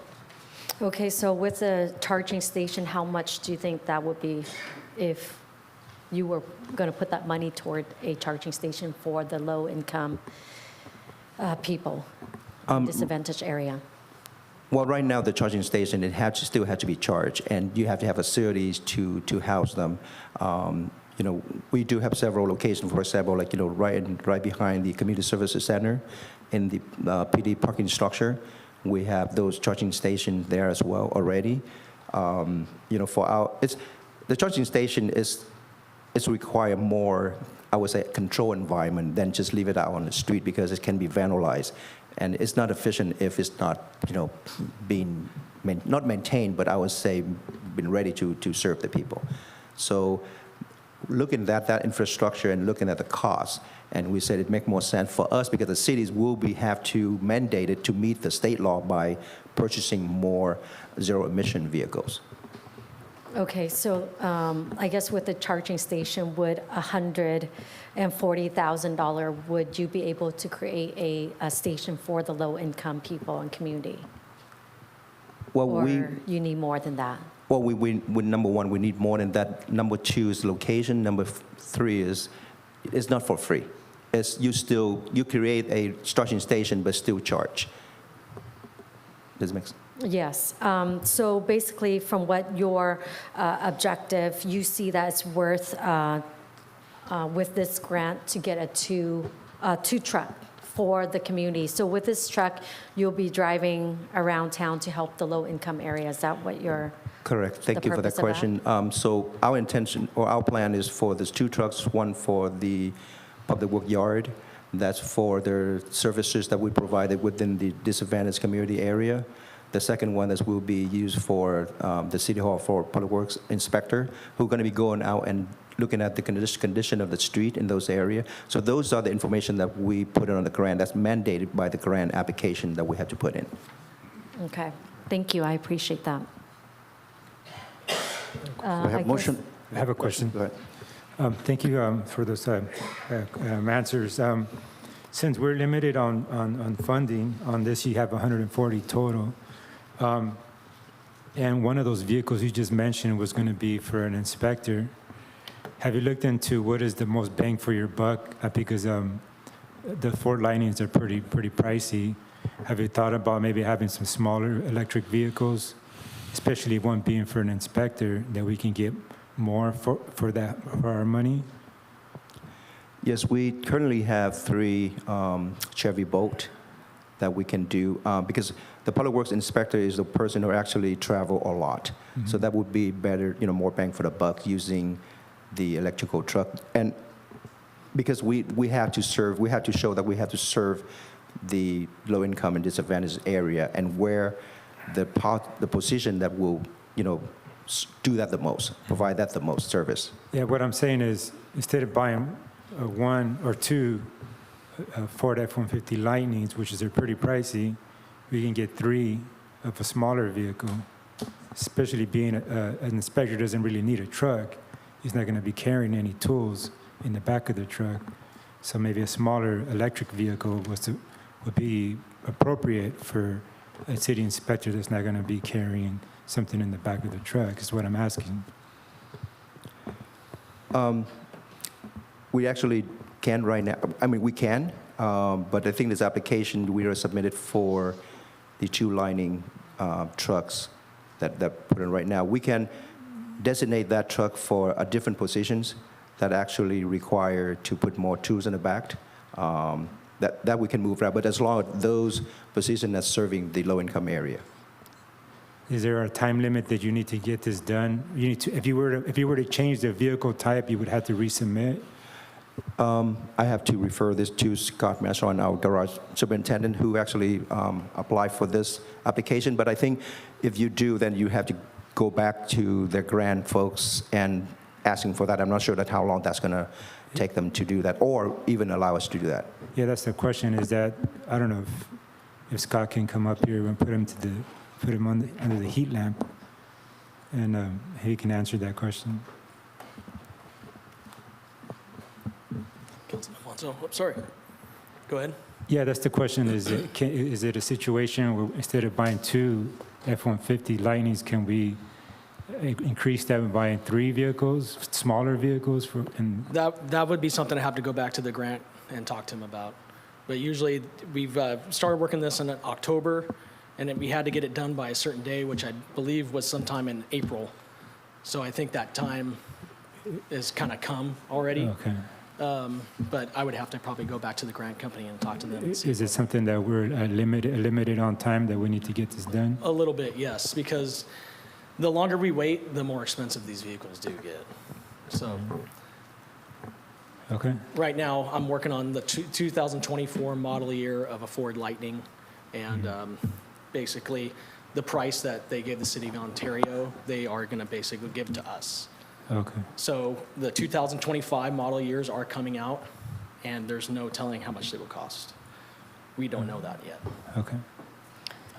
Okay, so with the charging station, how much do you think that would be if you were going to put that money toward a charging station for the low-income people, disadvantaged area? Well, right now, the charging station, still had to be charged, and you have to have facilities to house them. We do have several locations, for example, right behind the Community Services Center in the PD parking structure. We have those charging stations there as well already. The charging station require more, I would say, control environment than just leave it out on the street because it can be vandalized. And it's not efficient if it's not, being, not maintained, but I would say been ready to serve the people. So looking at that infrastructure and looking at the cost, and we said it makes more sense for us because the cities will have to mandate it to meet the state law by purchasing more zero-emission vehicles. Okay, so I guess with the charging station, would $140,000, would you be able to create a station for the low-income people and community? Well, or you need more than that? Well, number one, we need more than that. Number two is location. Number three is it's not for free. It's you create a charging station but still charge. Does it make sense? Yes. So basically, from what your objective, you see that it's worth with this grant to get a two truck for the community. So with this truck, you'll be driving around town to help the low-income area. Is that what you're? Correct. Thank you for that purpose of question. So our intention or our plan is for these 2 trucks, one for the public work yard. That's for the services that we provided within the disadvantaged community area. The second one will be used for the City Hall for Public Works Inspector, who are going to be going out and looking at the condition of the street in those areas. So those are the information that we put in on the grant. That's mandated by the grant application that we have to put in. Okay. Thank you. I appreciate that. We have motion. I have a question. Go ahead. Thank you for those answers. Since we're limited on funding on this, you have 140 total. And one of those vehicles you just mentioned was going to be for an inspector. Have you looked into what is the most bang for your buck? Because the Ford Lightnings are pretty pricey. Have you thought about maybe having some smaller electric vehicles, especially one being for an inspector, that we can get more for our money? Yes, we currently have 3 Chevy Bolt that we can do, because the Public Works Inspector is the person who actually travel a lot. So that would be better, more bang for the buck using the electrical truck. And because we have to show that we have to serve the low-income and disadvantaged area, and where the position that will, do that the most, provide that the most service. Yeah, what I'm saying is, instead of buying 1 or 2 Ford F-150 Lightnings, which is pretty pricey, we can get 3 of a smaller vehicle, especially being an inspector doesn't really need a truck. He's not going to be carrying any tools in the back of the truck. So maybe a smaller electric vehicle would be appropriate for a city inspector that's not going to be carrying something in the back of the truck, is what I'm asking. We actually can right now. I mean, we can, but I think this application we are submitted for the 2 lining trucks that put in right now. We can designate that truck for different positions that actually require to put more tools in the back. That we can move around, but as long as those positions are serving the low-income area. Is there a time limit that you need to get this done? You need to, if you were to change the vehicle type, you would have to resubmit. I have to refer this to Scott Masson, our garage superintendent, who actually applied for this application. But I think if you do, then you have to go back to the grant folks and asking for that. I'm not sure that how long that's going to take them to do that, or even allow us to do that. Yeah, that's the question. Is that I don't know if Scott can come up here and put him under the heat lamp, and he can answer that question. Councilman Alonso, oh, sorry. Go ahead. Yeah, that's the question. Is it a situation where instead of buying 2 F-150 Lightnings, can we increase that by buying 3 vehicles, smaller vehicles? That would be something I have to go back to the grant and talk to him about. But usually we've started working this in October, and we had to get it done by a certain day, which I believe was sometime in April. So I think that time is kind of come already. Okay. But I would have to probably go back to the grant company and talk to them. And see Is it something that we're limited on time that we need to get this done? a little bit, yes, because the longer we wait, the more expensive these vehicles do get. So Okay. right now, I'm working on the 2024 model year of a Ford Lightning, and basically the price that they gave the city of Ontario, they are going to basically give to us. Okay. So the 2025 model years are coming out, and there's no telling how much they will cost. We don't know that yet. Okay.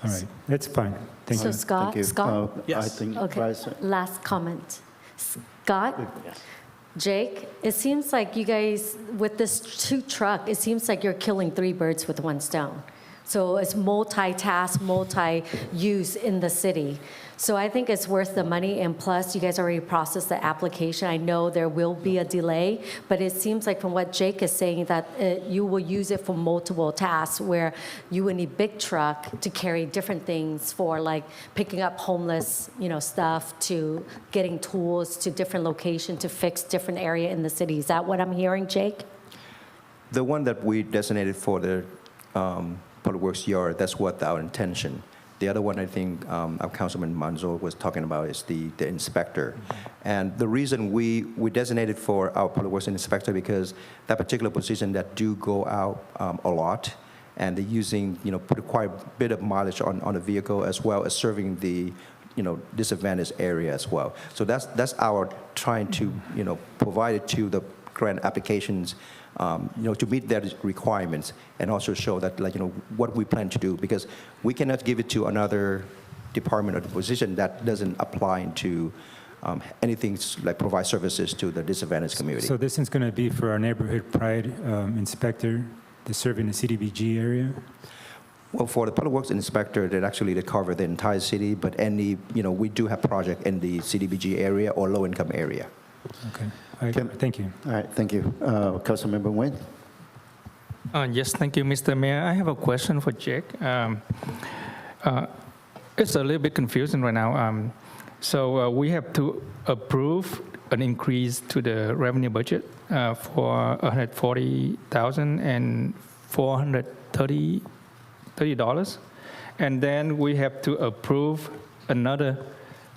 All right. That's fine. Thank So you. Scott, Scott? Yes. I think Okay, Vice- last comment. Scott, Jake, it seems like you guys, with this 2 truck, it seems like you're killing 3 birds with 1 stone. So it's multitask, multi-use in the city. So I think it's worth the money, and plus, you guys already processed the application. I know there will be a delay, but it seems like from what Jake is saying that you will use it for multiple tasks, where you would need big truck to carry different things for, like picking up homeless, stuff, to getting tools to different location to fix different area in the city. Is that what I'm hearing, Jake? The one that we designated for the Public Works yard, that's what our intention. The other one, I think our Councilman Manzo was talking about, is the inspector. And the reason we designated for our Public Works inspector, because that particular position that do go out a lot, and they're using, put quite a bit of mileage on the vehicle, as well as serving the, disadvantaged area as well. So that's our trying to, provide it to the grant applications, to meet their requirements, and also show that, what we plan to do, because we cannot give it to another department or the position that doesn't apply to anything like provide services to the disadvantaged community. So this is going to be for our neighborhood pride inspector to serve in the CDBG area? Well, for the public works inspector, that actually they cover the entire city, but any, we do have project in the CDBG area or low-income area. Okay. All right. Thank you. All right, thank you. Councilmember Nguyen? Yes, thank you, Mr. Mayor. I have a question for Jake. It's a little bit confusing right now. So we have to approve an increase to the revenue budget for $140,000 and $430, and then we have to approve another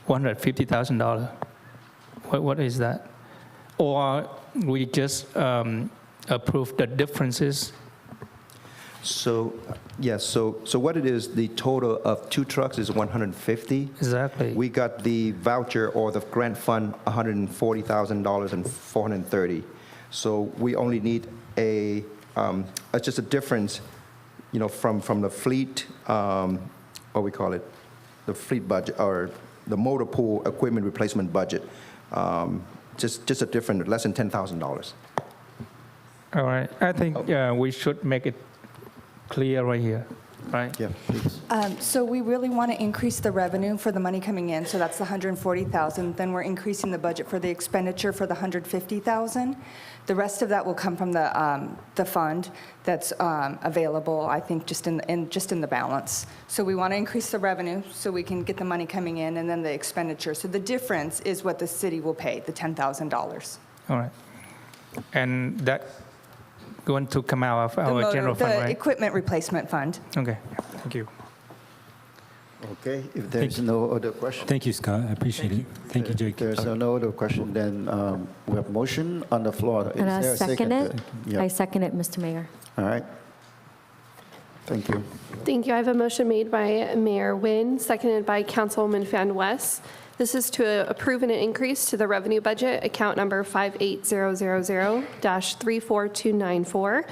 $150,000. What is that? Or we just approve the differences? So, yes, so what it is, the total of 2 trucks is 150. Exactly. We got the voucher or the grant fund, $140,000 and $430. So we only need just a difference, from the fleet, what we call it, the fleet budget, or the motor pool equipment replacement budget. Just a difference, less than $10,000. All right. I think we should make it clear right here, right? Yeah, please. So we really want to increase the revenue for the money coming in, so that's the $140,000. Then we're increasing the budget for the expenditure for the $150,000. The rest of that will come from the fund that's available, I think, just in the balance. So we want to increase the revenue so we can get the money coming in, and then the expenditure. So the difference is what the city will pay, the $10,000. All right. And that going to come out of our general fund, The right? equipment replacement fund. Okay. Thank you. Okay, if there's no other question. Thank you, Scott. I appreciate it. Thank you, Jake. If there's no other question, then we have motion on the floor. Is And I there a second it. Yeah. I second it, Mr. Mayor. All right. Thank you. Thank you. I have a motion made by Mayor Nguyen, seconded by Councilwoman Fan West. This is to approve an increase to the revenue budget, account number 58000-34294,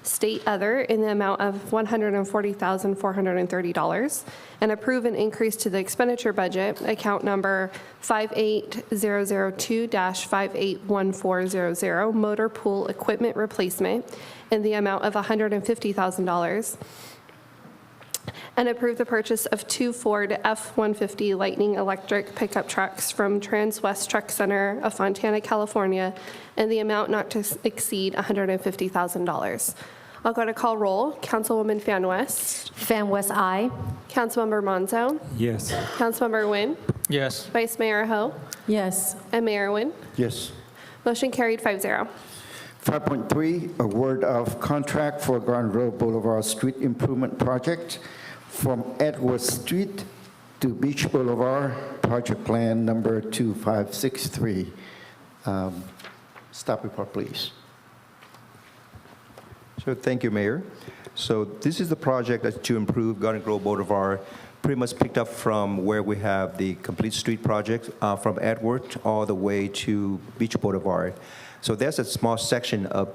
state other, in the amount of $140,430, and approve an increase to the expenditure budget, account number 58002-581400, motor pool equipment replacement, in the amount of $150,000, and approve the purchase of 2 Ford F-150 Lightning electric pickup trucks from Trans-West Truck Center of Fontana, California, in the amount not to exceed $150,000. I'll go to call roll. Councilwoman Fan West. Fan West, aye. Councilmember Monzo. Yes. Councilmember Nguyen. Yes. Vice Mayor Ho. Yes. And Mayor Nguyen. Yes. Motion carried 5-0. 5.3, award of contract for Garden Grove Boulevard Street Improvement Project from Edward Street to Beach Boulevard, project plan number 2563. Staff report, please. So thank you, Mayor. So this is the project that's to improve Garden Grove Boulevard, pretty much picked up from where we have the complete street project from Edward all the way to Beach Boulevard. So there's a small section of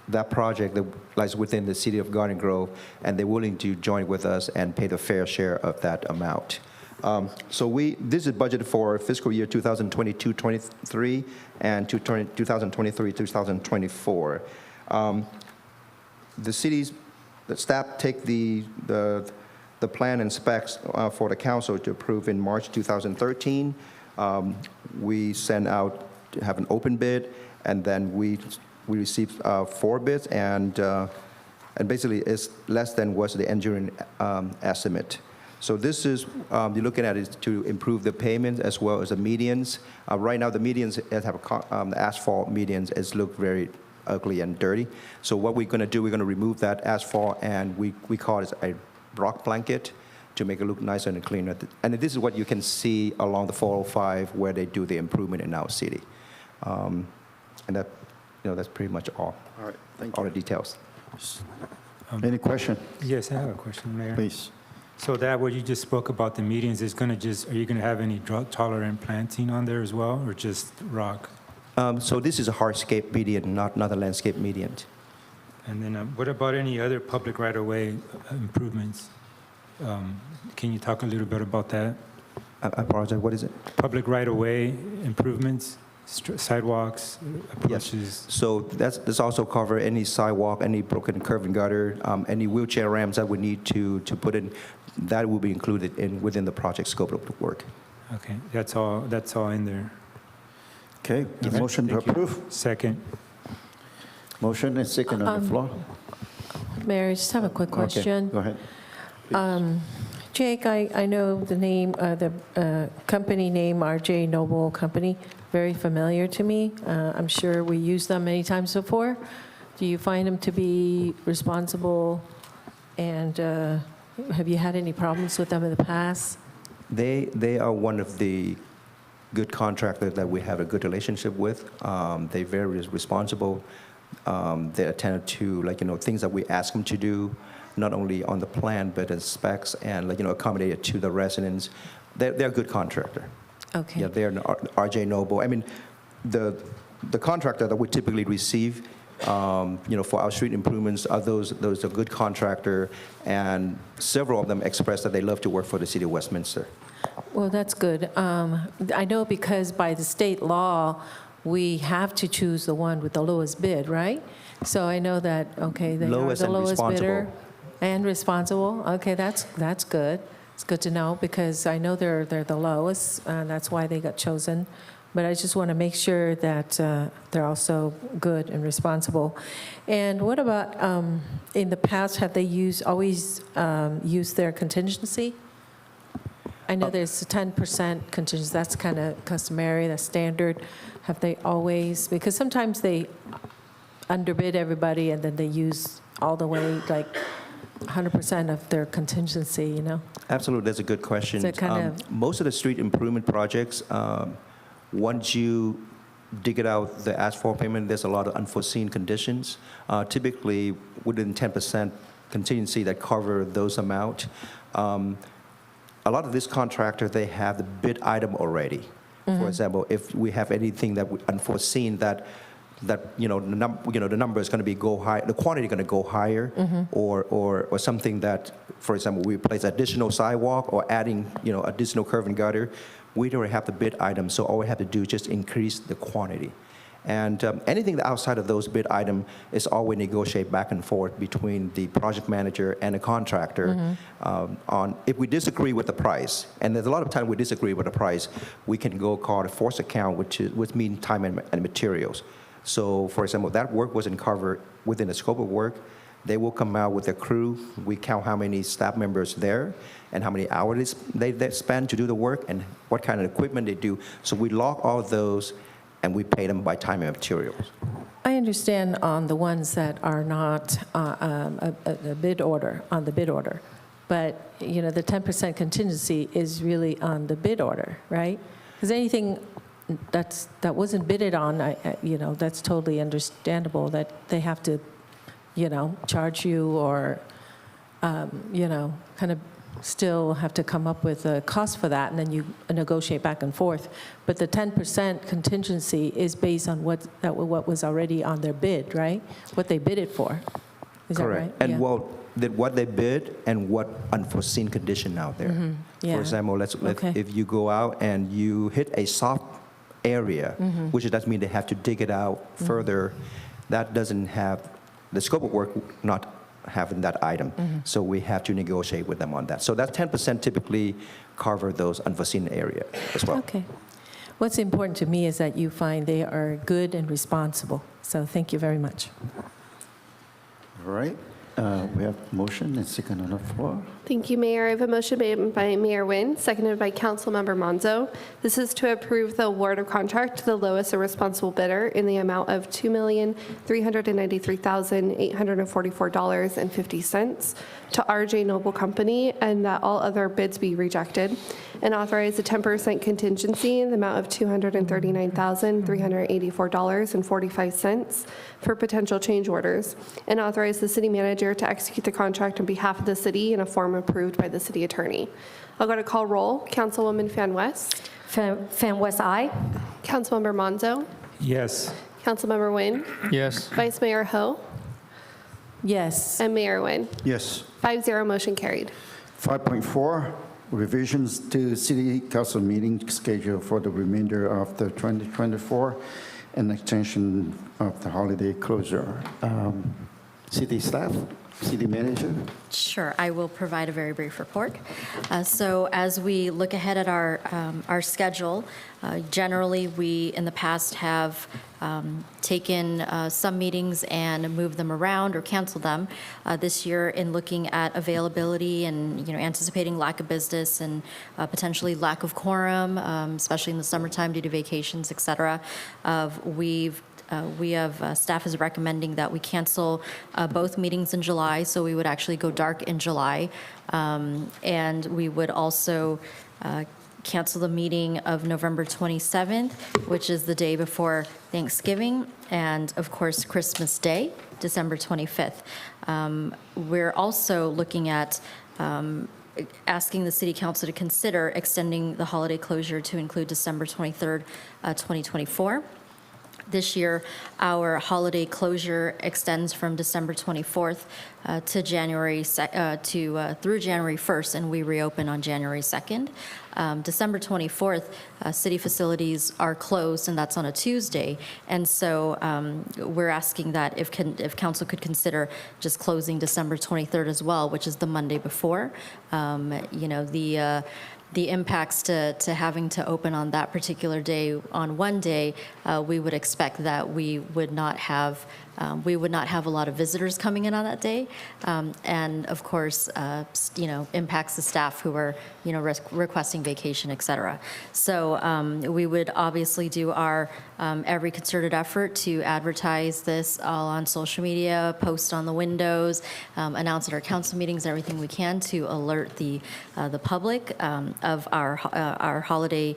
that project that lies within the city of Garden Grove, and they're willing to join with us and pay the fair share of that amount. This is budgeted for fiscal year 2022-23 and 2023-2024. The staff take the plan and specs for the council to approve in March 2013. We send out to have an open bid, and then we received 4 bids, and basically it's less than what's the engineering estimate. So this is, you're looking at is to improve the payments as well as the medians. Right now, the medians that have the asphalt medians look very ugly and dirty. So what we're going to do, we're going to remove that asphalt, and we call it a rock blanket to make it look nicer and cleaner. And this is what you can see along the 405 where they do the improvement in our city. And that, that's pretty much all. All right, thank all you. the details. Any question? Yes, I have a question, Mayor. Please. So that what you just spoke about, the medians, is going to are you going to have any drought-tolerant planting on there as well, or just rock? So this is a hardscape median, not a landscape median. And then what about any other public right-of-way improvements? Can you talk a little bit about that? I apologize, what is it? Public right-of-way improvements. sidewalks, approaches? So that's also cover any sidewalk, any broken curb and gutter, any wheelchair ramps that we need to put in. That will be included within the project scope of the work. Okay, that's all in there. Okay, the Okay, motion to thank you. approve. Second. Motion and second on the floor. Mayor, I just have a quick Okay, question. go ahead. Jake, I know the name, the company name, RJ Noble Company, very familiar to me. I'm sure we used them many times before. Do you find them to be responsible, and have you had any problems with them in the past? They are one of the good contractors that we have a good relationship with. They're very responsible. They attend to things that we ask them to do, not only on the plan but in specs and accommodate it to the residents. They're a good contractor. Okay. Yeah, they're an RJ Noble. I mean, the contractor that we typically receive, for our street improvements, are those are good contractor, and several of them express that they love to work for the city of Westminster. Well, that's good. I know because by the state law, we have to choose the one with the lowest bid, right? So I know that, okay, they Lowest are the and lowest bidder. responsible. And responsible. Okay, that's good. It's good to know because I know they're the lowest, and that's why they got chosen. But I just want to make sure that they're also good and responsible. And what about, in the past, have they always used their contingency? I know there's a 10% contingency. That's kind of customary, that's standard. Have they always, because sometimes they underbid everybody and then they use all the way, like 100% of their contingency, you know? Absolutely, that's a good question. So kind of- Most of the street improvement projects, once you dig it out, the asphalt pavement, there's a lot of unforeseen conditions. Typically, within 10% contingency that cover those amount. A lot of these contractors, they have the bid item already. For example, if we have anything that unforeseen that the number is going to be go high, the quantity going to go higher, or something that, for example, we place additional sidewalk or adding additional curb and gutter, we don't have the bid item, so all we have to do is just increase the quantity. And anything outside of those bid item is always negotiate back and forth between the project manager and the contractor on if we disagree with the price. And there's a lot of time we disagree with the price, we can go call a force account, which means time and materials. So, for example, that work wasn't covered within the scope of work. They will come out with a crew. We count how many staff members there and how many hours they spend to do the work and what kind of equipment they do. So we log all of those, and we pay them by time and materials. I understand on the ones that are not a bid order, on the bid order. But, the 10% contingency is really on the bid order, right? Because anything that wasn't bidded on, that's totally understandable that they have to, charge you or, kind of still have to come up with a cost for that, and then you negotiate back and forth. But the 10% contingency is based on what was already on their bid, right? What they bid it for. Is that right? Correct. And what they bid and what unforeseen condition out there. Yeah. For example, if you go out and you hit a soft area, which does mean they have to dig it out further, that doesn't have the scope of work not having that item. So we have to negotiate with them on that. So that 10% typically cover those unforeseen area as well. Okay. What's important to me is that you find they are good and responsible. So thank you very much. All right. We have motion and second on the floor. Thank you, Mayor. I have a motion made by Mayor Nguyen, seconded by Councilmember Monzo. This is to approve the award of contract to the lowest and responsible bidder in the amount of $2,393,844.50 to RJ Noble Company, and that all other bids be rejected, and authorize a 10% contingency in the amount of $239,384.45 for potential change orders, and authorize the city manager to execute the contract on behalf of the city in a form approved by the city attorney. I'll go to call roll. Councilwoman Fan West. Fan West, aye. Councilmember Monzo. Yes. Councilmember Nguyen. Yes. Vice Mayor Ho. Yes. And Mayor Nguyen. Yes. 5-0, motion carried. 5.4, revisions to city council meeting schedule for the remainder of the 2024 and extension of the holiday closure. City staff, city manager. Sure, I will provide a very brief report. So as we look ahead at our schedule, generally, we in the past have taken some meetings and moved them around or canceled them. This year, in looking at availability and anticipating lack of business and potentially lack of quorum, especially in the summertime due to vacations, et cetera, staff is recommending that we cancel both meetings in July, so we would actually go dark in July. And we would also cancel the meeting of November 27th, which is the day before Thanksgiving, and of course, Christmas Day, December 25th. We're also looking at asking the City Council to consider extending the holiday closure to include December 23rd, 2024. This year, our holiday closure extends from December 24th to through January 1st, and we reopen on January 2nd. December 24th, city facilities are closed, and that's on a Tuesday. And so we're asking that if council could consider just closing December 23rd as well, which is the Monday before. The impacts to having to open on that particular day on one day, we would expect that we would not have a lot of visitors coming in on that day, and of course, impacts the staff who are requesting vacation, et cetera. So we would obviously do our every concerted effort to advertise this all on social media, post on the windows, announce at our council meetings, everything we can to alert the public of our holiday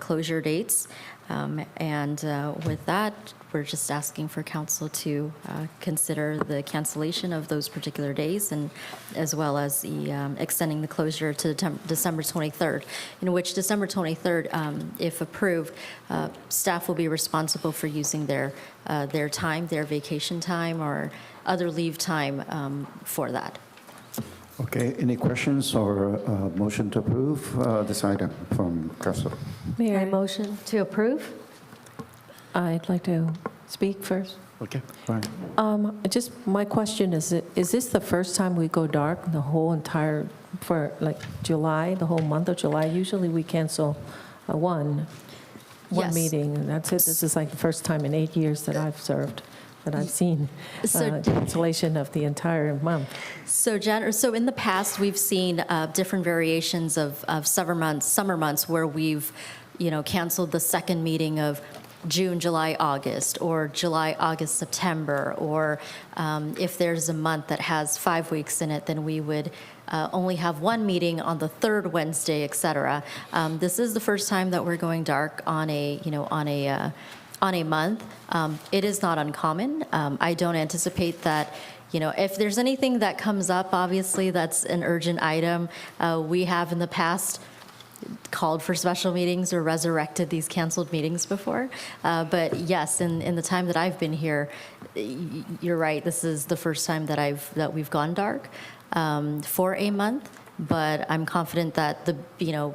closure dates. And with that, we're just asking for council to consider the cancellation of those particular days, and as well as the extending the closure to December 23rd, in which December 23rd, if approved, staff will be responsible for using their time, their vacation time, or other leave time for that. Okay, any questions or motion to approve this item from council? Mayor, motion to approve? I'd like to speak first. Okay, fine. Just my question is this the first time we go dark the whole entire, for like July, the whole month of July? Usually we cancel one Yes. meeting, and that's it. This is like the first time in 8 years that I've served that I've seen cancellation of the entire month. So in the past, we've seen different variations of summer months where we've, canceled the second meeting of June, July, August, or July, August, September, or if there's a month that has 5 weeks in it, then we would only have one meeting on the third Wednesday, et cetera. This is the first time that we're going dark on a month. It is not uncommon. I don't anticipate that, if there's anything that comes up, obviously that's an urgent item. We have in the past called for special meetings or resurrected these canceled meetings before. But yes, in the time that I've been here, you're right, this is the first time that we've gone dark for a month. But I'm confident that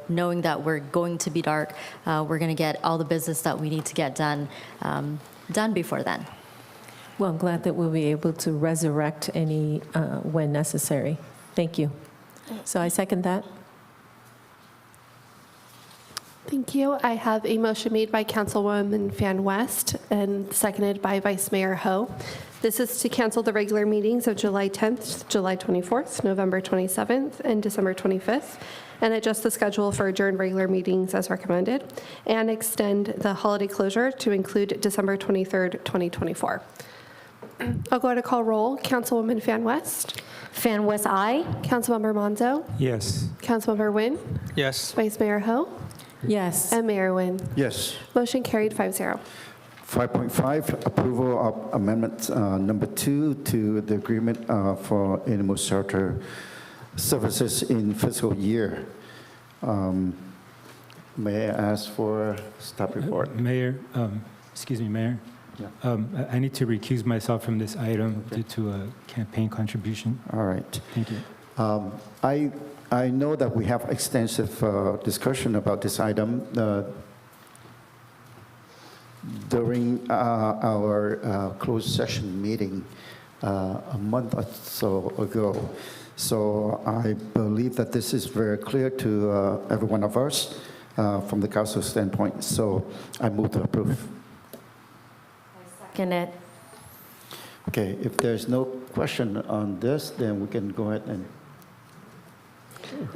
knowing that we're going to be dark, we're going to get all the business that we need to get done before then. Well, I'm glad that we'll be able to resurrect any when necessary. Thank you. So I second that. Thank you. I have a motion made by Councilwoman Fan West and seconded by Vice Mayor Ho. This is to cancel the regular meetings of July 10th, July 24th, November 27th, and December 25th, and adjust the schedule for adjourned regular meetings as recommended, and extend the holiday closure to include December 23rd, 2024. I'll go ahead and call roll. Councilwoman Fan West. Fan West, aye. Councilmember Monzo. Yes. Councilmember Nguyen. Yes. Vice Mayor Ho. Yes. And Mayor Nguyen. Yes. Motion carried 5-0. 5.5, approval of amendment number 2 to the agreement for animal shelter services in fiscal year. May I ask for staff report? Mayor, excuse me, Mayor. Yeah. I need to recuse myself from this item due to a campaign contribution. All right. Thank you. I know that we have extensive discussion about this item during our closed session meeting a month or so ago. So I believe that this is very clear to every one of us from the council standpoint. So I move to approve. Second it. Okay, if there's no question on this, then we can go ahead and.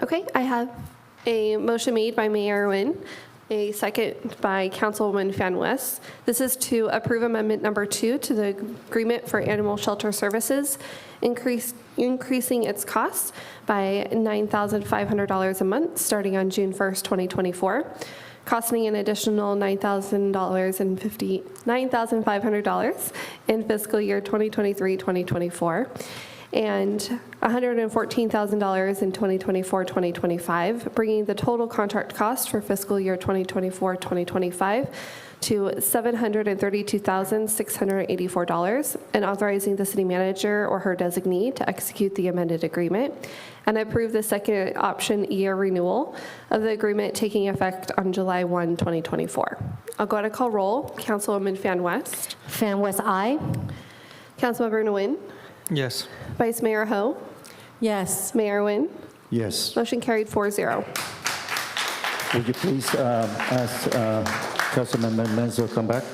Okay, I have a motion made by Mayor Nguyen, a second by Councilwoman Fan West. This is to approve Amendment Number 2 to the Agreement for Animal Shelter Services, increasing its costs by $9,500 a month starting on June 1st, 2024, costing an additional $9,500 in fiscal year 2023-2024. And $114,000 in 2024-2025, bringing the total contract cost for fiscal year 2024-2025 to $732,684, and authorizing the city manager or her designee to execute the amended agreement, and approve the second option year renewal of the agreement taking effect on July 1, 2024. I'll go ahead and call roll. Councilwoman Fan West. Fan West, aye. Councilmember Nguyen. Yes. Vice Mayor Ho. Yes. Mayor Nguyen. Yes. Motion carried 4-0. Would you please ask Councilmember Menzo to come back?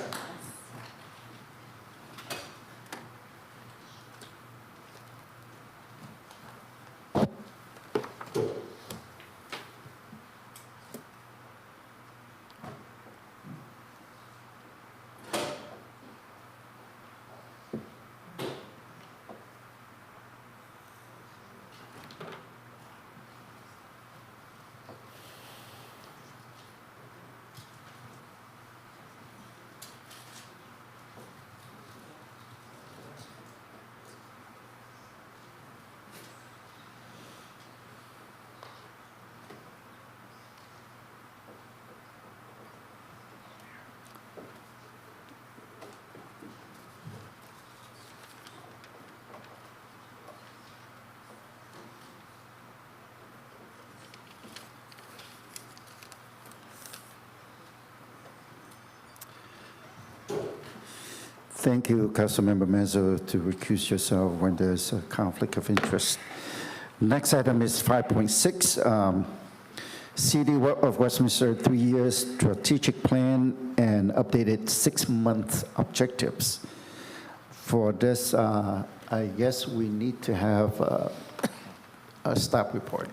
Thank you, Councilmember Menzo, to recuse yourself when there's a conflict of interest. Next item is 5.6, City of Westminster 3-year strategic plan and updated 6-month objectives. For this, I guess we need to have a staff report.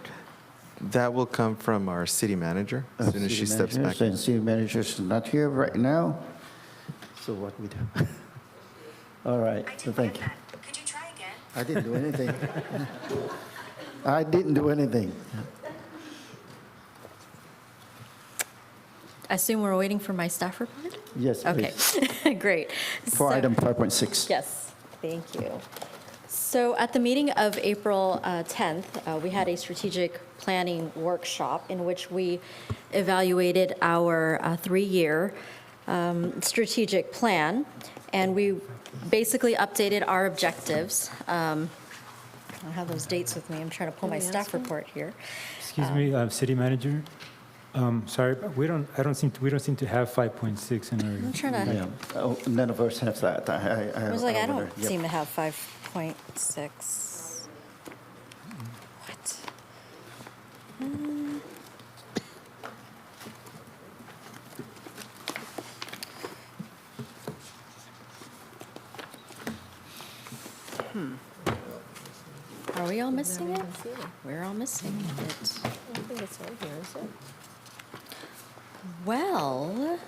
That will come from our city manager as soon as she steps back. And city manager is not here right now. So what we do? All right, so thank you. Could you try again? I didn't do anything. I didn't do anything. I assume we're waiting for my staff report? Yes, Okay, great. For So- item 5.6. Yes, thank you. So at the meeting of April 10th, we had a strategic planning workshop in which we evaluated our 3-year strategic plan, and we basically updated our objectives. I don't have those dates with me. I'm trying to pull my staff report here. Excuse me, city manager. Sorry, but we don't seem to have 5.6 in our. I'm trying to. Yeah. Oh, none of us have that. I was like, I don't wonder. Yep. seem to have 5.6. What? Are we all missing it? We're all missing it. I don't think it's on here, is it? Well,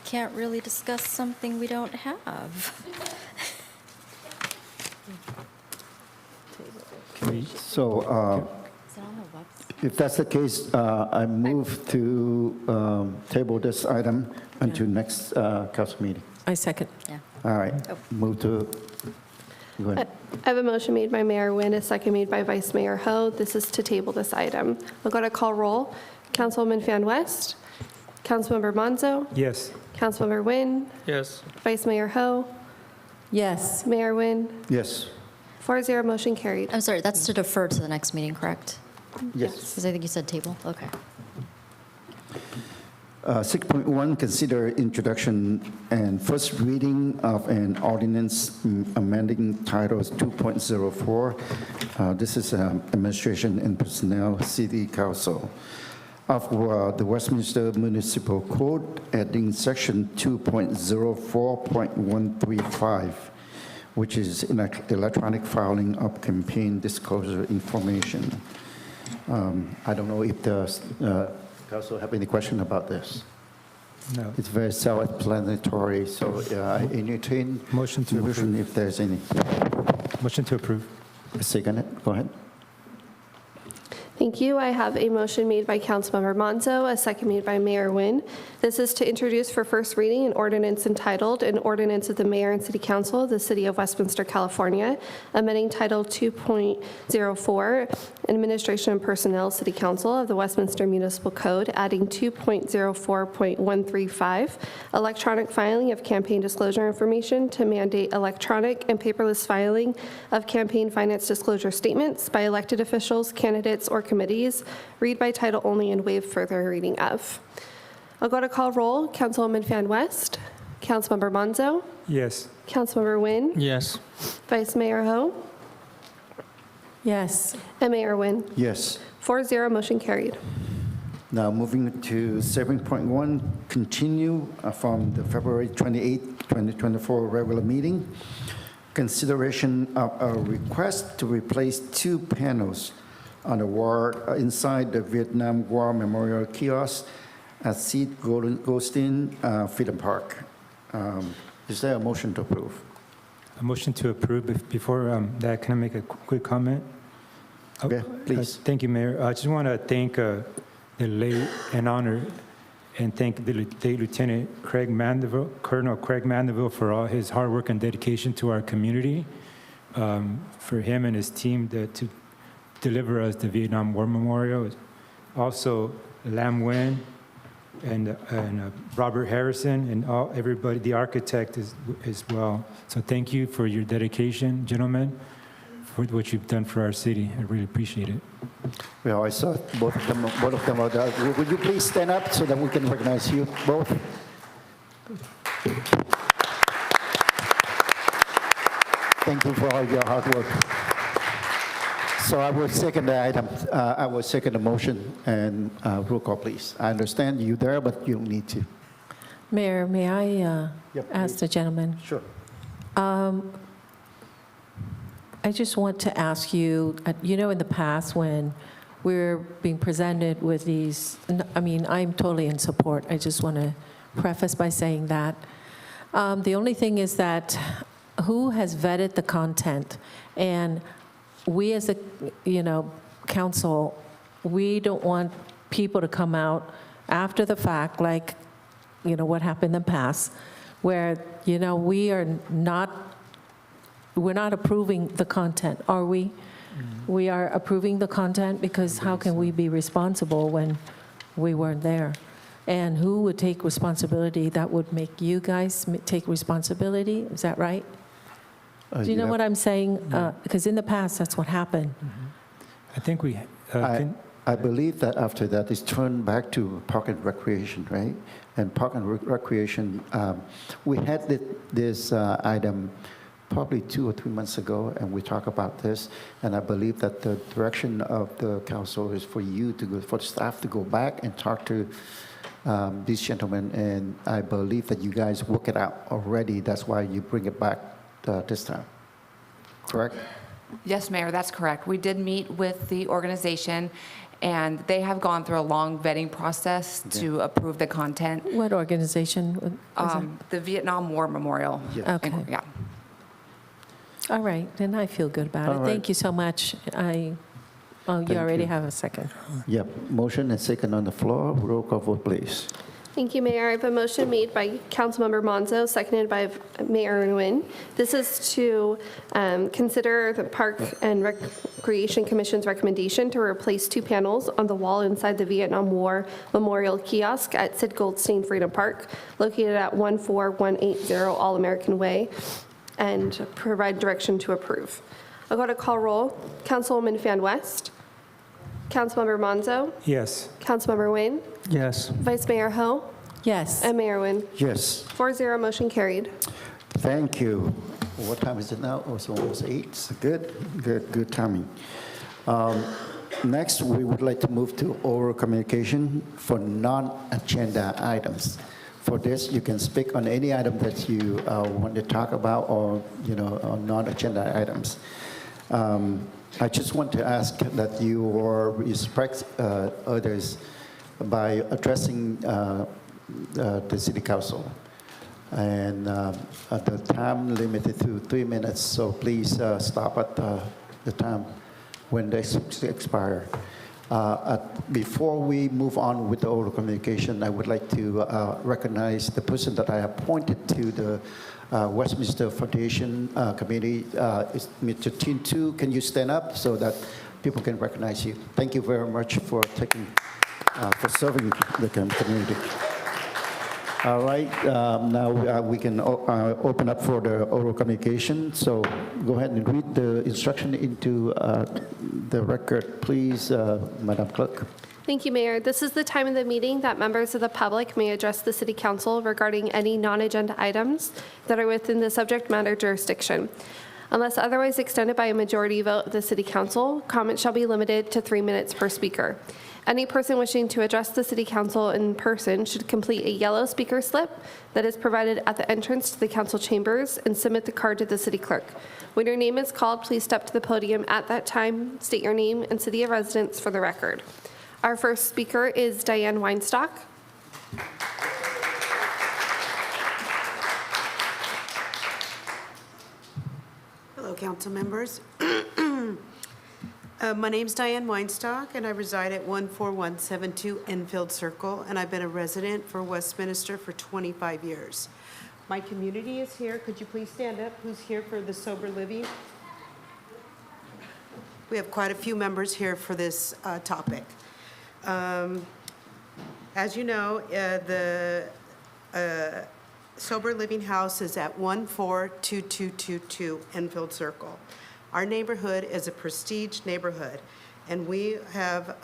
can't really discuss something we don't have. So Is it on the website? if that's the case, I move to table this item until next council meeting. I second. Yeah. All right, move to, go ahead. I have a motion made by Mayor Nguyen, a second made by Vice Mayor Ho. This is to table this item. I'll go to call roll. Councilwoman Fan West. Councilmember Monzo. Yes. Councilmember Nguyen. Yes. Vice Mayor Ho. Yes. Mayor Nguyen? Yes. 4-0, motion carried. I'm sorry, that's to defer to the next meeting, correct? Yes. Because I think you said table. Okay. 6.1, consider introduction and first reading of an ordinance amending titles 2.04. This is Administration and Personnel City Council of the Westminster Municipal Code, adding section 2.04.135, which is electronic filing of campaign disclosure information. I don't know if the council have any question about this. No. It's very self-explanatory, so I entertain Motion to motion if there's any. Motion to approve. Second it, go ahead. Thank you. I have a motion made by Councilmember Monzo, a second made by Mayor Nguyen. This is to introduce for first reading an ordinance entitled, An Ordinance of the Mayor and City Council of the City of Westminster, California, amending Title 2.04, Administration and Personnel City Council of the Westminster Municipal Code, adding 2.04.135, electronic filing of campaign disclosure information to mandate electronic and paperless filing of campaign finance disclosure statements by elected officials, candidates, or committees. Read by title only and waive further reading of. I'll go to call roll. Councilwoman Fan West, Councilmember Monzo, Yes. Councilmember Nguyen, Yes. Vice Mayor Ho, Yes. and Mayor Nguyen. Yes. 4-0, motion carried. Now moving to 7.1, continue from the February 28, 2024 regular meeting. Consideration of a request to replace 2 panels on the wall inside the Vietnam War Memorial Kiosk at Seat Goldstein Freedom Park. Is there a motion to approve? A motion to approve. Before that, can I make a quick comment? Okay, please. Thank you, Mayor. I just want to thank the late and honor and thank the late Lieutenant Craig Mandeville, Colonel Craig Mandeville, for all his hard work and dedication to our community. For him and his team to deliver us the Vietnam War Memorial. Also, Lam Nguyen and Robert Harrison and everybody, the architect as well. So thank you for your dedication, gentlemen, for what you've done for our city. I really appreciate it. Well, I saw both of them are there. Would you please stand up so that we can recognize you both? Thank you for all your hard work. So I will second the item. I will second the motion, and roll call, please. I understand you there, but you don't need to. Mayor, may I ask the gentleman? Sure. I just want to ask you, in the past when we're being presented with these, I mean, I'm totally in support. I just want to preface by saying that. The only thing is that who has vetted the content? And we as a, council, we don't want people to come out after the fact, like, what happened in the past, where, we're not approving the content, are we? Mm-hmm. We are approving the content because how can we be responsible when we weren't there? And who would take responsibility? That would make you guys take responsibility, is that right? Do you know what I'm saying? Because in the past, that's what happened. I think we I believe that after that, it's turned back to Park and Recreation, right? And Park and Recreation, we had this item probably 2 or 3 months ago, and we talked about this. And I believe that the direction of the council is for you to go, for the staff to go back and talk to these gentlemen. And I believe that you guys work it out already. That's why you bring it back this time. Correct? Yes, Mayor, that's correct. We did meet with the organization, and they have gone through a long vetting process to approve the content. What organization? The Vietnam War Memorial. Yes. Okay. Yeah. All right, then I feel good about All it. right. Thank you so much. You already have a second. Yep. Motion and second on the floor. Roll call vote, please. Thank you, Mayor. I have a motion made by Councilmember Monzo, seconded by Mayor Nguyen. This is to consider the Park and Recreation Commission's recommendation to replace 2 panels on the wall inside the Vietnam War Memorial Kiosk at Sid Goldstein Freedom Park, located at 14180 All-American Way. and provide direction to approve. I'll go to call roll. Councilwoman Fan West. Councilmember Monzo. Yes. Councilmember Wayne. Yes. Vice Mayor Ho. Yes. And Mayor Nguyen. Yes. 4-0, motion carried. Thank you. What time is it now? Oh, it's almost 8. Good timing. Next, we would like to move to oral communication for non-agenda items. For this, you can speak on any item that you want to talk about, or on non-agenda items. I just want to ask that you respect others by addressing the City Council. And the time limited to 3 minutes, so please stop at the time when they expire. Before we move on with the oral communication, I would like to recognize the person that I appointed to the Westminster Foundation Committee. Is Mr. Tintu. Can you stand up so that people can recognize you? Thank you very much for for serving the community. All right, now we can open up for the oral communication. So go ahead and read the instruction into the record, please, Madam Clerk. Thank you, Mayor. This is the time of the meeting that members of the public may address the City Council regarding any non-agenda items that are within the subject matter jurisdiction. Unless otherwise extended by a majority vote of the City Council, comments shall be limited to 3 minutes per speaker. Any person wishing to address the City Council in person should complete a yellow speaker slip that is provided at the entrance to the council chambers and submit the card to the city clerk. When your name is called, please step to the podium at that time, state your name and city of residence for the record. Our first speaker is Diane Weinstock. Hello, council members. My name's Diane Weinstock, and I reside at 14172 Enfield Circle, and I've been a resident for Westminster for 25 years. My community is here. Could you please stand up? Who's here for the sober living? We have quite a few members here for this topic. As you know, the sober living house is at 142222 Enfield Circle. Our neighborhood is a prestige neighborhood, and we have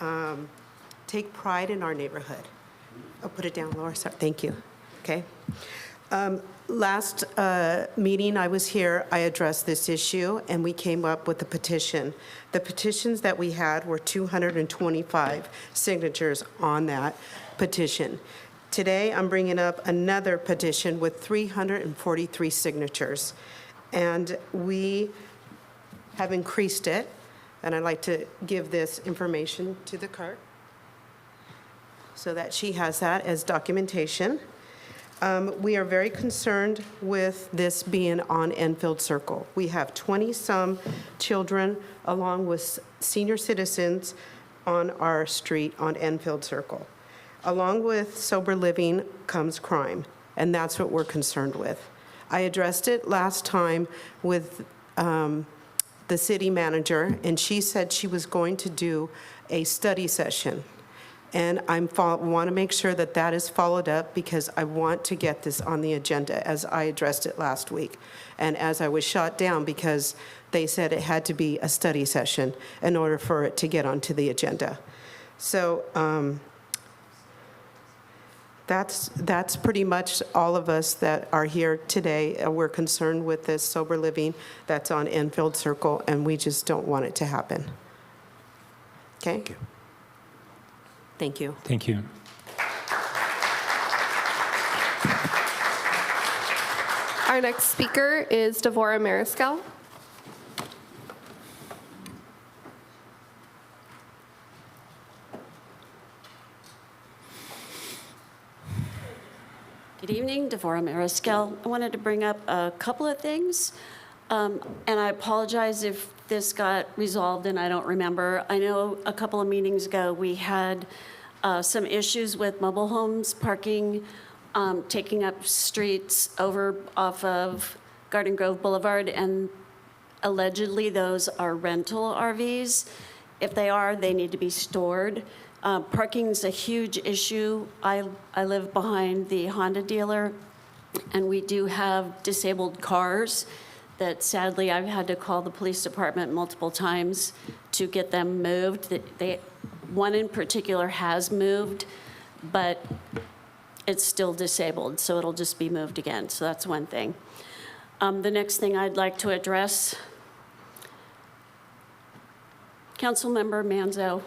take pride in our neighborhood. I'll put it down, Laura. Sorry. Thank you. Okay. Last meeting I was here, I addressed this issue, and we came up with a petition. The petitions that we had were 225 signatures on that petition. Today, I'm bringing up another petition with 343 signatures, and we have increased it, and I'd like to give this information to the clerk so that she has that as documentation. We are very concerned with this being on Enfield Circle. We have 20-some children along with senior citizens on our street on Enfield Circle. Along with sober living comes crime, and that's what we're concerned with. I addressed it last time with the city manager, and she said she was going to do a study session. And I want to make sure that that is followed up, because I want to get this on the agenda as I addressed it last week. And as I was shot down because they said it had to be a study session in order for it to get onto the agenda. So that's pretty much all of us that are here today. We're concerned with this sober living that's on Enfield Circle, and we just don't want it to happen. Okay? Thank you. Thank you. Thank you. Our next speaker is Devorah Mariscal. Good evening, Devorah Mariscal. I wanted to bring up a couple of things, and I apologize if this got resolved and I don't remember. I know a couple of meetings ago we had some issues with mobile homes parking, taking up streets over off of Garden Grove Boulevard, and allegedly those are rental RVs. If they are, they need to be stored. Parking is a huge issue. I live behind the Honda dealer, and we do have disabled cars that sadly I've had to call the police department multiple times to get them moved. One in particular has moved, but it's still disabled, so it'll just be moved again. So that's one thing. The next thing I'd like to address, Councilmember Manzo,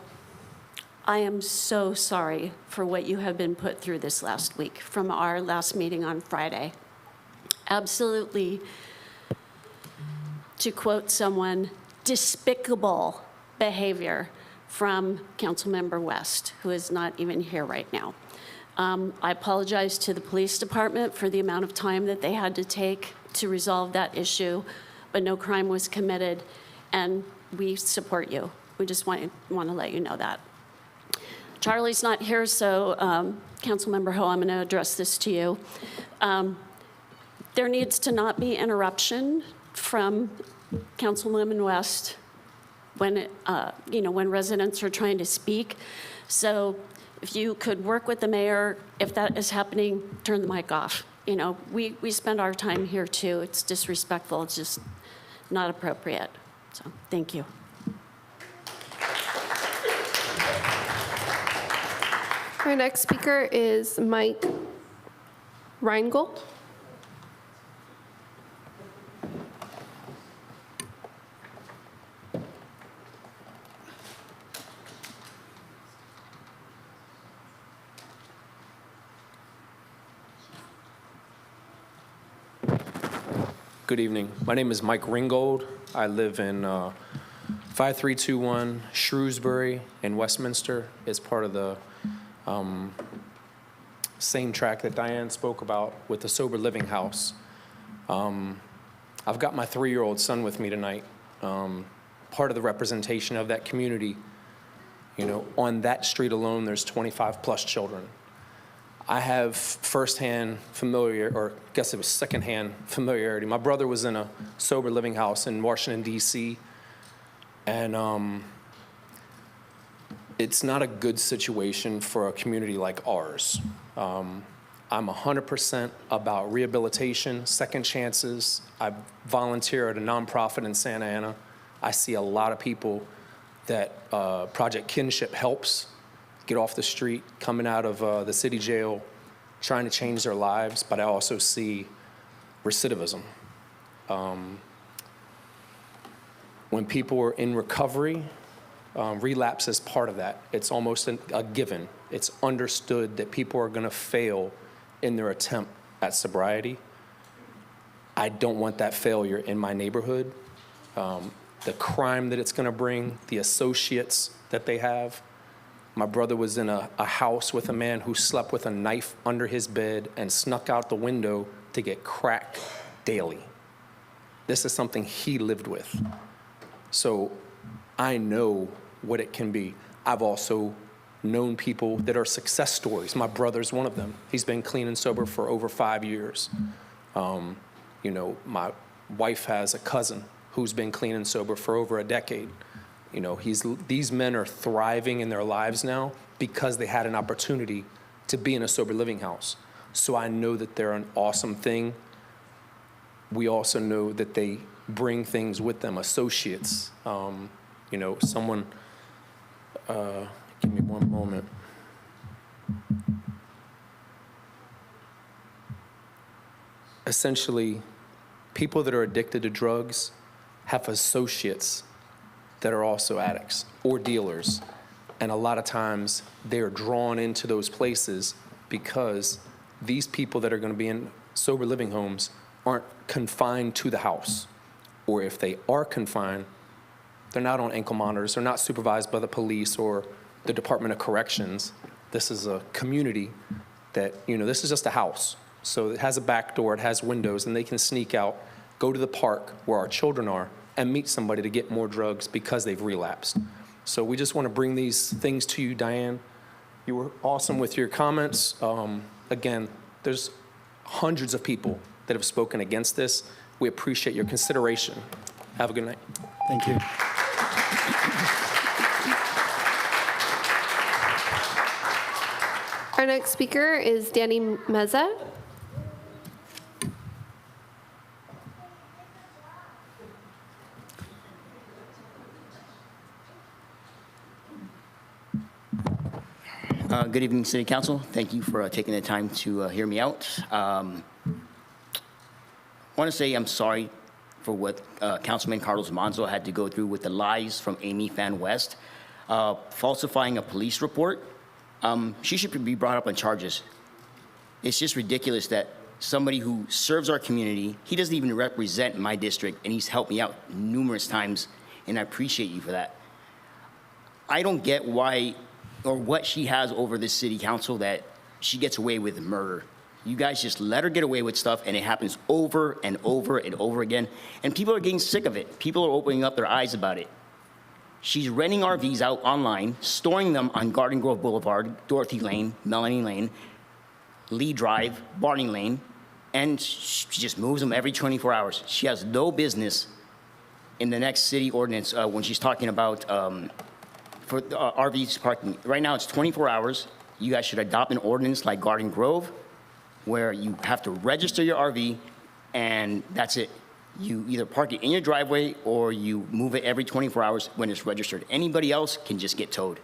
I am so sorry for what you have been put through this last week from our last meeting on Friday. Absolutely, to quote someone, despicable behavior from Councilmember West, who is not even here right now. I apologize to the police department for the amount of time that they had to take to resolve that issue, but no crime was committed, and we support you. We just want to let you know that. Charlie's not here, so Councilmember Ho, I'm going to address this to you. There needs to not be interruption from Councilwoman West when when residents are trying to speak. So if you could work with the mayor, if that is happening, turn the mic off. We spend our time here too. It's disrespectful. It's just not appropriate. So thank you. Our next speaker is Mike Reingold. Good evening. My name is Mike Ringgold. I live in 5321 Shrewsbury in Westminster. It's part of the same track that Diane spoke about with the sober living house. I've got my 3-year-old son with me tonight. Part of the representation of that community, on that street alone, there's 25 plus children. I have firsthand or I guess it was secondhand familiarity. My brother was in a sober living house in Washington, D.C., and it's not a good situation for a community like ours. I'm 100% about rehabilitation, second chances. I volunteer at a nonprofit in Santa Ana. I see a lot of people that Project Kinship helps get off the street, coming out of the city jail, trying to change their lives, but I also see recidivism. When people are in recovery, relapse is part of that. It's almost a given. It's understood that people are gonna fail in their attempt at sobriety. I don't want that failure in my neighborhood. The crime that it's gonna bring, the associates that they have. My brother was in a house with a man who slept with a knife under his bed and snuck out the window to get crack daily. This is something he lived with. So I know what it can be. I've also known people that are success stories. My brother's one of them. He's been clean and sober for over 5 years. My wife has a cousin who's been clean and sober for over a decade. These men are thriving in their lives now because they had an opportunity to be in a sober living house. So I know that they're an awesome thing. We also know that they bring things with them, associates. Someone, give me one moment. Essentially, people that are addicted to drugs have associates that are also addicts or dealers. And a lot of times they're drawn into those places because these people that are going to be in sober living homes aren't confined to the house. Or if they are confined, they're not on ankle monitors, they're not supervised by the police or the Department of Corrections. This is a community that, this is just a house. So it has a back door, it has windows, and they can sneak out, go to the park where our children are, and meet somebody to get more drugs because they've relapsed. So we just want to bring these things to you, Diane. You were awesome with your comments. Again, there's hundreds of people that have spoken against this. We appreciate your consideration. Have a good night. Thank you. Our next speaker is Danny Meza. Good evening, City Council. Thank you for taking the time to hear me out. I want to say I'm sorry for what Councilman Carlos Manzo had to go through with the lies from Amy Fan West, falsifying a police report. She should be brought up on charges. It's just ridiculous that somebody who serves our community, he doesn't even represent my district, and he's helped me out numerous times, and I appreciate you for that. I don't get why or what she has over this city council that she gets away with murder. You guys just let her get away with stuff, and it happens over and over and over again, and people are getting sick of it. People are opening up their eyes about it. She's renting RVs out online, storing them on Garden Grove Boulevard, Dorothy Lane, Melanie Lane, Lee Drive, Barney Lane, and she just moves them every 24 hours. She has no business in the next city ordinance when she's talking about for RVs parking. Right now, it's 24 hours. You guys should adopt an ordinance like Garden Grove, where you have to register your RV, and that's it. You either park it in your driveway or you move it every 24 hours when it's registered. Anybody else can just get towed.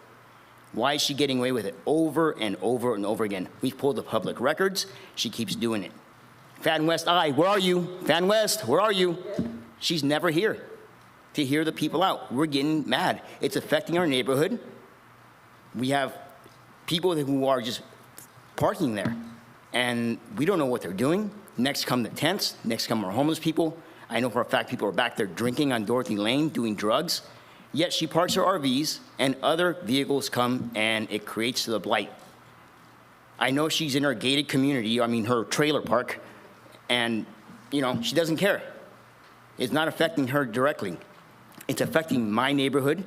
Why is she getting away with it over and over and over again? We've pulled the public records. She keeps doing it. Fan West, where are you? Fan West, where are you? She's never here to hear the people out. We're getting mad. It's affecting our neighborhood. We have people who are just parking there, and we don't know what they're doing. Next come the tents. Next come our homeless people. I know for a fact people are back there drinking on Dorothy Lane, doing drugs. Yet she parks her RVs, and other vehicles come, and it creates the blight. I know she's in her gated community, her trailer park, and, she doesn't care. It's not affecting her directly. It's affecting my neighborhood,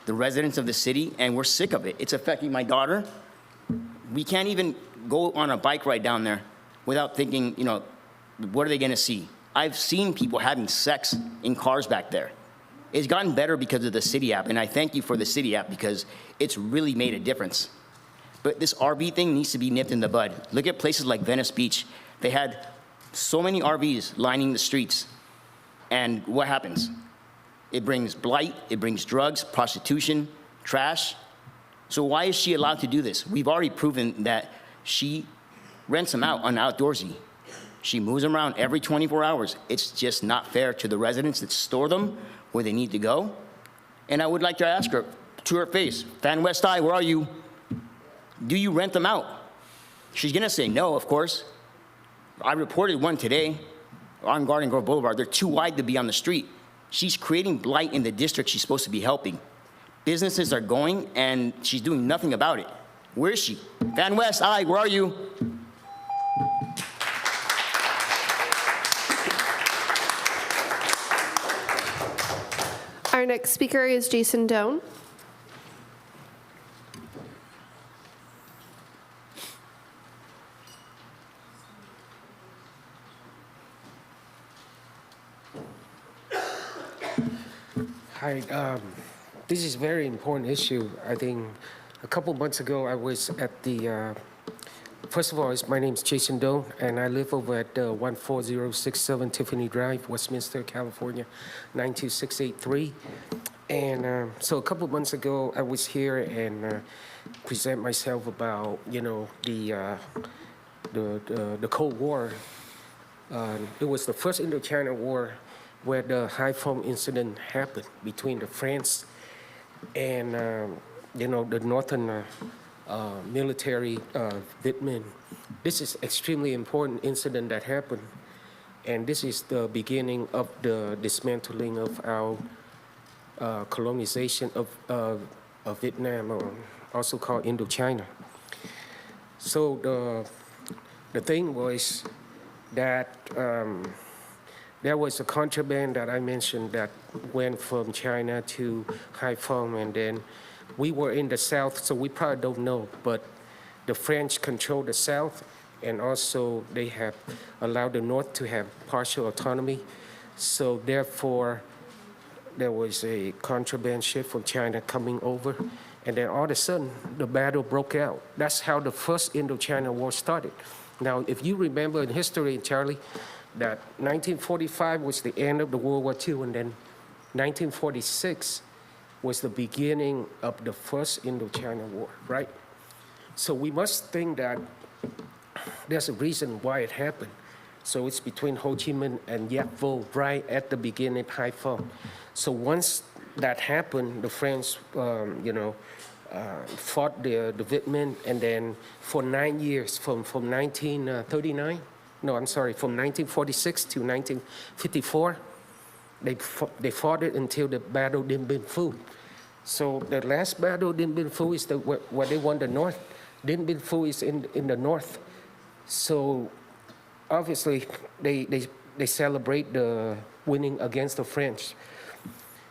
the residents of the city, and we're sick of it. It's affecting my daughter. We can't even go on a bike ride down there without thinking, what are they going to see? I've seen people having sex in cars back there. It's gotten better because of the City app, and I thank you for the City app because it's really made a difference. But this RV thing needs to be nipped in the bud. Look at places like Venice Beach. They had so many RVs lining the streets, and what happens? It brings blight, it brings drugs, prostitution, trash. So why is she allowed to do this? We've already proven that she rents them out on Outdoorsy. She moves them around every 24 hours. It's just not fair to the residents that store them where they need to go. And I would like to ask her to her face, Fan West Eye, where are you? Do you rent them out? She's gonna say no, of course. I reported one today on Garden Grove Boulevard. They're too wide to be on the street. She's creating blight in the district she's supposed to be helping. Businesses are going, and she's doing nothing about it. Where is she? Fan West Eye, where are you? Our next speaker is Jason Doan. Hi, this is a very important issue. I think a couple months ago I was at the, first of all, my name is Jason Doan, and I live over at 14067 Tiffany Drive, Westminster, California, 92683. And so a couple months ago I was here and present myself about, the Cold War. It was the first Indochina War where the Haiphong incident happened between the France and, the northern military Viet Minh. This is extremely important incident that happened, and this is the beginning of the dismantling of our colonization of Vietnam, or also called Indochina. So the thing was that there was a contraband that I mentioned that went from China to Haiphong, and then we were in the south, so we probably don't know, but the French control the south, and also they have allowed the north to have partial autonomy. So therefore, there was a contraband ship from China coming over, and then all of a sudden, the battle broke out. That's how the first Indochina War started. Now, if you remember in history, Charlie, that 1945 was the end of the World War II, and then 1946 was the beginning of the first Indochina War, right? So we must think that there's a reason why it happened. So it's between Ho Chi Minh and Giap Vo, right at the beginning, Hai Phong. So once that happened, the French, fought the Viet Minh, and then for 9 years, from 1939, no, I'm sorry, from 1946 to 1954, they fought it until the Battle Dien Bien Phu. So the last Battle Dien Bien Phu is where they won the North. Dien Bien Phu is in the North. So obviously, they celebrate the winning against the French.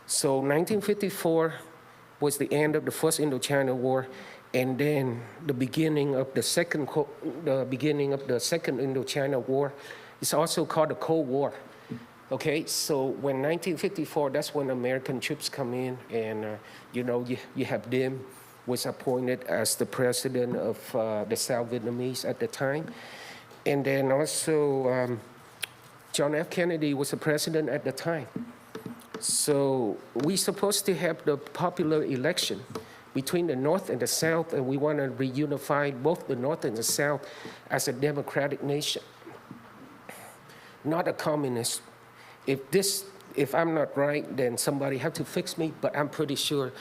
So 1954 was the end of the First Indochina War, and then the beginning of the second Indochina War. It's also called the Cold War. Okay, so when 1954, that's when American troops come in, and you have Diem was appointed as the president of the South Vietnamese at the time. And then also John F. Kennedy was the president at the time. So we're supposed to have the popular election between the North and the South, and we want to reunify both the North and the South as a democratic nation, not a communist. If I'm not right, then somebody have to fix me, but I'm pretty sure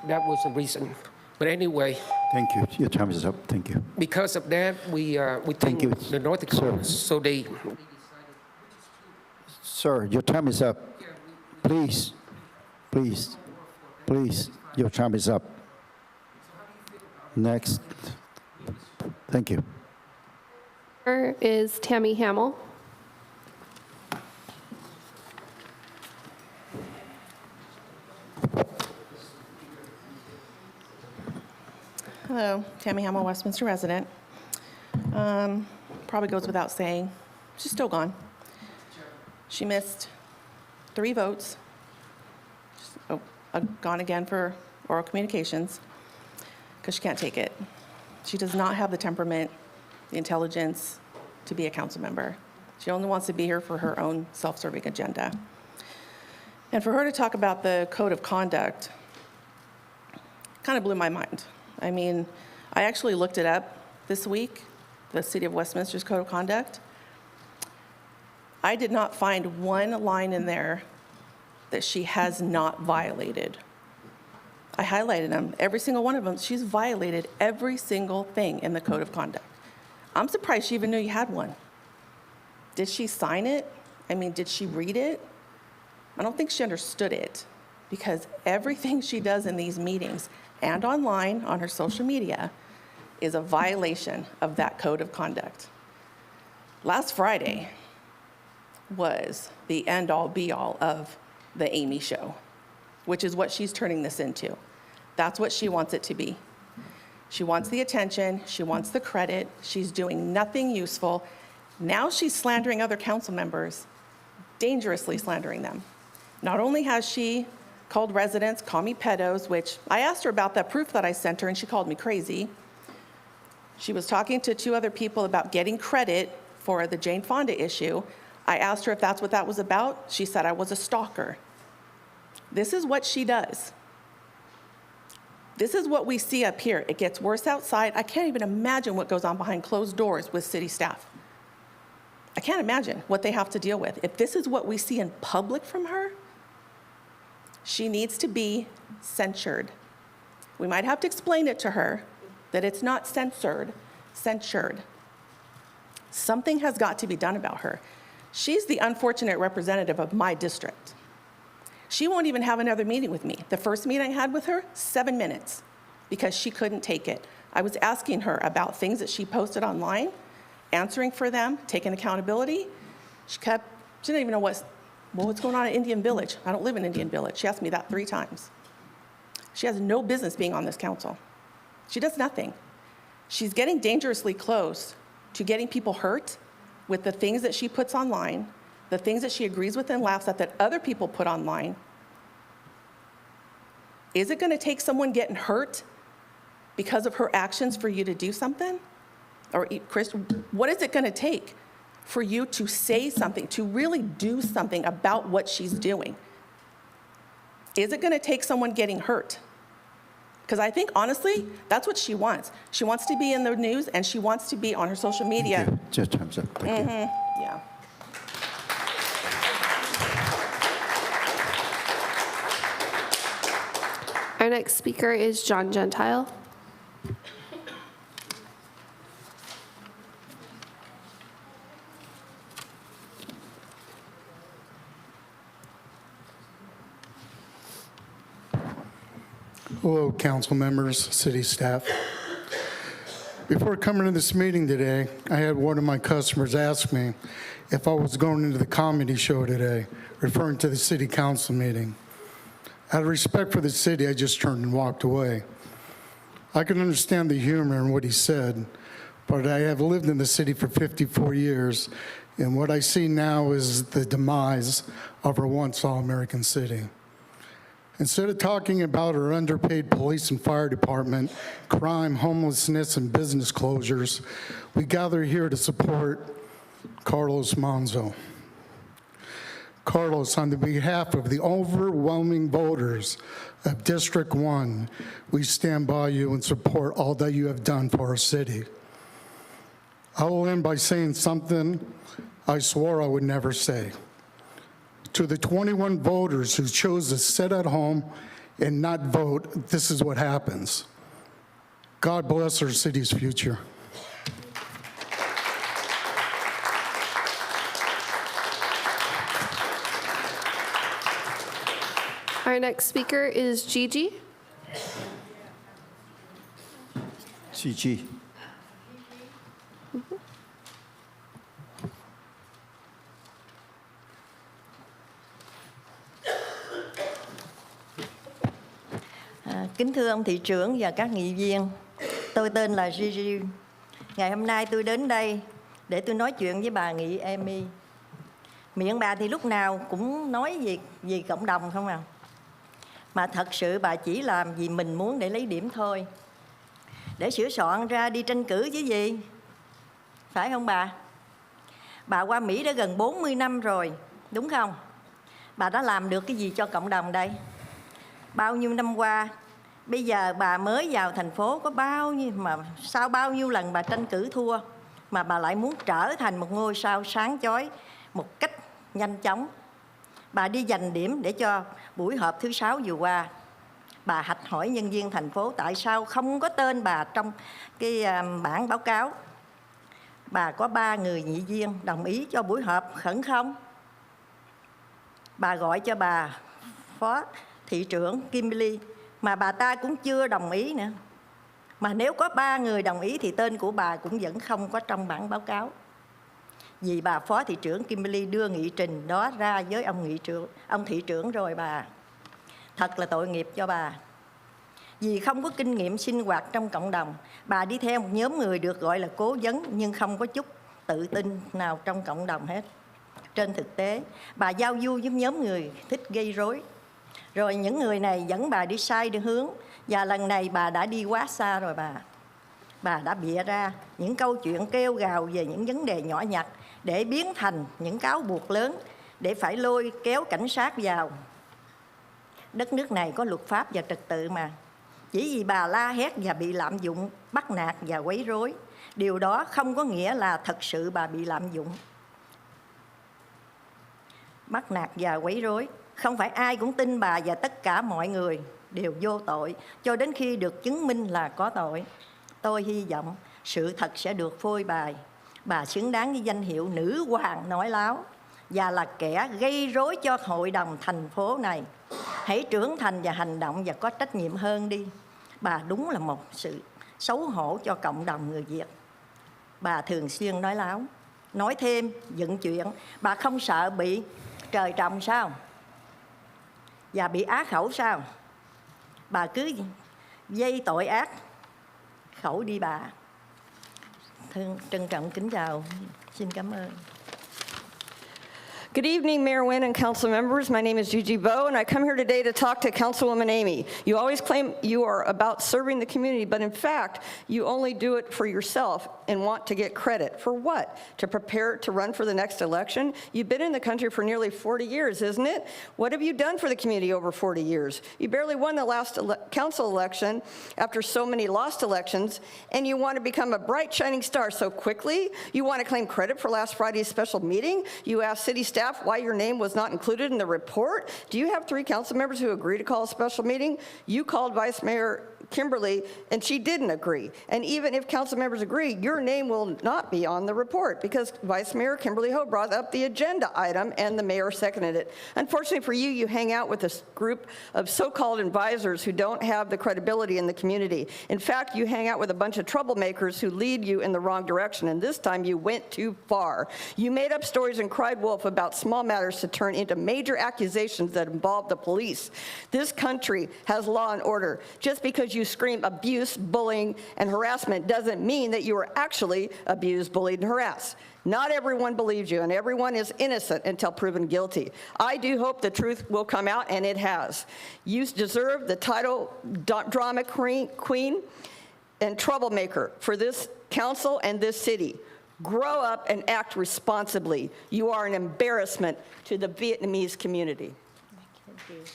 that was the reason. But anyway. Thank you. Your time is up. Thank you. Because of that, we think the North Dakotans, so they. Sir, your time is up. Please, please, please, your time is up. Next. Thank you. Here is Tammy Hamill. Hello, Tammy Hamill, Westminster resident. Probably goes without saying, she's still gone. She missed 3 votes. Gone again for oral communications because she can't take it. She does not have the temperament, the intelligence to be a council member. She only wants to be here for her own self-serving agenda. And for her to talk about the code of conduct kind of blew my mind. I mean, I actually looked it up this week, the City of Westminster's Code of Conduct. I did not find one line in there that she has not violated. I highlighted them, every single one of them. She's violated every single thing in the Code of Conduct. I'm surprised she even knew you had one. Did she sign it? I mean, did she read it? I don't think she understood it, because everything she does in these meetings and online on her social media is a violation of that code of conduct. Last Friday was the end-all be-all of the Amy show, which is what she's turning this into. That's what she wants it to be. She wants the attention, she wants the credit, she's doing nothing useful. Now she's slandering other council members, dangerously slandering them. Not only has she called residents, call me pedos, which I asked her about that proof that I sent her, and she called me crazy. She was talking to 2 other people about getting credit for the Jane Fonda issue. I asked her if that's what that was about. She said I was a stalker. This is what she does. This is what we see up here. It gets worse outside. I can't even imagine what goes on behind closed doors with city staff. I can't imagine what they have to deal with. If this is what we see in public from her, she needs to be censured. We might have to explain it to her that it's not censored, censured. Something has got to be done about her. She's the unfortunate representative of my district. She won't even have another meeting with me. The first meeting I had with her, 7 minutes, because she couldn't take it. I was asking her about things that she posted online, answering for them, taking accountability. She didn't even know what's going on in Indian Village. I don't live in Indian Village. She asked me that 3 times. She has no business being on this council. She does nothing. She's getting dangerously close to getting people hurt with the things that she puts online, the things that she agrees with and laughs at that other people put online. Is it going to take someone getting hurt because of her actions for you to do something? Or Chris, what is it going to take for you to say something, to really do something about what she's doing? Is it going to take someone getting hurt? Because I think, honestly, that's what she wants. She wants to be in the news, and she wants to be on her social media. Thank you. Just time's up. Thank you. Yeah. Our next speaker is John Gentile. Hello, council members, city staff. Before coming to this meeting today, I had one of my customers ask me if I was going into the comedy show today, referring to the city council meeting. Out of respect for the city, I just turned and walked away. I can understand the humor in what he said, but I have lived in the city for 54 years, and what I see now is the demise of our once all-American city. Instead of talking about our underpaid police and fire department, crime, homelessness, and business closures, we gather here to support Carlos Monzo. Carlos, on the behalf of the overwhelming voters of District 1, we stand by you and support all that you have done for our city. I will end by saying something I swore I would never say. To the 21 voters who chose to sit at home and not vote, this is what happens. God bless our city's future. Our next speaker is Gigi. Gigi. Kính thưa ông thị trưởng và các nghị viên, tôi tên là Gigi. Ngày hôm nay tôi đến đây để tôi nói chuyện với bà nghị Amy. Miệng bà thì lúc nào cũng nói về cộng đồng không à. Mà thật sự bà chỉ làm vì mình muốn để lấy điểm thôi. Để sửa soạn ra đi tranh cử chứ gì. Phải không bà? Bà qua Mỹ đã gần 40 năm rồi, đúng không? Bà đã làm được cái gì cho cộng đồng đây? Bao nhiêu năm qua, bây giờ bà mới vào thành phố có bao nhiêu mà sau bao nhiêu lần bà tranh cử thua mà bà lại muốn trở thành một ngôi sao sáng chói một cách nhanh chóng. Bà đi giành điểm để cho buổi họp thứ 6 vừa qua. Bà hạch hỏi nhân viên thành phố tại sao không có tên bà trong cái bảng báo cáo. Bà có 3 người nghị viên đồng ý cho buổi họp khẩn không? Bà gọi cho bà phó thị trưởng Kimberly mà bà ta cũng chưa đồng ý nữa. Mà nếu có 3 người đồng ý thì tên của bà cũng vẫn không có trong bảng báo cáo. Vì bà phó thị trưởng Kimberly đưa nghị trình đó ra với ông thị trưởng rồi bà. Thật là tội nghiệp cho bà. Vì không có kinh nghiệm sinh hoạt trong cộng đồng, bà đi theo một nhóm người được gọi là cố vấn nhưng không có chút tự tin nào trong cộng đồng hết. Trên thực tế, bà giao du với nhóm người thích gây rối. Rồi những người này dẫn bà đi sai đường hướng. Và lần này bà đã đi quá xa rồi bà. Bà đã bịa ra những câu chuyện kêu gào về những vấn đề nhỏ nhặt để biến thành những cáo buộc lớn để phải lôi kéo cảnh sát vào. Đất nước này có luật pháp và trật tự mà. Chỉ vì bà la hét và bị lạm dụng, bắt nạt và quấy rối, điều đó không có nghĩa là thật sự bà bị lạm dụng. Bắt nạt và quấy rối, không phải ai cũng tin bà và tất cả mọi người đều vô tội cho đến khi được chứng minh là có tội. Tôi hy vọng sự thật sẽ được phơi bày. Bà xứng đáng với danh hiệu nữ hoàng nói láo và là kẻ gây rối cho hội đồng thành phố này. Hãy trưởng thành và hành động và có trách nhiệm hơn đi. Bà đúng là một sự xấu hổ cho cộng đồng người Việt. Bà thường xuyên nói láo, nói thêm, dựng chuyện. Bà không sợ bị trời trồng sao? Và bị á khẩu sao? Bà cứ dây tội ác khẩu đi bà. Trân trọng kính chào. Xin cảm ơn. Good evening, Mayor Nguyen and council members. My name is Gigi Bowe, and I come here today to talk to Councilwoman Amy. You always claim you are about serving the community, but in fact, you only do it for yourself and want to get credit. For what? To prepare to run for the next election? You've been in the country for nearly 40 years, isn't it? What have you done for the community over 40 years? You barely won the last council election after so many lost elections, and you want to become a bright, shining star so quickly? You want to claim credit for last Friday's special meeting? You asked city staff why your name was not included in the report? Do you have 3 council members who agree to call a special meeting? You called Vice Mayor Kimberly, and she didn't agree. And even if council members agree, your name will not be on the report because Vice Mayor Kimberly Ho brought up the agenda item and the mayor seconded it. Unfortunately for you, you hang out with this group of so-called advisors who don't have the credibility in the community. In fact, you hang out with a bunch of troublemakers who lead you in the wrong direction, and this time you went too far. You made up stories and cried wolf about small matters to turn into major accusations that involve the police. This country has law and order. Just because you scream abuse, bullying, and harassment doesn't mean that you are actually abused, bullied, and harassed. Not everyone believes you, and everyone is innocent until proven guilty. I do hope the truth will come out, and it has. You deserve the title drama queen and troublemaker for this council and this city. Grow up and act responsibly. You are an embarrassment to the Vietnamese community. Thank you.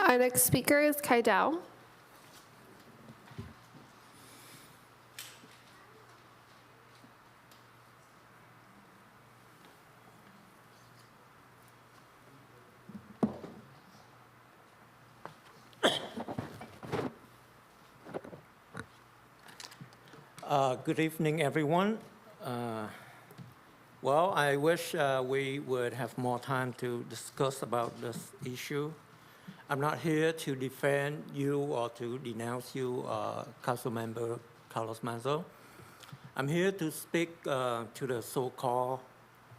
Our next speaker is Kai Dao. Good evening, everyone. Well, I wish we would have more time to discuss about this issue. I'm not here to defend you or to denounce you, Councilmember Carlos Manzo. I'm here to speak to the so-called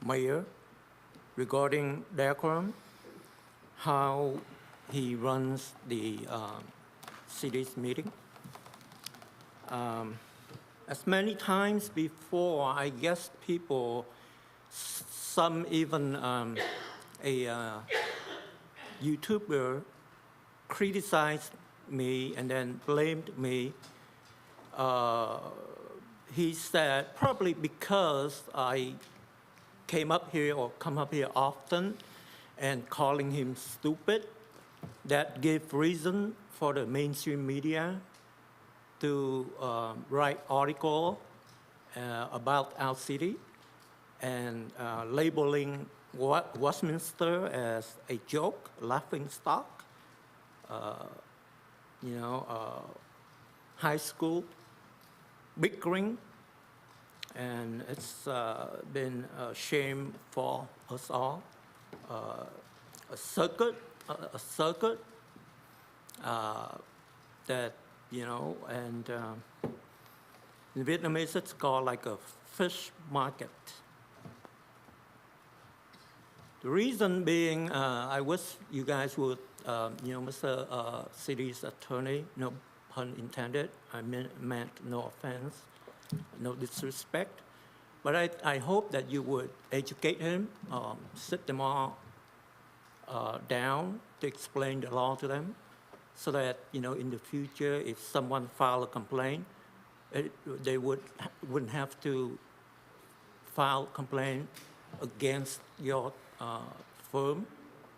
mayor regarding decorum, how he runs the city's meeting. As many times before, I guess people, some even a YouTuber criticized me and then blamed me. He said probably because I came up here or come up here often and calling him stupid, that gave reason for the mainstream media to write article about our city and labeling Westminster as a joke, laughing stock, high school bickering, and it's been a shame for us all. A circuit that, and in Vietnamese it's called like a fish market. The reason being, I wish you guys would, Mr. City's Attorney, no pun intended, I meant no offense, no disrespect, but I hope that you would educate him, sit them all down to explain the law to them, so that, in the future, if someone file a complaint, they wouldn't have to file a complaint against your firm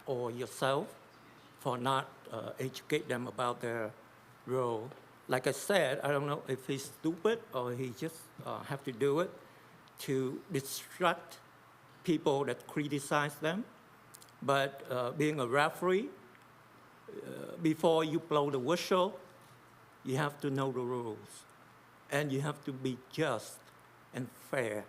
or yourself for not educate them about their role. Like I said, I don't know if he's stupid or he just have to do it to distract people that criticize them. But being a referee, before you blow the whistle, you have to know the rules. And you have to be just and fair.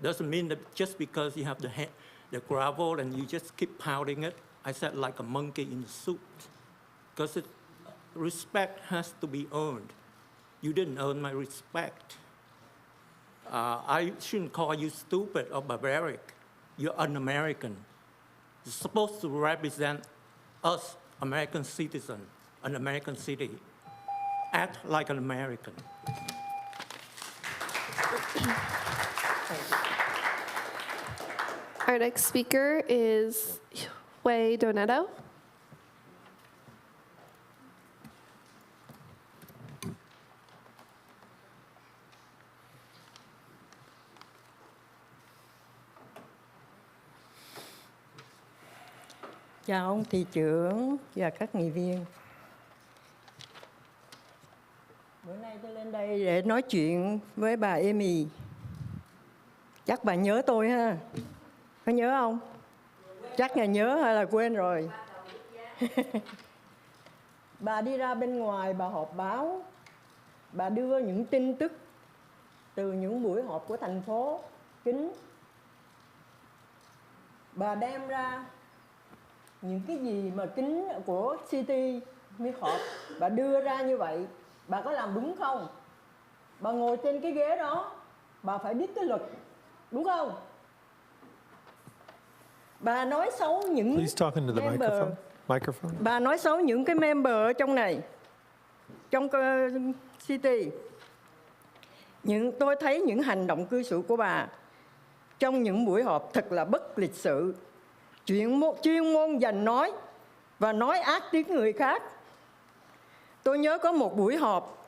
Doesn't mean that just because you have the gravel and you just keep pounding it, I said like a monkey in soup. Because respect has to be earned. You didn't earn my respect. I shouldn't call you stupid or barbaric. You're un-American. You're supposed to represent us, American citizens, an American city. Act like an American. Our next speaker is Hue Donato. Chào ông thị trưởng và các nghị viên. Bữa nay tôi lên đây để nói chuyện với bà Amy. Chắc bà nhớ tôi ha? Có nhớ không? Chắc là nhớ hay là quên rồi? Bà đi ra bên ngoài, bà họp báo. Bà đưa những tin tức từ những buổi họp của thành phố kính. Bà đem ra những cái gì mà kính của City mới họp, bà đưa ra như vậy, bà có làm đúng không? Bà ngồi trên cái ghế đó, bà phải biết cái luật, đúng không? Bà nói xấu những Please talk into the member, microphone. bà nói xấu những cái member ở trong này, trong City. Tôi thấy những hành động cư xử của bà trong những buổi họp thật là bất lịch sự. Chuyên môn giành nói và nói ác tiếng người khác. Tôi nhớ có một buổi họp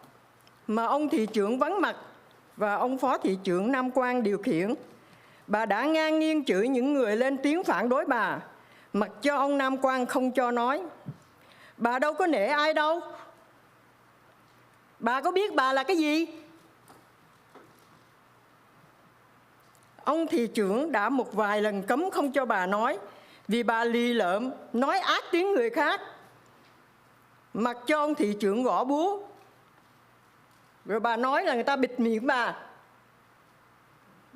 mà ông thị trưởng vắng mặt và ông phó thị trưởng Nam Quang điều khiển. Bà đã ngang nhiên chửi những người lên tiếng phản đối bà, mặc cho ông Nam Quang không cho nói. Bà đâu có nể ai đâu. Bà có biết bà là cái gì? Ông thị trưởng đã một vài lần cấm không cho bà nói, vì bà lì lợm, nói ác tiếng người khác, mặc cho ông thị trưởng gõ búa. Rồi bà nói là người ta bịt miệng bà.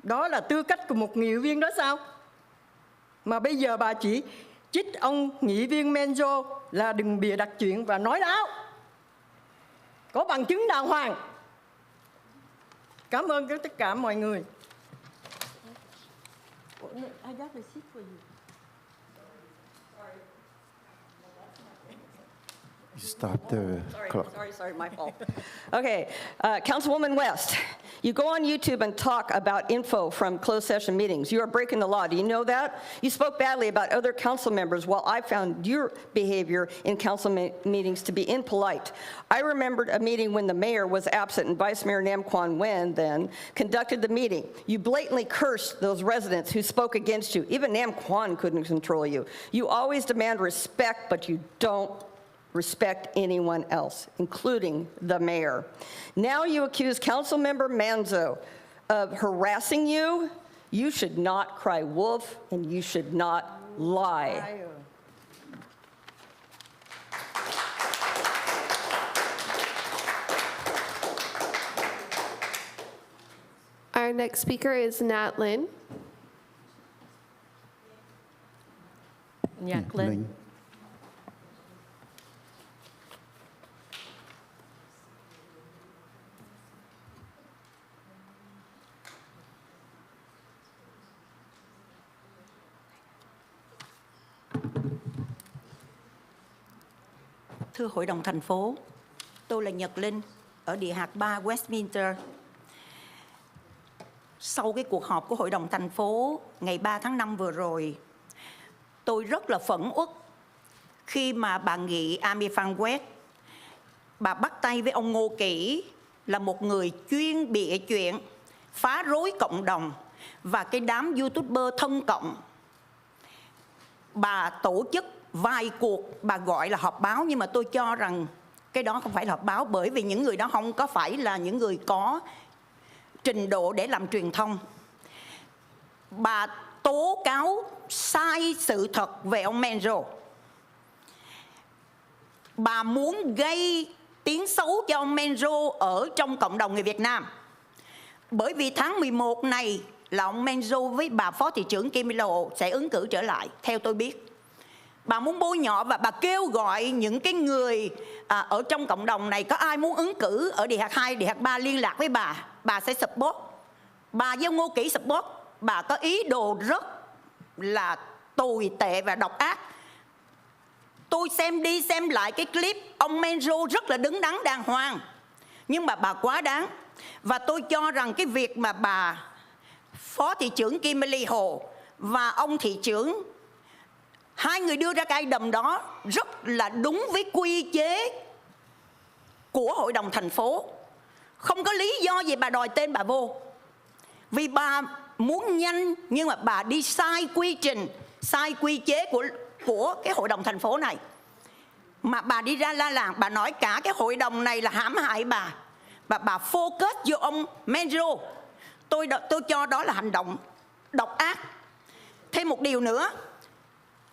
Đó là tư cách của một nghị viên đó sao? Mà bây giờ bà chỉ trích ông nghị viên Menzo là đừng bịa đặt chuyện và nói láo. Có bằng chứng đàng hoàng. Cảm ơn tất cả mọi người. I got the seat for you. Stop the clock. Sorry, my fault. Okay, Councilwoman West, you go on YouTube and talk about info from closed session meetings. You are breaking the law. Do you know that? You spoke badly about other council members while I found your behavior in council meetings to be impolite. I remembered a meeting when the mayor was absent and Vice Mayor Nam Quan Wen then conducted the meeting. You blatantly cursed those residents who spoke against you. Even Nam Quan couldn't control you. You always demand respect, but you don't respect anyone else, including the mayor. Now you accuse Councilmember Manzo of harassing you. You should not cry wolf, and you should not lie. Our next speaker is Nat Lynn. Nhạc Linh. Thưa Hội đồng thành phố, tôi là Nhật Linh ở địa hạt 3 Westminster. Sau cái cuộc họp của Hội đồng thành phố ngày 3 tháng 5 vừa rồi, tôi rất là phẫn uất khi mà bà nghị Amy Phan West, bà bắt tay với ông Ngô Kỷ là một người chuyên bịa chuyện, phá rối cộng đồng và cái đám YouTuber thân cộng. Bà tổ chức vài cuộc, bà gọi là họp báo, nhưng mà tôi cho rằng cái đó không phải là họp báo, bởi vì những người đó không có phải là những người có trình độ để làm truyền thông. Bà tố cáo sai sự thật về ông Menzo. Bà muốn gây tiếng xấu cho ông Menzo ở trong cộng đồng người Việt Nam. Bởi vì tháng 11 này là ông Menzo với bà Phó Thị trưởng Kim Lộ sẽ ứng cử trở lại, theo tôi biết. Bà muốn bôi nhọ và bà kêu gọi những cái người ở trong cộng đồng này, có ai muốn ứng cử ở địa hạt 2, địa hạt 3 liên lạc với bà sẽ support. Bà với ông Ngô Kỷ support. Bà có ý đồ rất là tồi tệ và độc ác. Tôi xem đi xem lại cái clip, ông Menzo rất là đứng đắn đàng hoàng. Nhưng mà bà quá đáng. Và tôi cho rằng cái việc mà bà Phó thị trưởng Kimberly Hồ và ông thị trưởng, hai người đưa ra cái đầm đó rất là đúng với quy chế của Hội đồng thành phố. Không có lý do gì bà đòi tên bà vô. Vì bà muốn nhanh nhưng mà bà đi sai quy trình, sai quy chế của cái Hội đồng thành phố này. Mà bà đi ra la làng, bà nói cả cái hội đồng này là hãm hại bà. Và bà focus vô ông Menzo. Tôi cho đó là hành động độc ác. Thêm một điều nữa,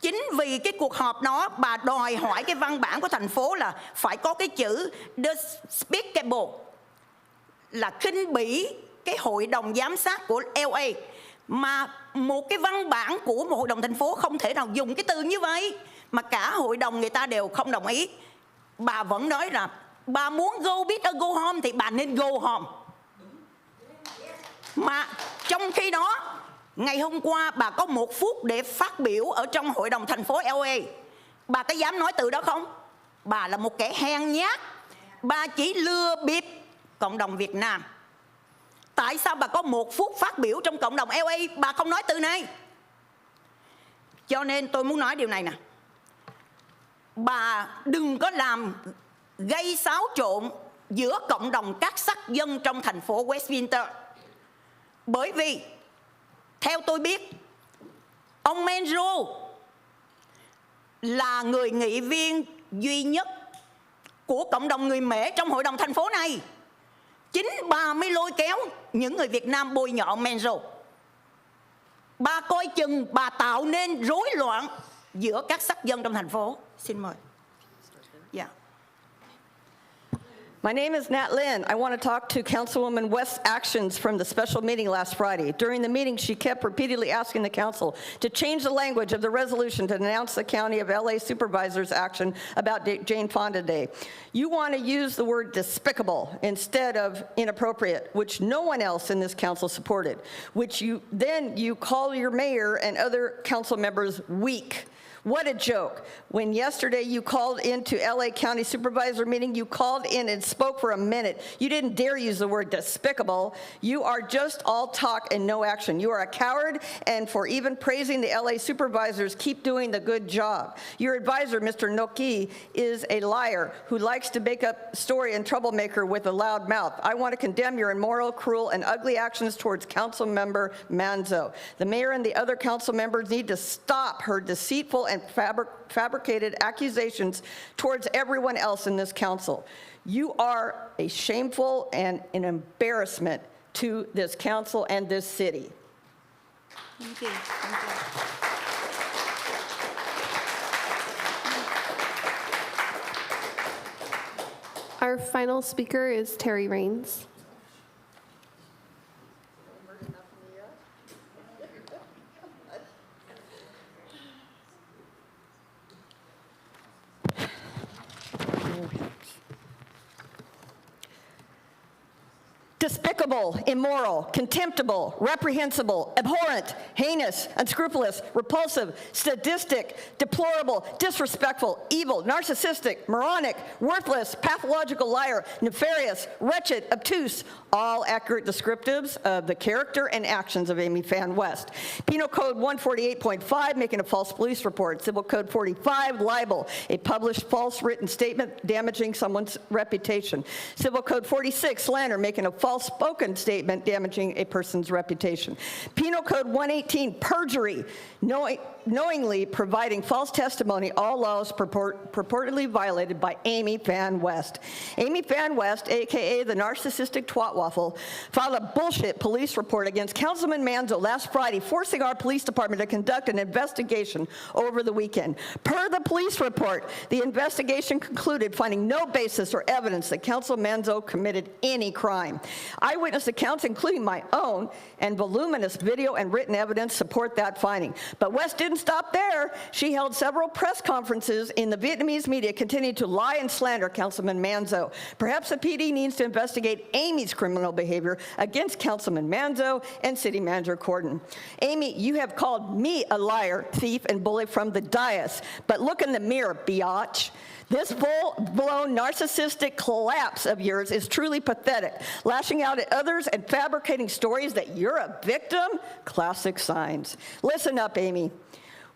chính vì cái cuộc họp đó bà đòi hỏi cái văn bản của thành phố là phải có cái chữ despicable, là khinh bỉ cái hội đồng giám sát của LA. Mà một cái văn bản của một hội đồng thành phố không thể nào dùng cái từ như vậy. Mà cả hội đồng người ta đều không đồng ý. Bà vẫn nói là bà muốn go big or go home thì bà nên go home. Mà trong khi đó, ngày hôm qua bà có 1 phút để phát biểu ở trong hội đồng thành phố LA. Bà có dám nói từ đó không? Bà là một kẻ hèn nhát. Bà chỉ lừa bịp cộng đồng Việt Nam. Tại sao bà có 1 phút phát biểu trong cộng đồng LA, bà không nói từ này? Cho nên tôi muốn nói điều này nè. Bà đừng có làm gây xáo trộn giữa cộng đồng các sắc dân trong thành phố Westminster. Bởi vì theo tôi biết, ông Menzo là người nghị viên duy nhất của cộng đồng người Mễ trong hội đồng thành phố này. Chính bà mới lôi kéo những người Việt Nam bôi nhọ Menzo. Bà coi chừng bà tạo nên rối loạn giữa các sắc dân trong thành phố. Xin mời. Yeah. My name is Nat Lynn. I want to talk to Councilwoman West's actions from the special meeting last Friday. During the meeting, she kept repeatedly asking the council to change the language of the resolution to denounce the County of LA supervisor's action about Jane Fonda Day. You want to use the word despicable instead of inappropriate, which no one else in this council supported, which you call your mayor and other council members weak. What a joke. When yesterday you called into LA County Supervisor meeting, you called in and spoke for a minute. You didn't dare use the word despicable. You are just all talk and no action. You are a coward, and for even praising the LA supervisors, keep doing the good job. Your advisor, Mr. Noki, is a liar who likes to make up story and troublemaker with a loud mouth. I want to condemn your immoral, cruel, and ugly actions towards Council Member Manzo. The mayor and the other council members need to stop her deceitful and fabricated accusations towards everyone else in this council. You are a shameful and an embarrassment to this council and this city. Thank you. Thank you. Our final speaker is Terry Raines. Despicable, immoral, contemptible, reprehensible, abhorrent, heinous, unscrupulous, repulsive, sadistic, deplorable, disrespectful, evil, narcissistic, moronic, worthless, pathological liar, nefarious, wretched, obtuse, all accurate descriptives of the character and actions of Amy Fan West. Penal Code 148.5, making a false police report. Civil Code 45, libel, a published false written statement damaging someone's reputation. Civil Code 46, slander, making a false spoken statement damaging a person's reputation. Penal Code 118, perjury, knowingly providing false testimony, all laws purportedly violated by Amy Fan West. Amy Fan West, AKA the narcissistic twat waffle, filed a bullshit police report against Councilman Manzo last Friday, forcing our police department to conduct an investigation over the weekend. Per the police report, the investigation concluded finding no basis or evidence that Councilman Manzo committed any crime. Eyewitness accounts, including my own, and voluminous video and written evidence support that finding. But West didn't stop there. She held several press conferences in the Vietnamese media, continued to lie and slander Councilman Manzo. Perhaps the PD needs to investigate Amy's criminal behavior against Councilman Manzo and City Manager Corden. Amy, you have called me a liar, thief, and bully from the dais. But look in the mirror, biatch. This full-blown narcissistic collapse of yours is truly pathetic. Lashing out at others and fabricating stories that you're a victim? Classic signs. Listen up, Amy.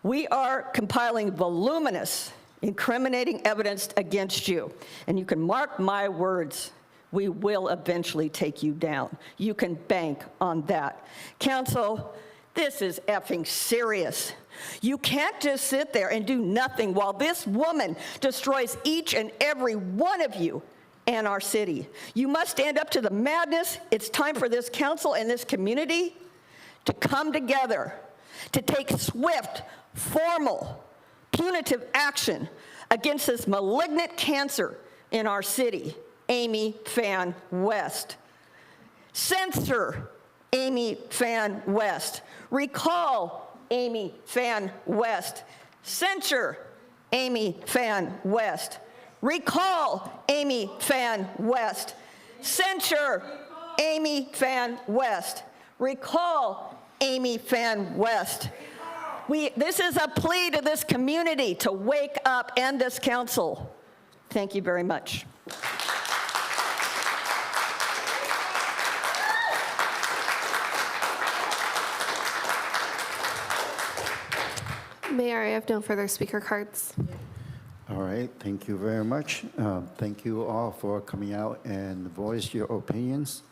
We are compiling voluminous, incriminating evidence against you. And you can mark my words. We will eventually take you down. You can bank on that. Council, this is effing serious. You can't just sit there and do nothing while this woman destroys each and every one of you and our city. You must stand up to the madness. It's time for this council and this community to come together, to take swift, formal, punitive action against this malignant cancer in our city, Amy Fan West. Censor Amy Fan West. Recall Amy Fan West. Censure Amy Fan West. Recall Amy Fan West. Censure Amy Fan West. Recall Amy Fan West. This is a plea to this community to wake up and this council. Thank you very much. Mayor, I have no further speaker cards. All right, thank you very much. Thank you all for coming out and voice your opinions.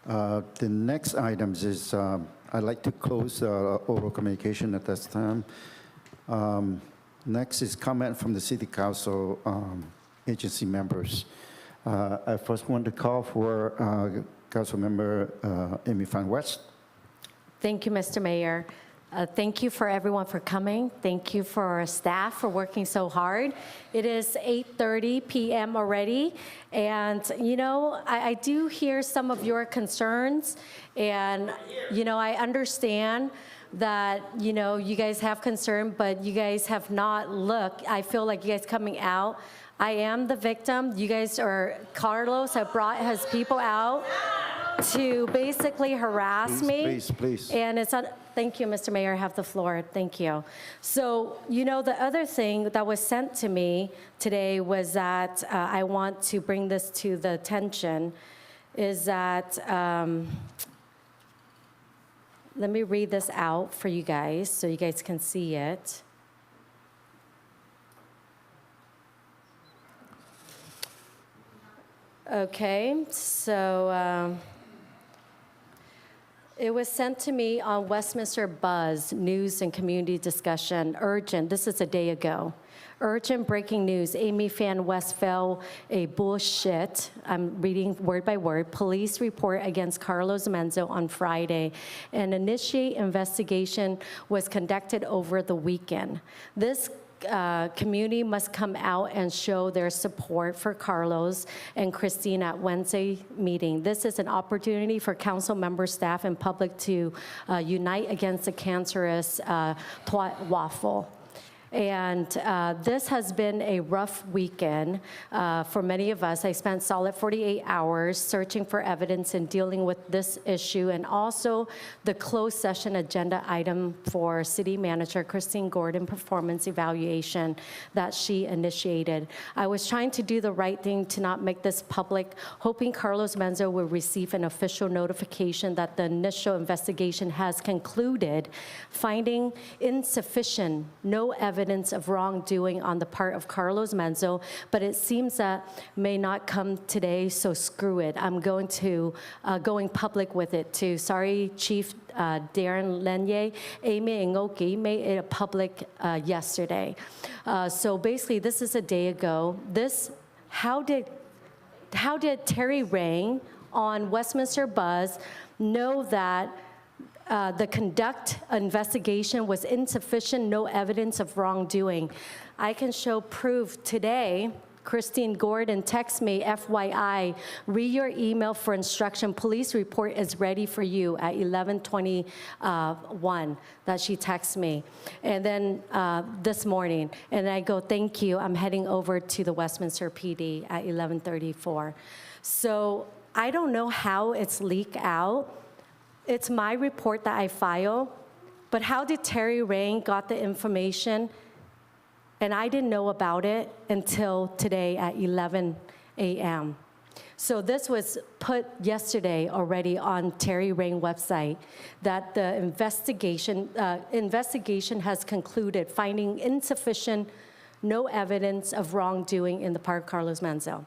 The next items is, I'd like to close oral communication at this time. Next is comment from the City Council agency members. I first want to call for Council Member Amy Fan West. Thank you, Mr. Mayor. Thank you for everyone for coming. Thank you for our staff for working so hard. It is 8:30 p.m. already, and you know, I do hear some of your concerns, and you know, I understand that, you know, you guys have concern, but you guys have not looked. I feel like you guys coming out. I am the victim. You guys are, Carlos has people out to basically harass me. Please. And it's on, thank you, Mr. Mayor, I have the floor, thank you. So, you know, the other thing that was sent to me today was that I want to bring this to the attention, is that, let me read this out for you guys so you guys can see it. Okay, so, it was sent to me on Westminster Buzz, News and Community Discussion, urgent, this is a day ago. Urgent breaking news, Amy Fan West fell a bullshit, I'm reading word by word, police report against Carlos Manzo on Friday. An initiate investigation was conducted over the weekend. This community must come out and show their support for Carlos and Christine at Wednesday meeting. This is an opportunity for council members, staff, and public to unite against the cancerous twat waffle. And this has been a rough weekend for many of us. I spent solid 48 hours searching for evidence and dealing with this issue, and also the closed session agenda item for City Manager Christine Gordon performance evaluation that she initiated. I was trying to do the right thing to not make this public, hoping Carlos Manzo will receive an official notification that the initial investigation has concluded, finding insufficient, no evidence of wrongdoing on the part of Carlos Manzo, but it seems that may not come today, so screw it. I'm going to going public with it too. Sorry, Chief Darren Lenye. Amy Ngoki made it public yesterday. So basically, this is a day ago. How did Terry Rain on Westminster Buzz know that the conduct investigation was insufficient, no evidence of wrongdoing? I can show proof today Christine Gordon texts me, FYI, read your email for instruction. Police report is ready for you at 11:21, that she texts me. And then this morning, and I go, thank you, I'm heading over to the Westminster PD at 11:34. So I don't know how it's leaked out. It's my report that I file, but how did Terry Rain got the information? And I didn't know about it until today at 11 a.m. So this was put yesterday already on Terry Rain website, that the investigation has concluded, finding insufficient, no evidence of wrongdoing in the Park Carlos Manzo.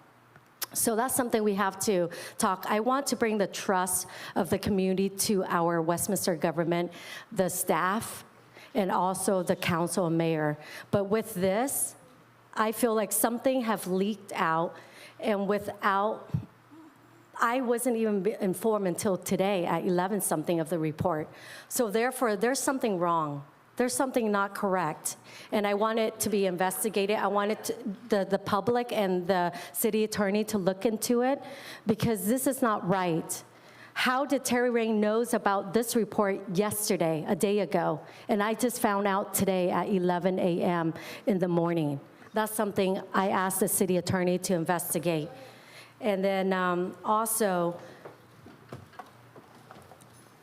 So that's something we have to talk. I want to bring the trust of the community to our Westminster government, the staff, and also the council and mayor. But with this, I feel like something have leaked out, and without, I wasn't even informed until today at 11 something of the report. So therefore, there's something wrong. There's something not correct, and I want it to be investigated. I want it the public and the city attorney to look into it, because this is not right. How did Terry Rain knows about this report yesterday, a day ago, and I just found out today at 11 a.m. in the morning? That's something I asked the city attorney to investigate. And then also,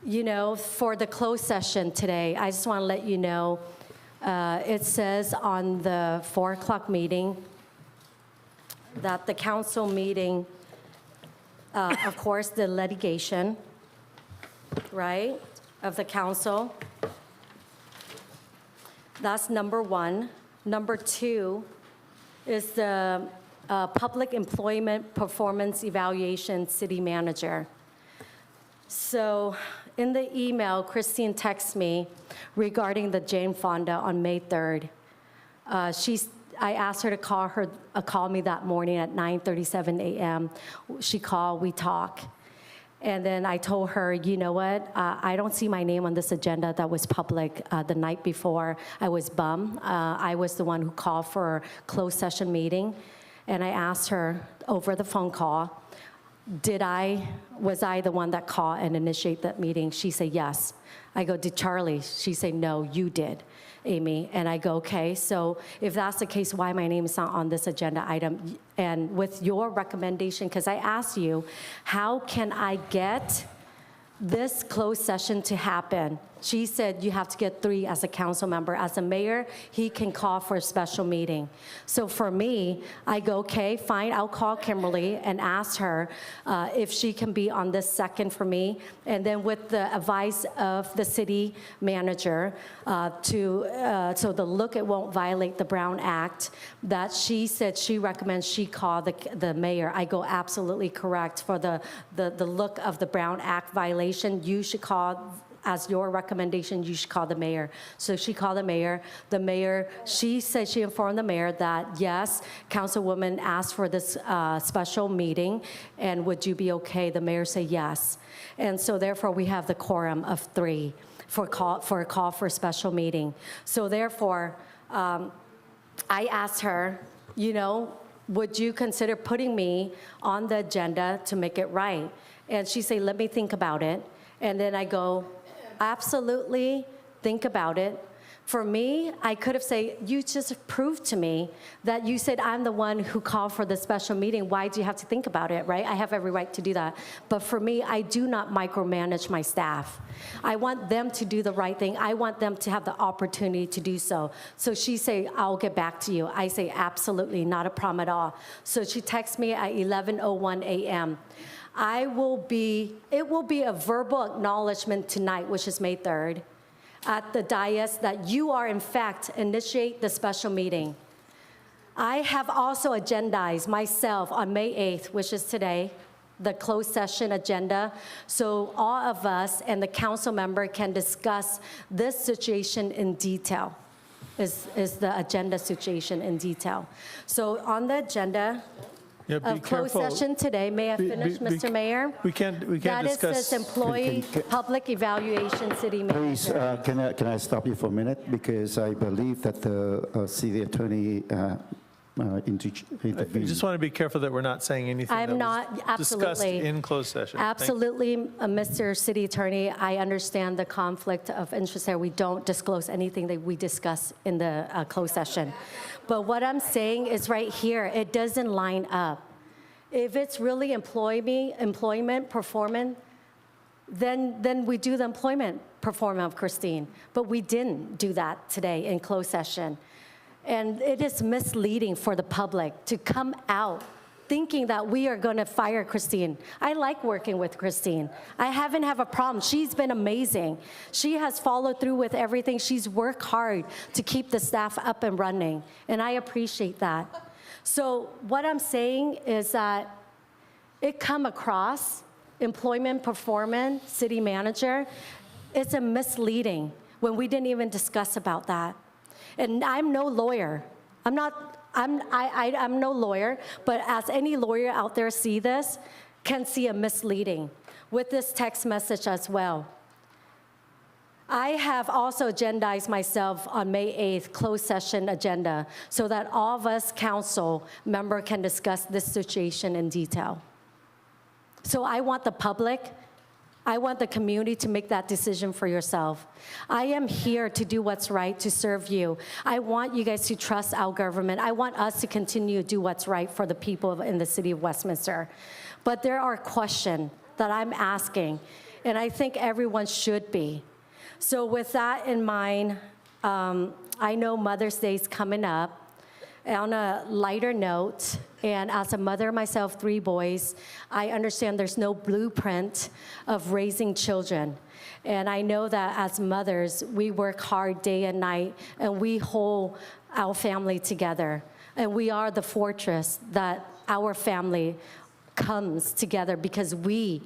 you know, for the closed session today, I just want to let you know, it says on the 4 o'clock meeting that the council meeting, of course, the litigation, right, of the council. That's number one. Number two is the public employment performance evaluation city manager. So in the email, Christine texts me regarding the Jane Fonda on May 3rd. I asked her to call me that morning at 9:37 a.m. She called, we talk. And then I told her, you know what, I don't see my name on this agenda that was public the night before. I was bummed. I was the one who called for a closed session meeting. And I asked her over the phone call, was I the one that called and initiated that meeting? She said, yes. I go, did Charlie? She said, no, you did, Amy. And I go, okay, so if that's the case, why my name is not on this agenda item? And with your recommendation, because I asked you, how can I get this closed session to happen? She said you have to get 3 as a council member. As a mayor, he can call for a special meeting. So for me, I go, okay, fine, I'll call Kimberly and ask her if she can be on this second for me. And then with the advice of the city manager so it won't violate the Brown Act, that she said she recommends she call the mayor. I go, absolutely correct. For the look of the Brown Act violation, you should call, as your recommendation, you should call the mayor. So she called the mayor. The mayor, she said she informed the mayor that, yes, Councilwoman asked for this special meeting, and would you be okay? The mayor said yes. And so therefore, we have the quorum of 3 for a call for a special meeting. So therefore, I asked her, you know, would you consider putting me on the agenda to make it right? And she said, let me think about it. And then I go, absolutely, think about it. For me, I could have said, you just proved to me that you said I'm the one who called for the special meeting. Why do you have to think about it, right? I have every right to do that. But for me, I do not micromanage my staff. I want them to do the right thing. I want them to have the opportunity to do so. So she said, I'll get back to you. I say, absolutely, not a problem at all. So she texts me at 11:01 a.m. It will be a verbal acknowledgement tonight, which is May 3rd, at the dais that you are, in fact, initiate the special meeting. I have also agendized myself on May 8th, which is today, the closed session agenda, so all of us and the council member can discuss this situation in detail, is the agenda situation in detail. So on the agenda, Yeah, be of closed careful. session today. May I finish, Mr. Mayor? We can't That is discuss. this employee public evaluation city Please, manager. can I stop you for a minute? Because I believe that the city attorney uh, I intervene. just want to be careful that we're not saying anything I'm that not, was discussed absolutely. in closed session. Thank you. Absolutely, Mr. City Attorney, I understand the conflict of interest there. We don't disclose anything that we discuss in the closed session. But what I'm saying is right here, it doesn't line up. If it's really employment performance, then we do the employment performance of Christine. But we didn't do that today in closed session. And it is misleading for the public to come out thinking that we are going to fire Christine. I like working with Christine. I haven't have a problem. She's been amazing. She has followed through with everything. She's worked hard to keep the staff up and running, and I appreciate that. So what I'm saying is that it come across, employment performance, city manager, it's a misleading when we didn't even discuss about that. And I'm no lawyer. I'm no lawyer, but as any lawyer out there see this, can see a misleading with this text message as well. I have also agendized myself on May 8th, closed session agenda, so that all of us council member can discuss this situation in detail. So I want the public, I want the community to make that decision for yourself. I am here to do what's right, to serve you. I want you guys to trust our government. I want us to continue to do what's right for the people in the city of Westminster. But there are questions that I'm asking, and I think everyone should be. So with that in mind, I know Mother's Day is coming up. On a lighter note, and as a mother myself, 3 boys, I understand there's no blueprint of raising children. And I know that as mothers, we work hard day and night, and we hold our family together. And we are the fortress that our family comes together because we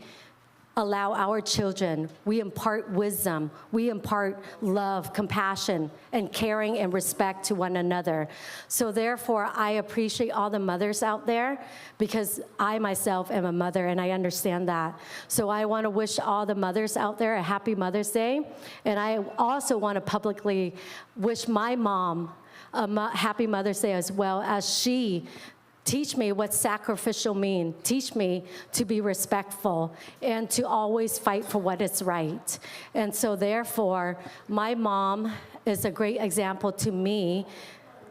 allow our children, we impart wisdom, we impart love, compassion, and caring and respect to one another. So therefore, I appreciate all the mothers out there because I myself am a mother and I understand that. So I want to wish all the mothers out there a happy Mother's Day. And I also want to publicly wish my mom a happy Mother's Day as well, as she teach me what sacrificial mean. Teach me to be respectful and to always fight for what is right. And so therefore, my mom is a great example to me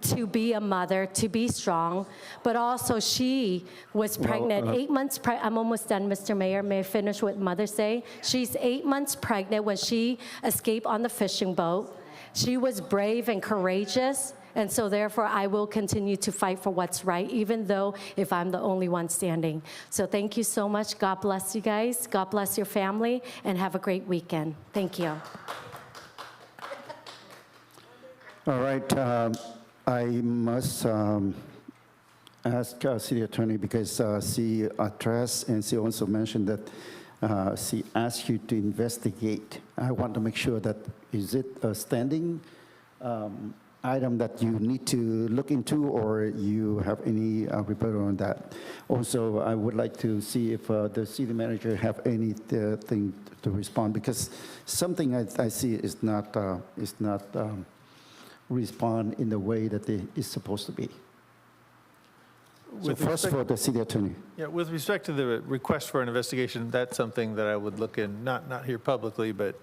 to be a mother, to be strong, but also she was pregnant, 8 months I'm almost done, Mr. Mayor. May I finish with Mother's Day? She's 8 months pregnant when she escaped on the fishing boat. She was brave and courageous. And so therefore, I will continue to fight for what's right, even though if I'm the only one standing. So thank you so much. God bless you guys. God bless your family, and have a great weekend. Thank you. All right, I must ask City Attorney, because she addressed and she also mentioned that she asked you to investigate. I want to make sure that, is it a standing item that you need to look into, or you have any report on that? Also, I would like to see if the city manager have anything to respond, because something I see is not respond in the way that it is supposed to be. So first for the city attorney. Yeah, with respect to the request for an investigation, that's something that I would look in, not here publicly, but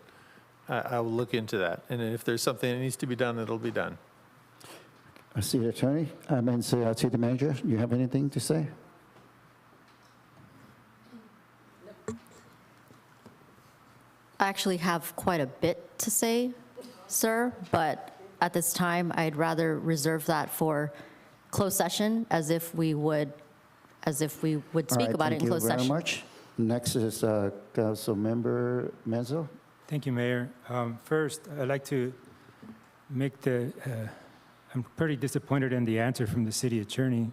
I will look into that. And if there's something that needs to be done, it'll be done. City attorney, city manager, you have anything to say? I actually have quite a bit to say, sir, but at this time, I'd rather reserve that for closed session, as if we would speak about it in closed session. Thank you very much. Next is Council Member Menzo. Thank you, Mayor. First, I'd like to make I'm pretty disappointed in the answer from the city attorney.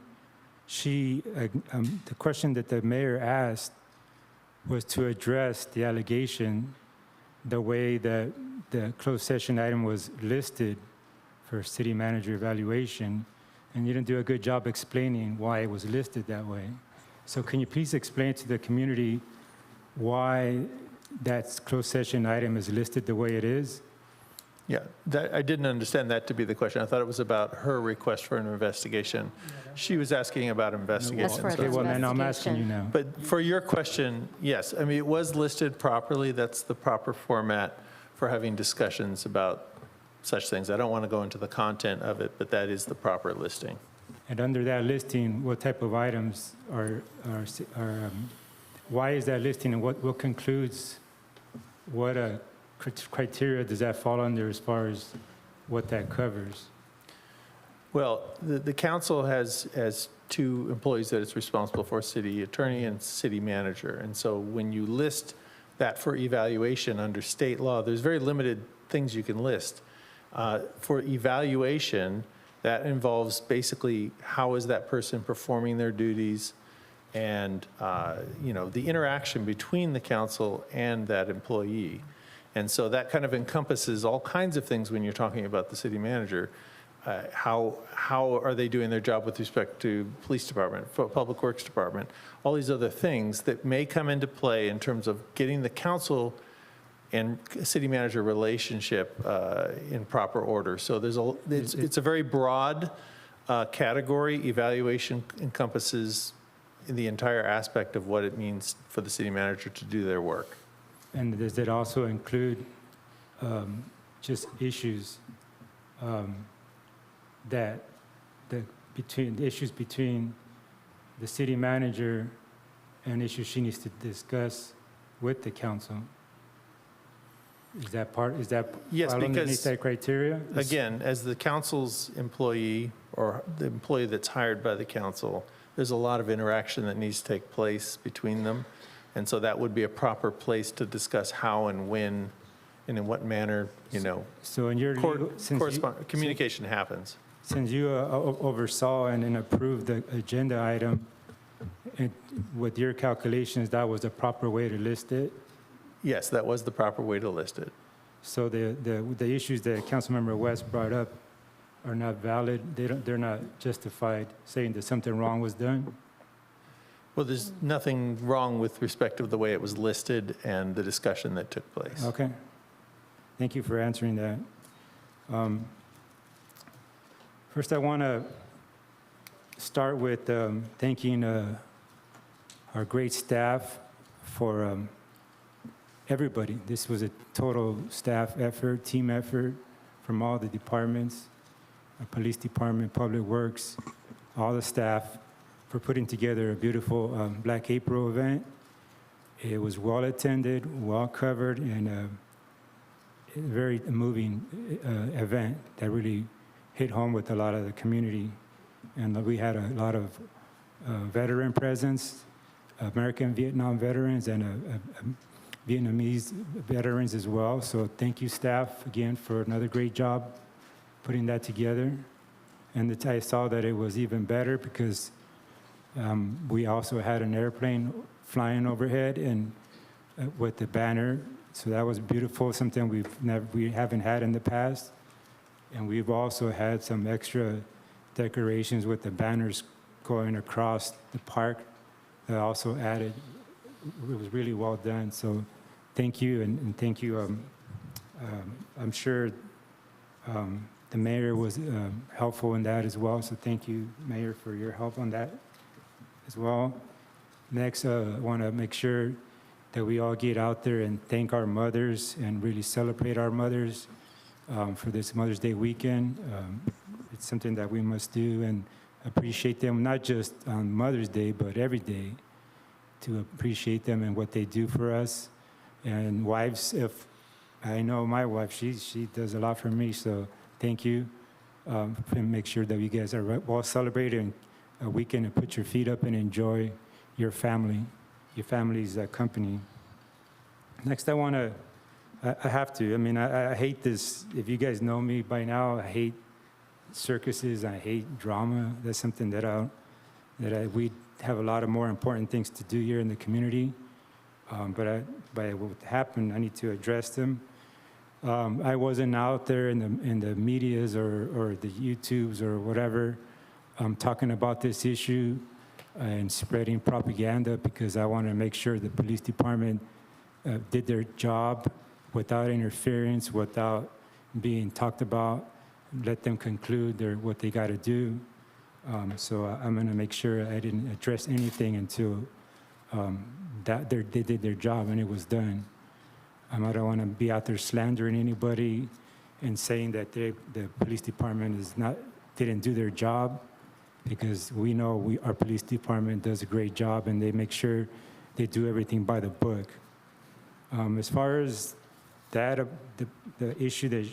The question that the mayor asked was to address the allegation the way that the closed session item was listed for city manager evaluation, and you didn't do a good job explaining why it was listed that way. So can you please explain to the community why that closed session item is listed the way it is? Yeah, I didn't understand that to be the question. I thought it was about her request for an investigation. She was asking about investigations. That's for Okay, the well, then I'm asking you investigation. now. But for your question, yes, I mean, it was listed properly. That's the proper format for having discussions about such things. I don't want to go into the content of it, but that is the proper listing. And under that listing, what type of items are why is that listing, and what concludes, what criteria does that fall under as far as what that covers? Well, the council has two employees that it's responsible for, city attorney and city manager. And so when you list that for evaluation under state law, there's very limited things you can list. For evaluation, that involves basically how is that person performing their duties, and the interaction between the council and that employee. And so that kind of encompasses all kinds of things when you're talking about the city manager. How are they doing their job with respect to police department, public works department, all these other things that may come into play in terms of getting the council and city manager relationship in proper order. So it's a very broad category. Evaluation encompasses the entire aspect of what it means for the city manager to do their work. And does it also include just issues between the city manager and issues she needs to discuss with the council? Is that Yes, fall underneath because, that criteria? again, as the council's employee or the employee that's hired by the council, there's a lot of interaction that needs to take place between them. And so that would be a proper place to discuss how and when and in what manner, So in your communication happens. Since you oversaw and approved the agenda item, with your calculations, that was the proper way to list it? Yes, that was the proper way to list it. So the issues that Councilmember West brought up are not valid? They're not justified, saying that something wrong was done? Well, there's nothing wrong with respect to the way it was listed and the discussion that took place. Okay. Thank you for answering that. First, I want to start with thanking our great staff for everybody. This was a total staff effort, team effort from all the departments, police department, public works, all the staff for putting together a beautiful Black April event. It was well attended, well covered, and a very moving event that really hit home with a lot of the community. And we had a lot of veteran presence, American Vietnam veterans, and Vietnamese veterans as well. So thank you, staff, again, for another great job putting that together. And I saw that it was even better because we also had an airplane flying overhead and with the banner. So that was beautiful, something we haven't had in the past. And we've also had some extra decorations with the banners going across the park that also added. It was really well done. So thank you, and thank you. I'm sure the mayor was helpful in that as well. So thank you, Mayor, for your help on that as well. Next, I want to make sure that we all get out there and thank our mothers and really celebrate our mothers for this Mother's Day weekend. It's something that we must do and appreciate them, not just on Mother's Day, but every day, to appreciate them and what they do for us. And wives, if I know my wife, she does a lot for me, so thank you. And make sure that you guys are well celebrating a weekend and put your feet up and enjoy your family's company. Next, I have to, I hate this. If you guys know me by now, I hate circuses, I hate drama. That's something we have a lot of more important things to do here in the community. But what happened, I need to address them. I wasn't out there in the medias or the YouTubes or whatever talking about this issue and spreading propaganda because I want to make sure the police department did their job without interference, without being talked about, let them conclude what they got to do. So I'm going to make sure I didn't address anything until they did their job and it was done. I don't want to be out there slandering anybody and saying that the police department didn't do their job, because we know our police department does a great job and they make sure they do everything by the book. As far as that, the issue that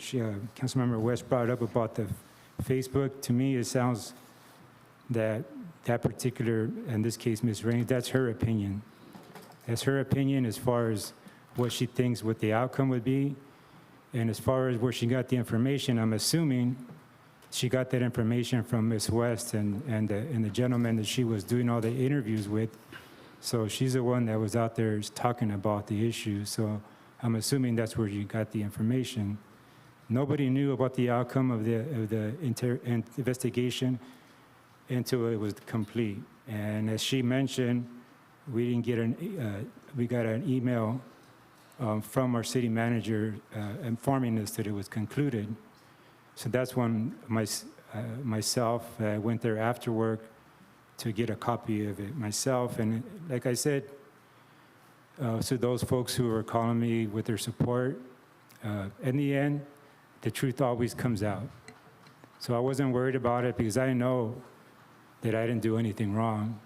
Councilmember West brought up about the Facebook, to me, it sounds that particular, in this case, Ms. Raines, that's her opinion. That's her opinion as far as what she thinks what the outcome would be. And as far as where she got the information, I'm assuming she got that information from Ms. West and the gentleman that she was doing all the interviews with. So she's the one that was out there talking about the issue. So I'm assuming that's where you got the information. Nobody knew about the outcome of the investigation until it was complete. And as she mentioned, we got an email from our city manager informing us that it was concluded. So that's when myself went there after work to get a copy of it myself. And like I said, so those folks who were calling me with their support, in the end, the truth always comes out. So I wasn't worried about it because I know that I didn't do anything wrong.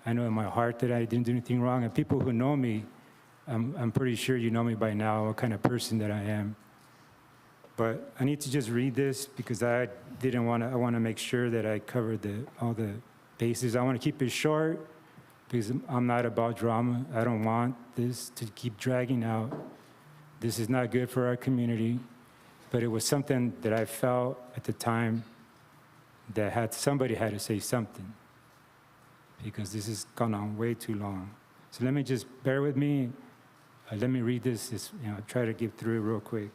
I know in my heart that I didn't do anything wrong. And people who know me, I'm pretty sure you know me by now, what kind of person that I am. But I need to just read this because I want to make sure that I covered all the bases. I want to keep it short because I'm not about drama. I don't want this to keep dragging out. This is not good for our community. But it was something that I felt at the time that somebody had to say something, because this has gone on way too long. So let me just bear with me. Let me read this. Try to get through it real quick.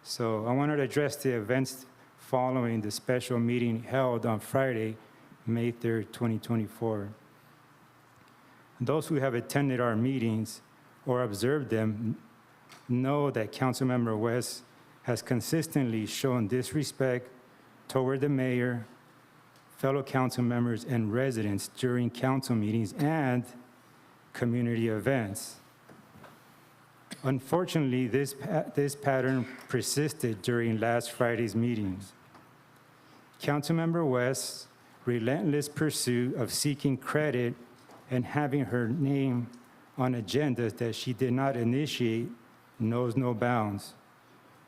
So I wanted to address the events following the special meeting held on Friday, May 3rd, 2024. Those who have attended our meetings or observed them know that Councilmember West has consistently shown disrespect toward the mayor, fellow council members, and residents during council meetings and community events. Unfortunately, this pattern persisted during last Friday's meetings. Councilmember West's relentless pursuit of seeking credit and having her name on agendas that she did not initiate knows no bounds.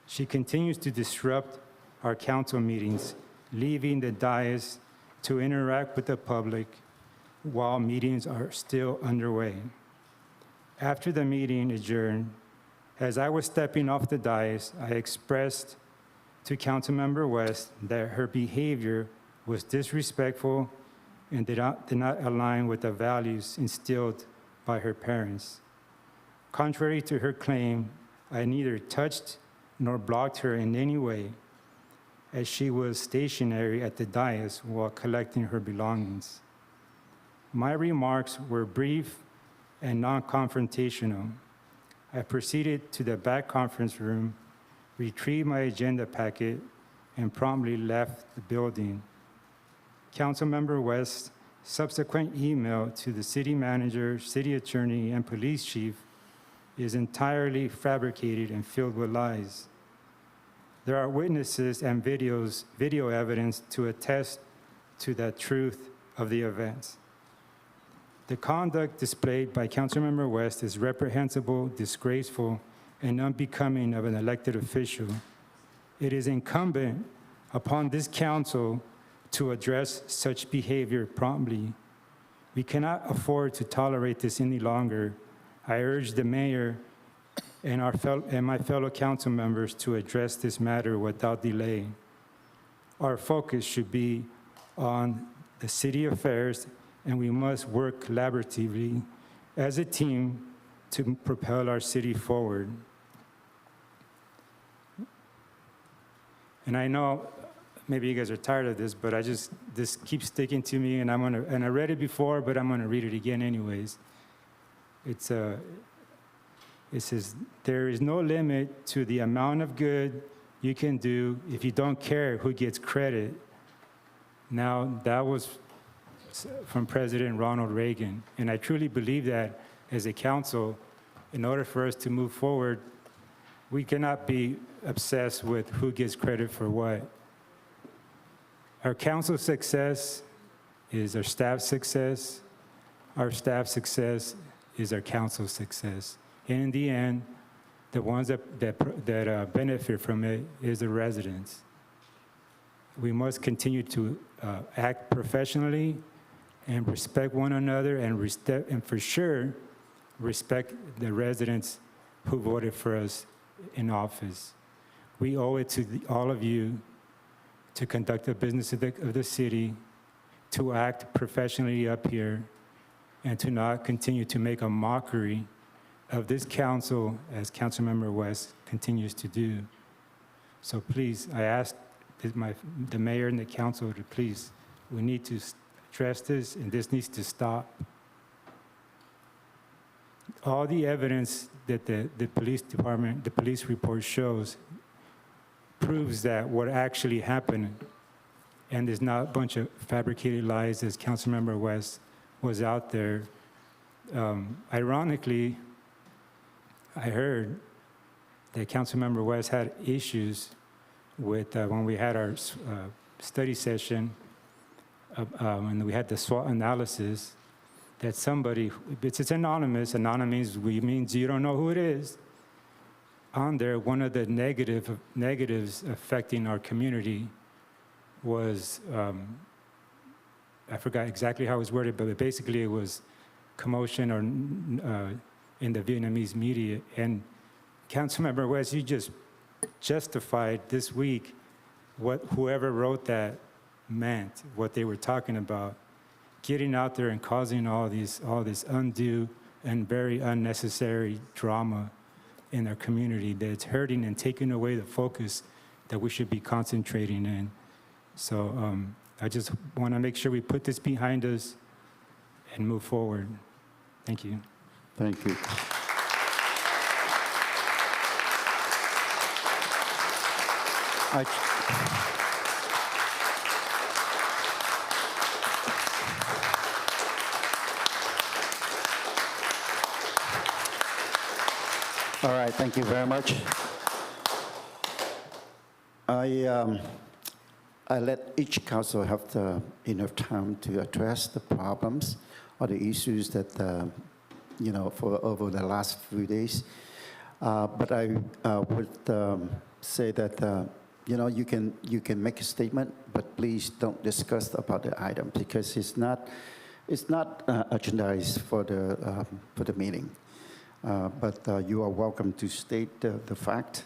She continues to disrupt our council meetings, leaving the dais to interact with the public while meetings are still underway. After the meeting adjourned, as I was stepping off the dais, I expressed to Councilmember West that her behavior was disrespectful and did not align with the values instilled by her parents. Contrary to her claim, I neither touched nor blocked her in any way, as she was stationary at the dais while collecting her belongings. My remarks were brief and non-confrontational. I proceeded to the back conference room, retrieved my agenda packet, and promptly left the building. Councilmember West's subsequent email to the city manager, city attorney, and police chief is entirely fabricated and filled with lies. There are witnesses and video evidence to attest to the truth of the events. The conduct displayed by Councilmember West is reprehensible, disgraceful, and unbecoming of an elected official. It is incumbent upon this council to address such behavior promptly. We cannot afford to tolerate this any longer. I urge the mayor and my fellow council members to address this matter without delay. Our focus should be on the city affairs, and we must work collaboratively as a team to propel our city forward. And I know maybe you guys are tired of this, but this keeps sticking to me, and I read it before, but I'm gonna read it again anyways. It says, there is no limit to the amount of good you can do, if you don't care who gets credit. Now, that was from President Ronald Reagan, and I truly believe that as a council, in order for us to move forward, we cannot be obsessed with who gets credit for what. Our council's success is our staff's success. Our staff's success is our council's success. And in the end, the ones that benefit from it is the residents. We must continue to act professionally and respect one another, and for sure, respect the residents who voted for us in office. We owe it to all of you to conduct the business of the city, to act professionally up here, and to not continue to make a mockery of this council as Councilmember West continues to do. So please, I ask the mayor and the council to please, we need to address this, and this needs to stop. All the evidence that the police department, the police report shows proves that what actually happened, and there's not a bunch of fabricated lies as Councilmember West was out there. Ironically, I heard that Councilmember West had issues with when we had our study session and we had the SWOT analysis, that somebody, it's anonymous, means you don't know who it is. On there, one of the negatives affecting our community was, I forgot exactly how it was worded, but basically it was commotion or in the Vietnamese media. And Councilmember West, you just justified this week what whoever wrote that meant, what they were talking about, getting out there and causing all this undue and very unnecessary drama in our community that's hurting and taking away the focus that we should be concentrating in. So I just want to make sure we put this behind us and move forward. Thank you. Thank you. All right, thank you very much. I let each council have enough time to address the problems or the issues that, for over the last few days. But I would say that, you can make a statement, but please don't discuss about the item because it's not agendized for the meeting. But you are welcome to state the fact,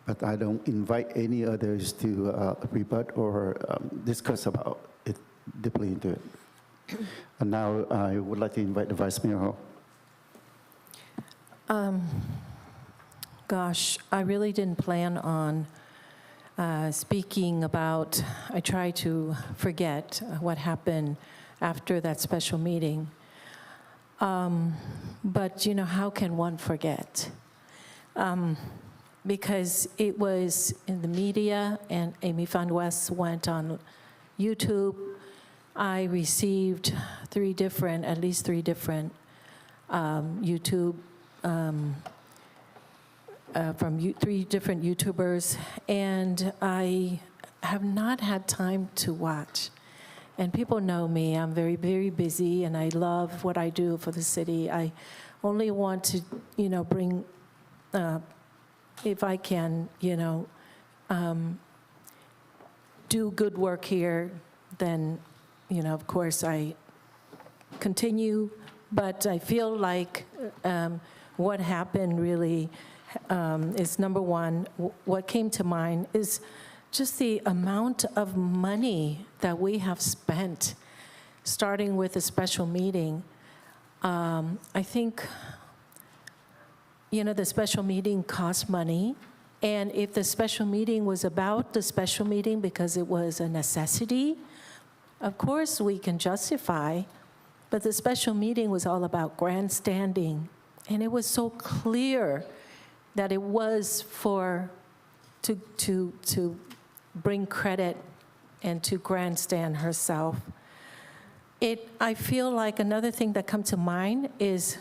but I don't invite any others to rebut or discuss about it deeply into it. And now I would like to invite the Vice Mayor. Gosh, I really didn't plan on speaking about, I try to forget what happened after that special meeting. But, how can one forget? Because it was in the media, and Amy Fan West went on YouTube. I received at least three different YouTube, from three different YouTubers, and I have not had time to watch. And people know me, I'm very, very busy, and I love what I do for the city. I only want to, bring, if I can, do good work here, then, of course I continue. But I feel like what happened really is, number one, what came to mind is just the amount of money that we have spent, starting with a special meeting. I think, the special meeting costs money. And if the special meeting was about the special meeting because it was a necessity, of course we can justify. But the special meeting was all about grandstanding. And it was so clear that it was for to bring credit and to grandstand herself. I feel like another thing that comes to mind is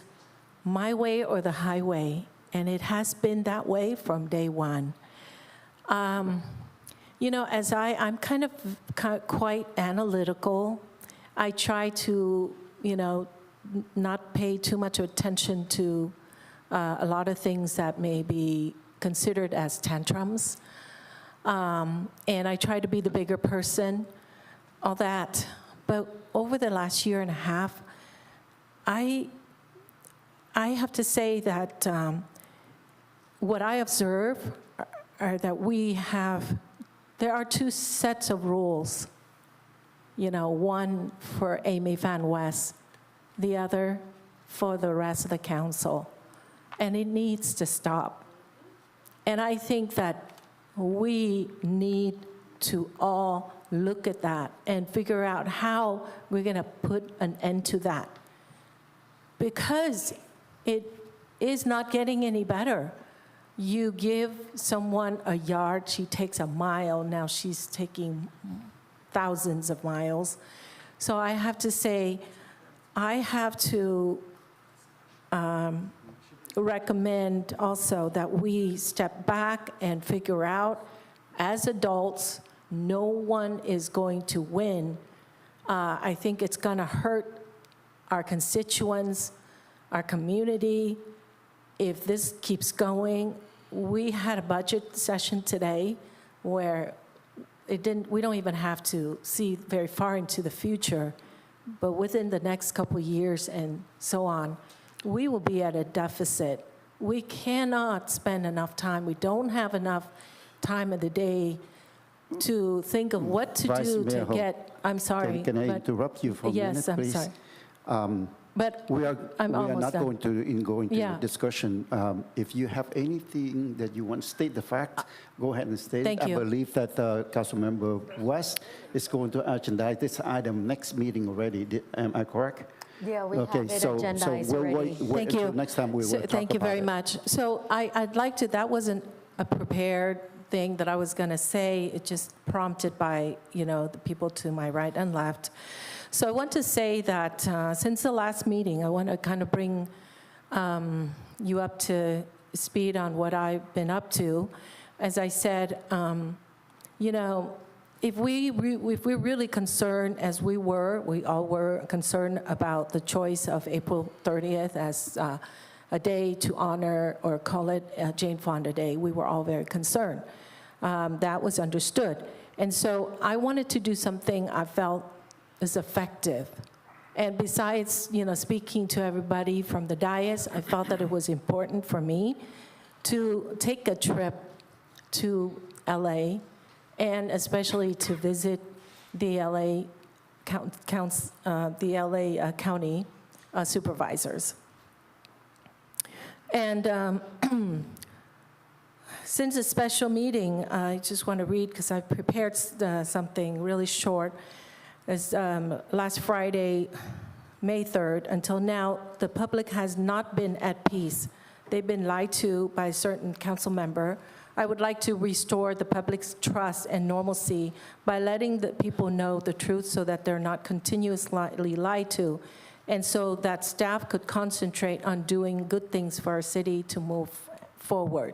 my way or the highway, and it has been that way from day one. You know, as I'm kind of quite analytical. I try to, you know, not pay too much attention to a lot of things that may be considered as tantrums. And I try to be the bigger person, all that. But over the last year and a half, I have to say that what I observe are that there are two sets of rules. You know, one for Amy Fan West, the other for the rest of the council. And it needs to stop. And I think that we need to all look at that and figure out how we're going to put an end to that. Because it is not getting any better. You give someone a yard, she takes a mile, now she's taking thousands of miles. So I have to say, I have to recommend also that we step back and figure out, as adults, no one is going to win. I think it's going to hurt our constituents, our community. If this keeps going, we had a budget session today where we don't even have to see very far into the future, but within the next couple of years and so on, we will be at a deficit. We cannot spend enough time. We don't have enough time of the day to think of what to Vice do Mayor to Ho, get, I'm sorry. Can I but- interrupt you for a minute, Yes, I'm please? sorry. But We are I'm not almost done. going to go into Yeah. discussion. If you have anything that you want to state the fact, go ahead and state Thank it. you. I believe that Councilmember West is going to agendize this item next meeting already. Am I correct? Yeah, we Okay, have it so agendized we'll already. wait Thank until you. next time we will So talk thank you about very it. much. So I'd like to, that wasn't a prepared thing that I was going to say. It just prompted by, you know, the people to my right and left. So I want to say that since the last meeting, I want to kind of bring you up to speed on what I've been up to. As I said, you know, if we're really concerned, as we all were concerned about the choice of April 30th as a day to honor or call it Jane Fonda Day, we were all very concerned. That was understood. And so I wanted to do something I felt is effective. And besides, you know, speaking to everybody from the dais, I felt that it was important for me to take a trip to LA, and especially to visit the LA County supervisors. And since a special meeting, I just want to read, because I prepared something really short. As last Friday, May 3rd, until now, the public has not been at peace. They've been lied to by a certain council member. I would like to restore the public's trust and normalcy by letting the people know the truth so that they're not continuously lied to, and so that staff could concentrate on doing good things for our city to move forward.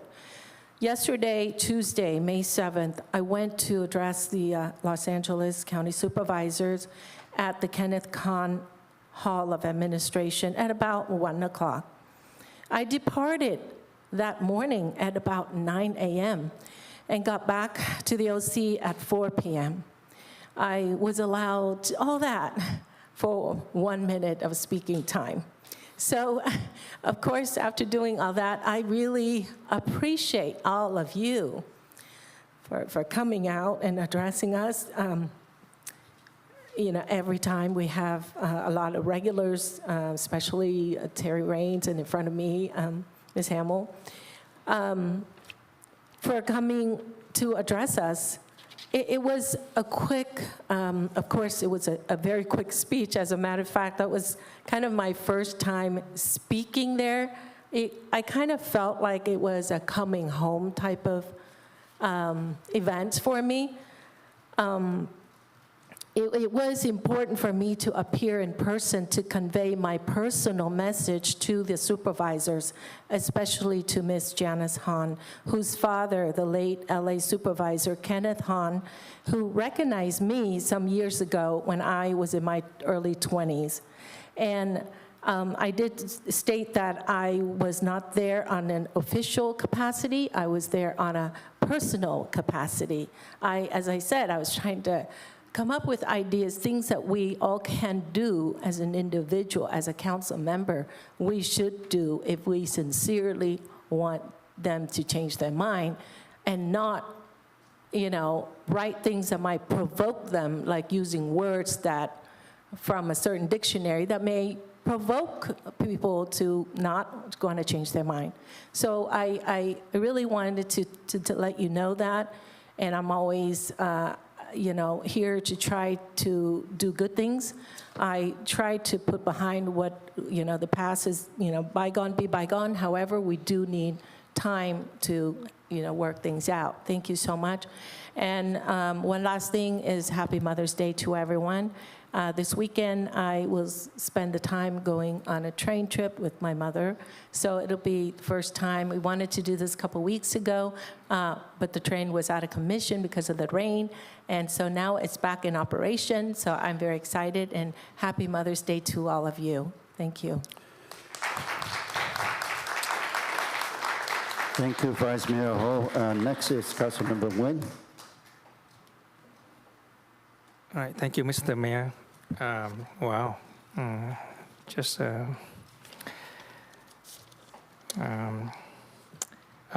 Yesterday, Tuesday, May 7th, I went to address the Los Angeles County Supervisors at the Kenneth Kahn Hall of Administration at about 1 o'clock. I departed that morning at about 9 a.m. and got back to the OC at 4 p.m. I was allowed all that for 1 minute of speaking time. So, of course, after doing all that, I really appreciate all of you for coming out and addressing us. You know, every time we have a lot of regulars, especially Terry Raines and in front of me, Ms. Hamill, for coming to address us. It was a quick, of course, it was a very quick speech. As a matter of fact, that was kind of my first time speaking there. I kind of felt like it was a coming home type of event for me. It was important for me to appear in person to convey my personal message to the supervisors, especially to Ms. Janice Hahn, whose father, the late LA supervisor Kenneth Hahn, who recognized me some years ago when I was in my early 20s. And I did state that I was not there on an official capacity. I was there on a personal capacity. As I said, I was trying to come up with ideas, things that we all can do as an individual, as a council member, we should do if we sincerely want them to change their mind, and not, write things that might provoke them, like using words that from a certain dictionary that may provoke people to not going to change their mind. So I really wanted to let you know that, and I'm always here to try to do good things. I try to put behind what, the past is, bygone be bygone. However, we do need time to, work things out. Thank you so much. And one last thing is Happy Mother's Day to everyone. This weekend, I will spend the time going on a train trip with my mother. So it'll be the first time. We wanted to do this a couple weeks ago, but the train was out of commission because of the rain. And so now it's back in operation. So I'm very excited, and Happy Mother's Day to all of you. Thank you. Thank you, Vice Mayor Ho. Next is Councilmember Nguyen. All right, thank you, Mr. Mayor. Wow,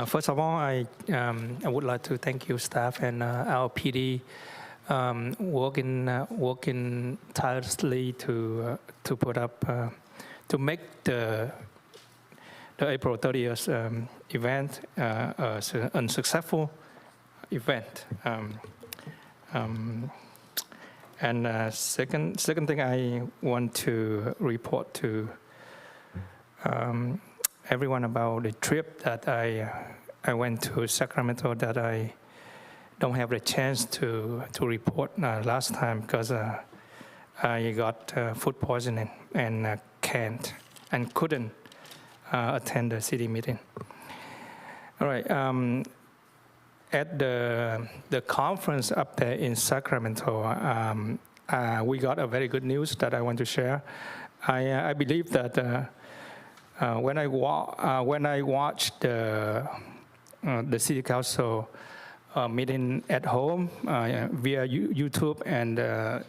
first of all, I would like to thank you, staff, and our PD, working tirelessly to put up, to make the April 30th event a unsuccessful event. And second thing I want to report to everyone about the trip that I went to Sacramento that I don't have the chance to report last time because I got food poisoning and couldn't attend the city meeting. All right. At the conference up there in Sacramento, we got a very good news that I want to share. I believe that when I watched the city council meeting at home via YouTube, and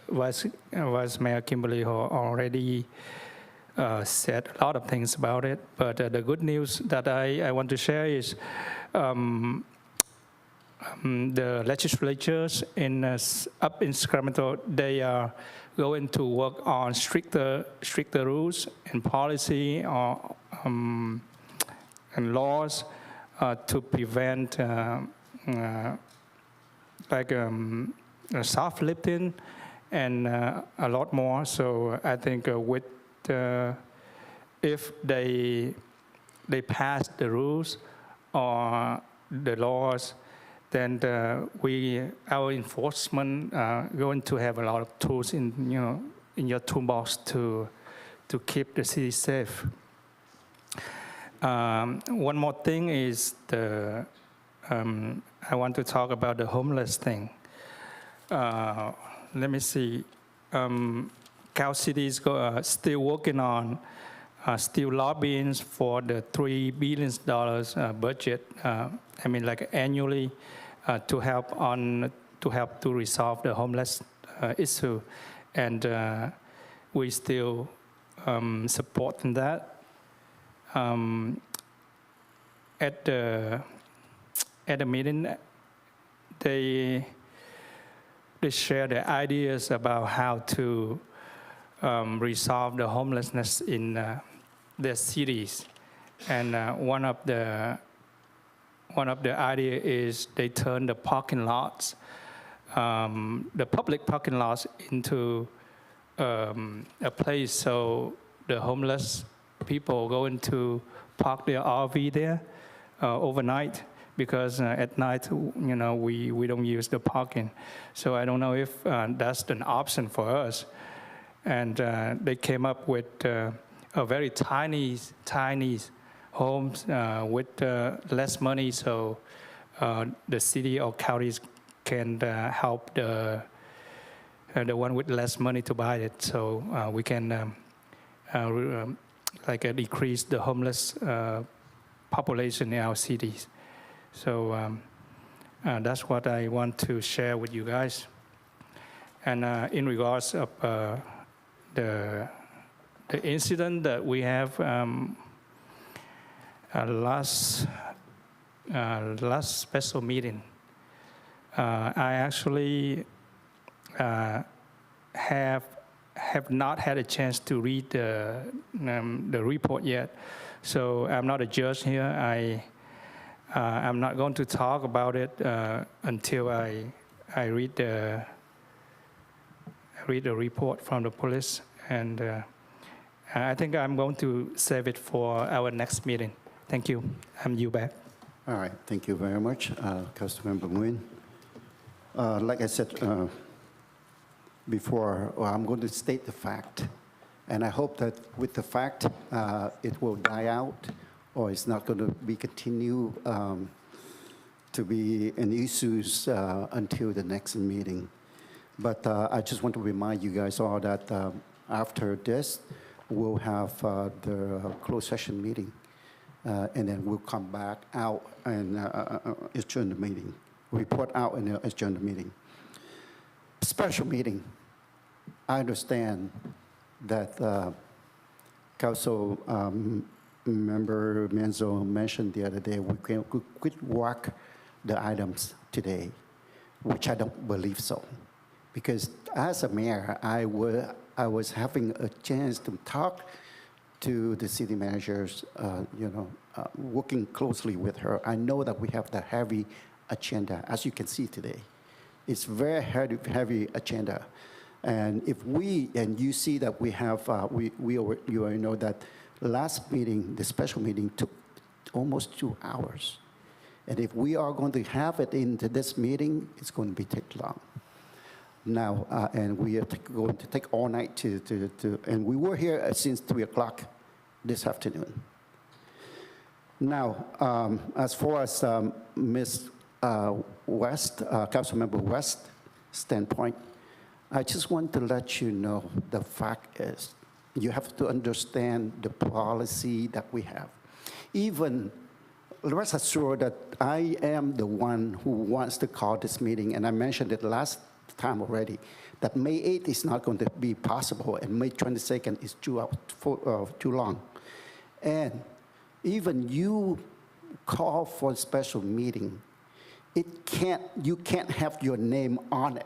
Vice Mayor Kimberly Ho already said a lot of things about it. But the good news that I want to share is the legislatures up in Sacramento, they are going to work on stricter rules and policy and laws to prevent soft lifting and a lot more. So I think if they pass the rules or the laws, then our enforcement going to have a lot of tools in your toolbox to keep the city safe. One more thing is I want to talk about the homeless thing. Let me see. Cal City is still working on, still lobbying for the $3 billion budget. Annually, to help to resolve the homeless issue, and we still supporting that. At the meeting, they share their ideas about how to resolve the homelessness in their cities, and one of the idea is they turn the parking lots, the public parking lots, into a place so the homeless people going to park their RV there overnight, because at night, we don't use the parking. So I don't know if that's an option for us. And they came up with a very tiny homes with less money, so the city or counties can help the one with less money to buy it. So we can decrease the homeless population in our cities. So that's what I want to share with you guys. And in regards of the incident that we have last special meeting, I actually have not had a chance to read the report yet. So I'm not a judge here. I'm not going to talk about it until I read the report from the police, and I think I'm going to save it for our next meeting. Thank you. I'm you back. All right, thank you very much, Councilmember Nguyen. Like I said before, I'm going to state the fact, and I hope that with the fact, it will die out, or it's not going to be continue to be an issues until the next meeting. But I just want to remind you guys all that after this, we'll have the closed session meeting, and then we'll come back out and adjourn the meeting, report out and adjourn the meeting. Special meeting. I understand that Council Member Menzo mentioned the other day we could work the items today, which I don't believe so. Because as a mayor, I was having a chance to talk to the city managers, working closely with her. I know that we have the heavy agenda, as you can see today. It's very heavy agenda. And if and you see that we have, you already know that last meeting, the special meeting took almost 2 hours. And if we are going to have it into this meeting, it's going to take long. Now, and we are going to take all night and we were here since 3 o'clock this afternoon. Now, as far as Ms. West, Councilmember West standpoint, I just want to let you know the fact is you have to understand the policy that we have. Even rest assured that I am the one who wants to call this meeting, and I mentioned it last time already, that May 8th is not going to be possible, and May 22nd is too long. And even you call for a special meeting, you can't have your name on it.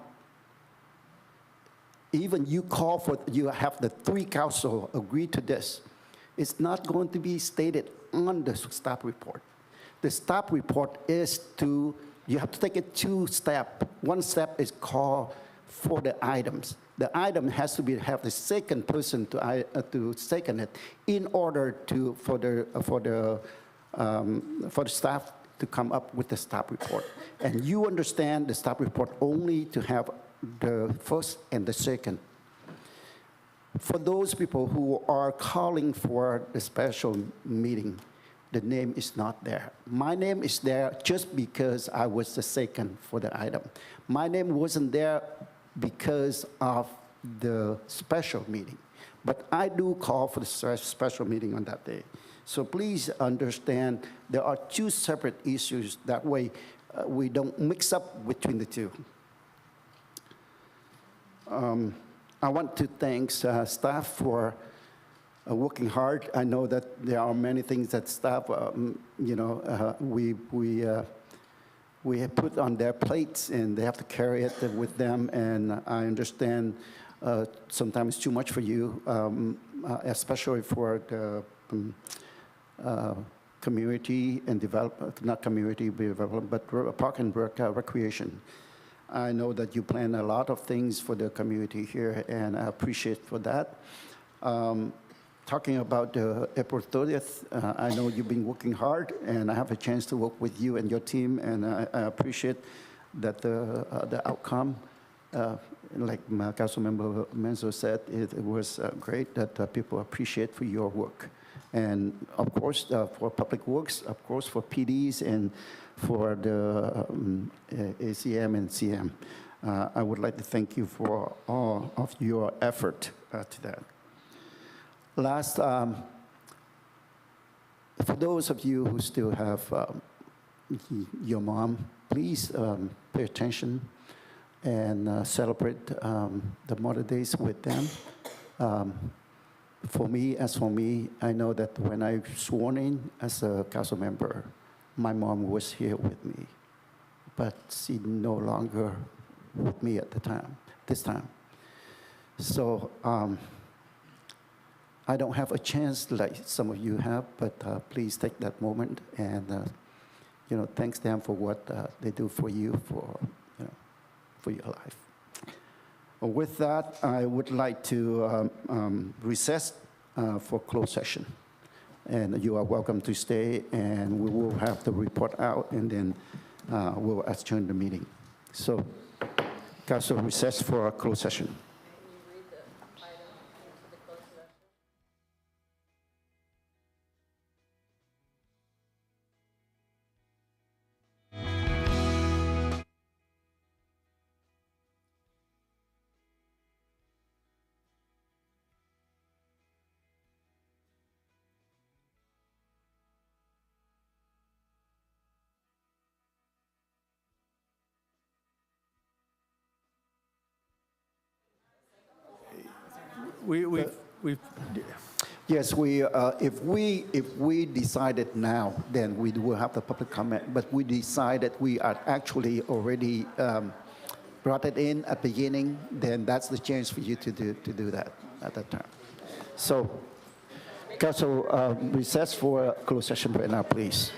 Even you call for, you have the 3 council agree to this. It's not going to be stated on the staff report. The staff report is you have to take it 2 steps. One step is call for the items. The item has to have the second person to second it in order for the staff to come up with the staff report. And you understand the staff report only to have the first and the second. For those people who are calling for the special meeting, the name is not there. My name is there just because I was the second for the item. My name wasn't there because of the special meeting. But I do call for the special meeting on that day. So please understand there are 2 separate issues. That way we don't mix up between the 2. I want to thank staff for working hard. I know that there are many things that staff, we have put on their plates, and they have to carry it with them. And I understand sometimes too much for you, especially for the community and development, not community development, but park and recreation. I know that you plan a lot of things for the community here, and I appreciate for that. talking about April 30th, I know you've been working hard, and I have a chance to work with you and your team, and I appreciate that the outcome, like my Councilmember Menzo said, it was great that people appreciate for your work. And of course, for Public Works, of course, for PDs and for the ACM and CM. I would like to thank you for all of your effort to that. Last, for those of you who still have your mom, please pay attention and celebrate the Mother Days with them. For me, I know that when I sworn in as a council member, my mom was here with me, but she no longer with me at this time. So I don't have a chance like some of you have, but please take that moment and thanks them for what they do for you, for your life. With that, I would like to recess for closed session. And you are welcome to stay, and we will have the report out, and then we'll adjourn the meeting. So, Council recess for a closed session. Yes, if we decided now, then we will have the public comment. But we decided we are actually already brought it in at the beginning. Then that's the chance for you to do that at that time. So, Council, recess for closed session right now, please.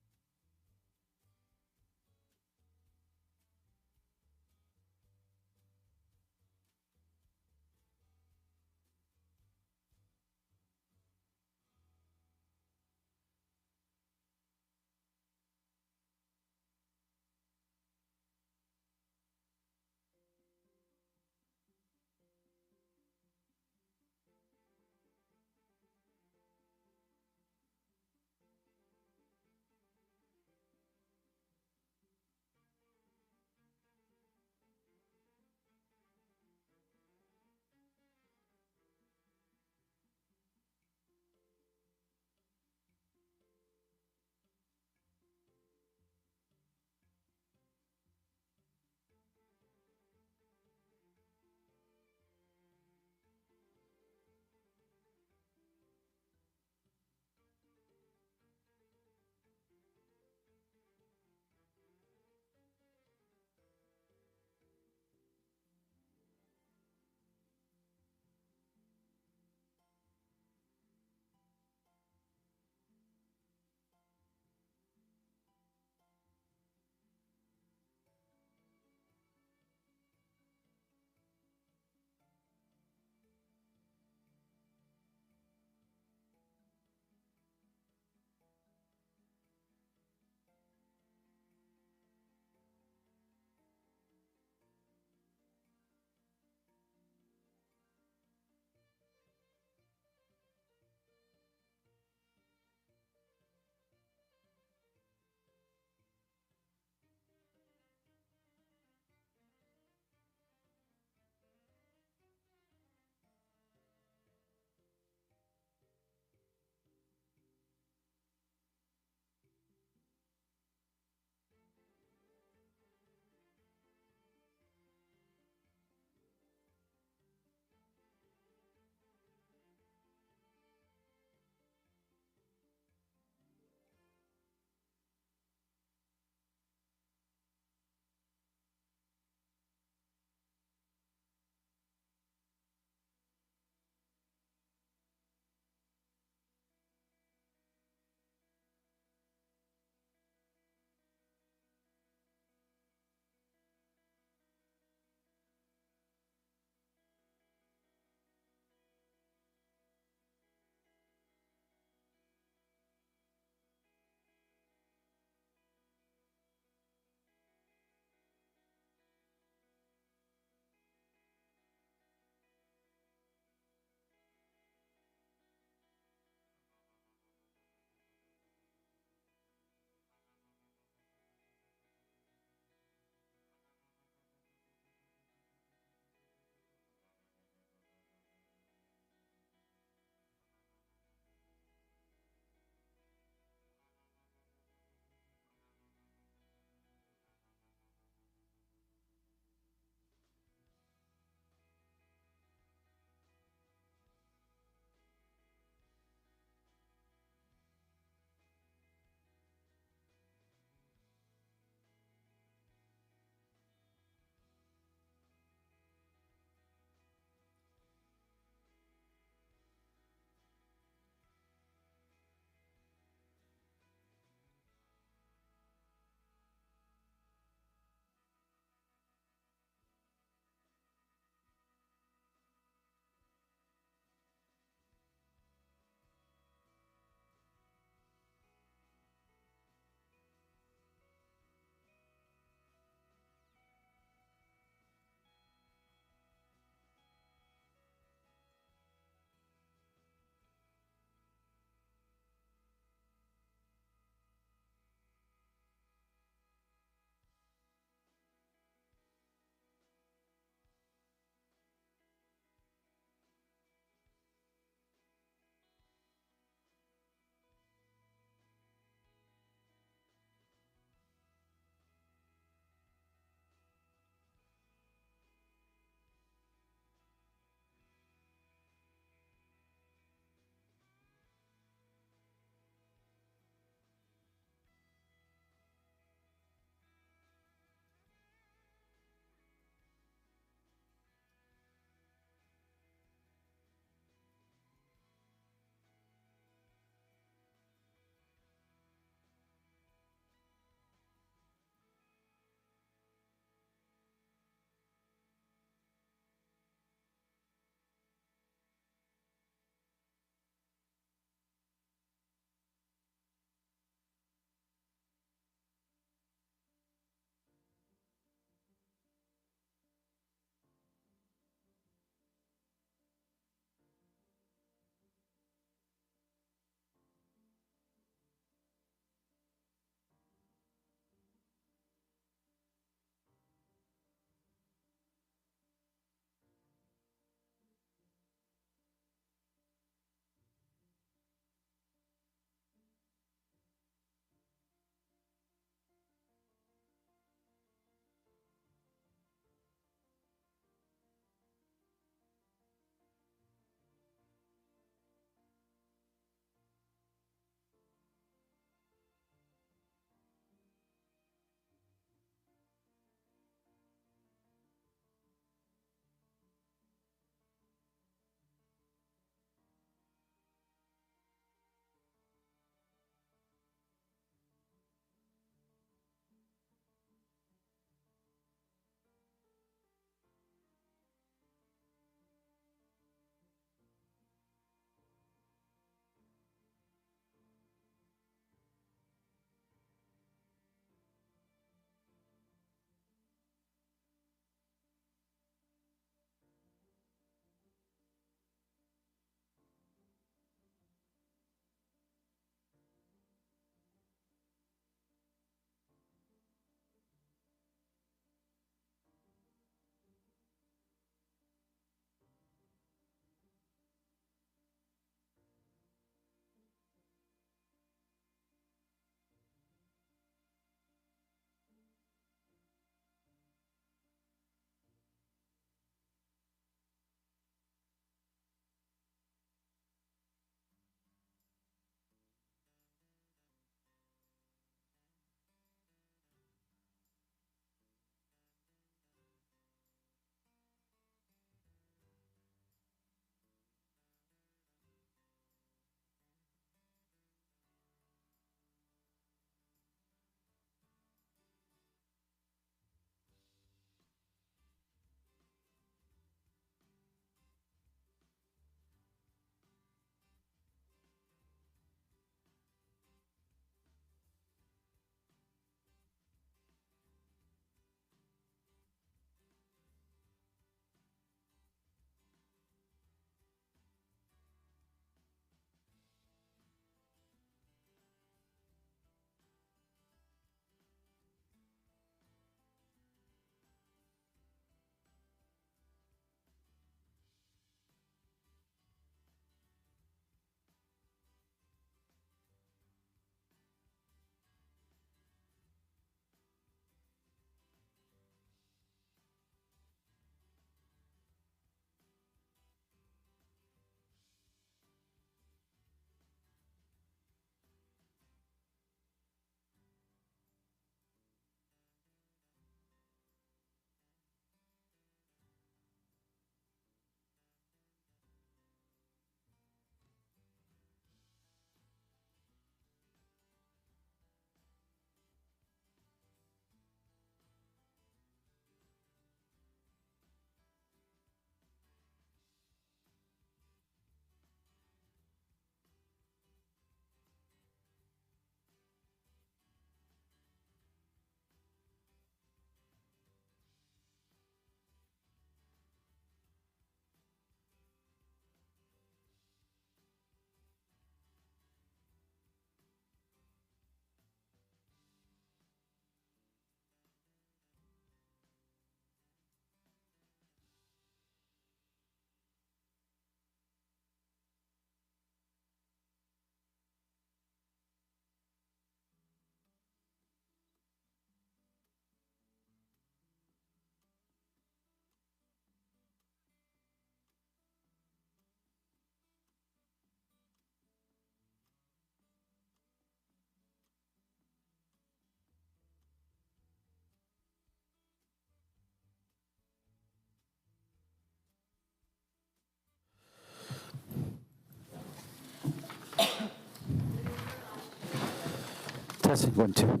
Testing, 1, 2.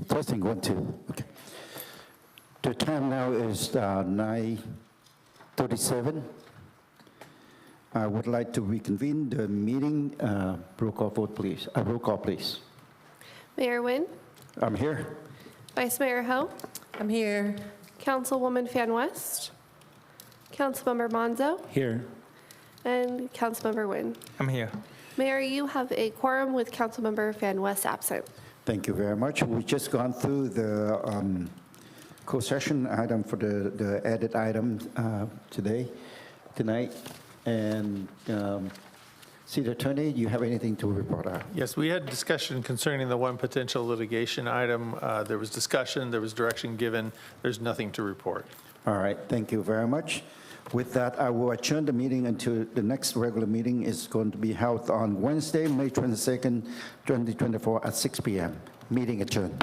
Testing, 1, 2. Okay. The time now is 9:37. I would like to reconvene the meeting. Roll call vote, please. Roll call, please. Mayor Nguyen, I'm here. Vice Mayor Ho, I'm here. Councilwoman Fan West, Councilmember Monzo, Here. and Councilmember Nguyen. I'm here. Mayor, you have a quorum with Councilmember Fan West absent. Thank you very much. We've just gone through the co-session item for the added item tonight. And City Attorney, do you have anything to report out? Yes, we had discussion concerning the one potential litigation item. There was discussion, there was direction given. There's nothing to report. All right, thank you very much. With that, I will adjourn the meeting until the next regular meeting is going to be held on Wednesday, May 22nd, 2024 at 6 p.m. Meeting adjourned.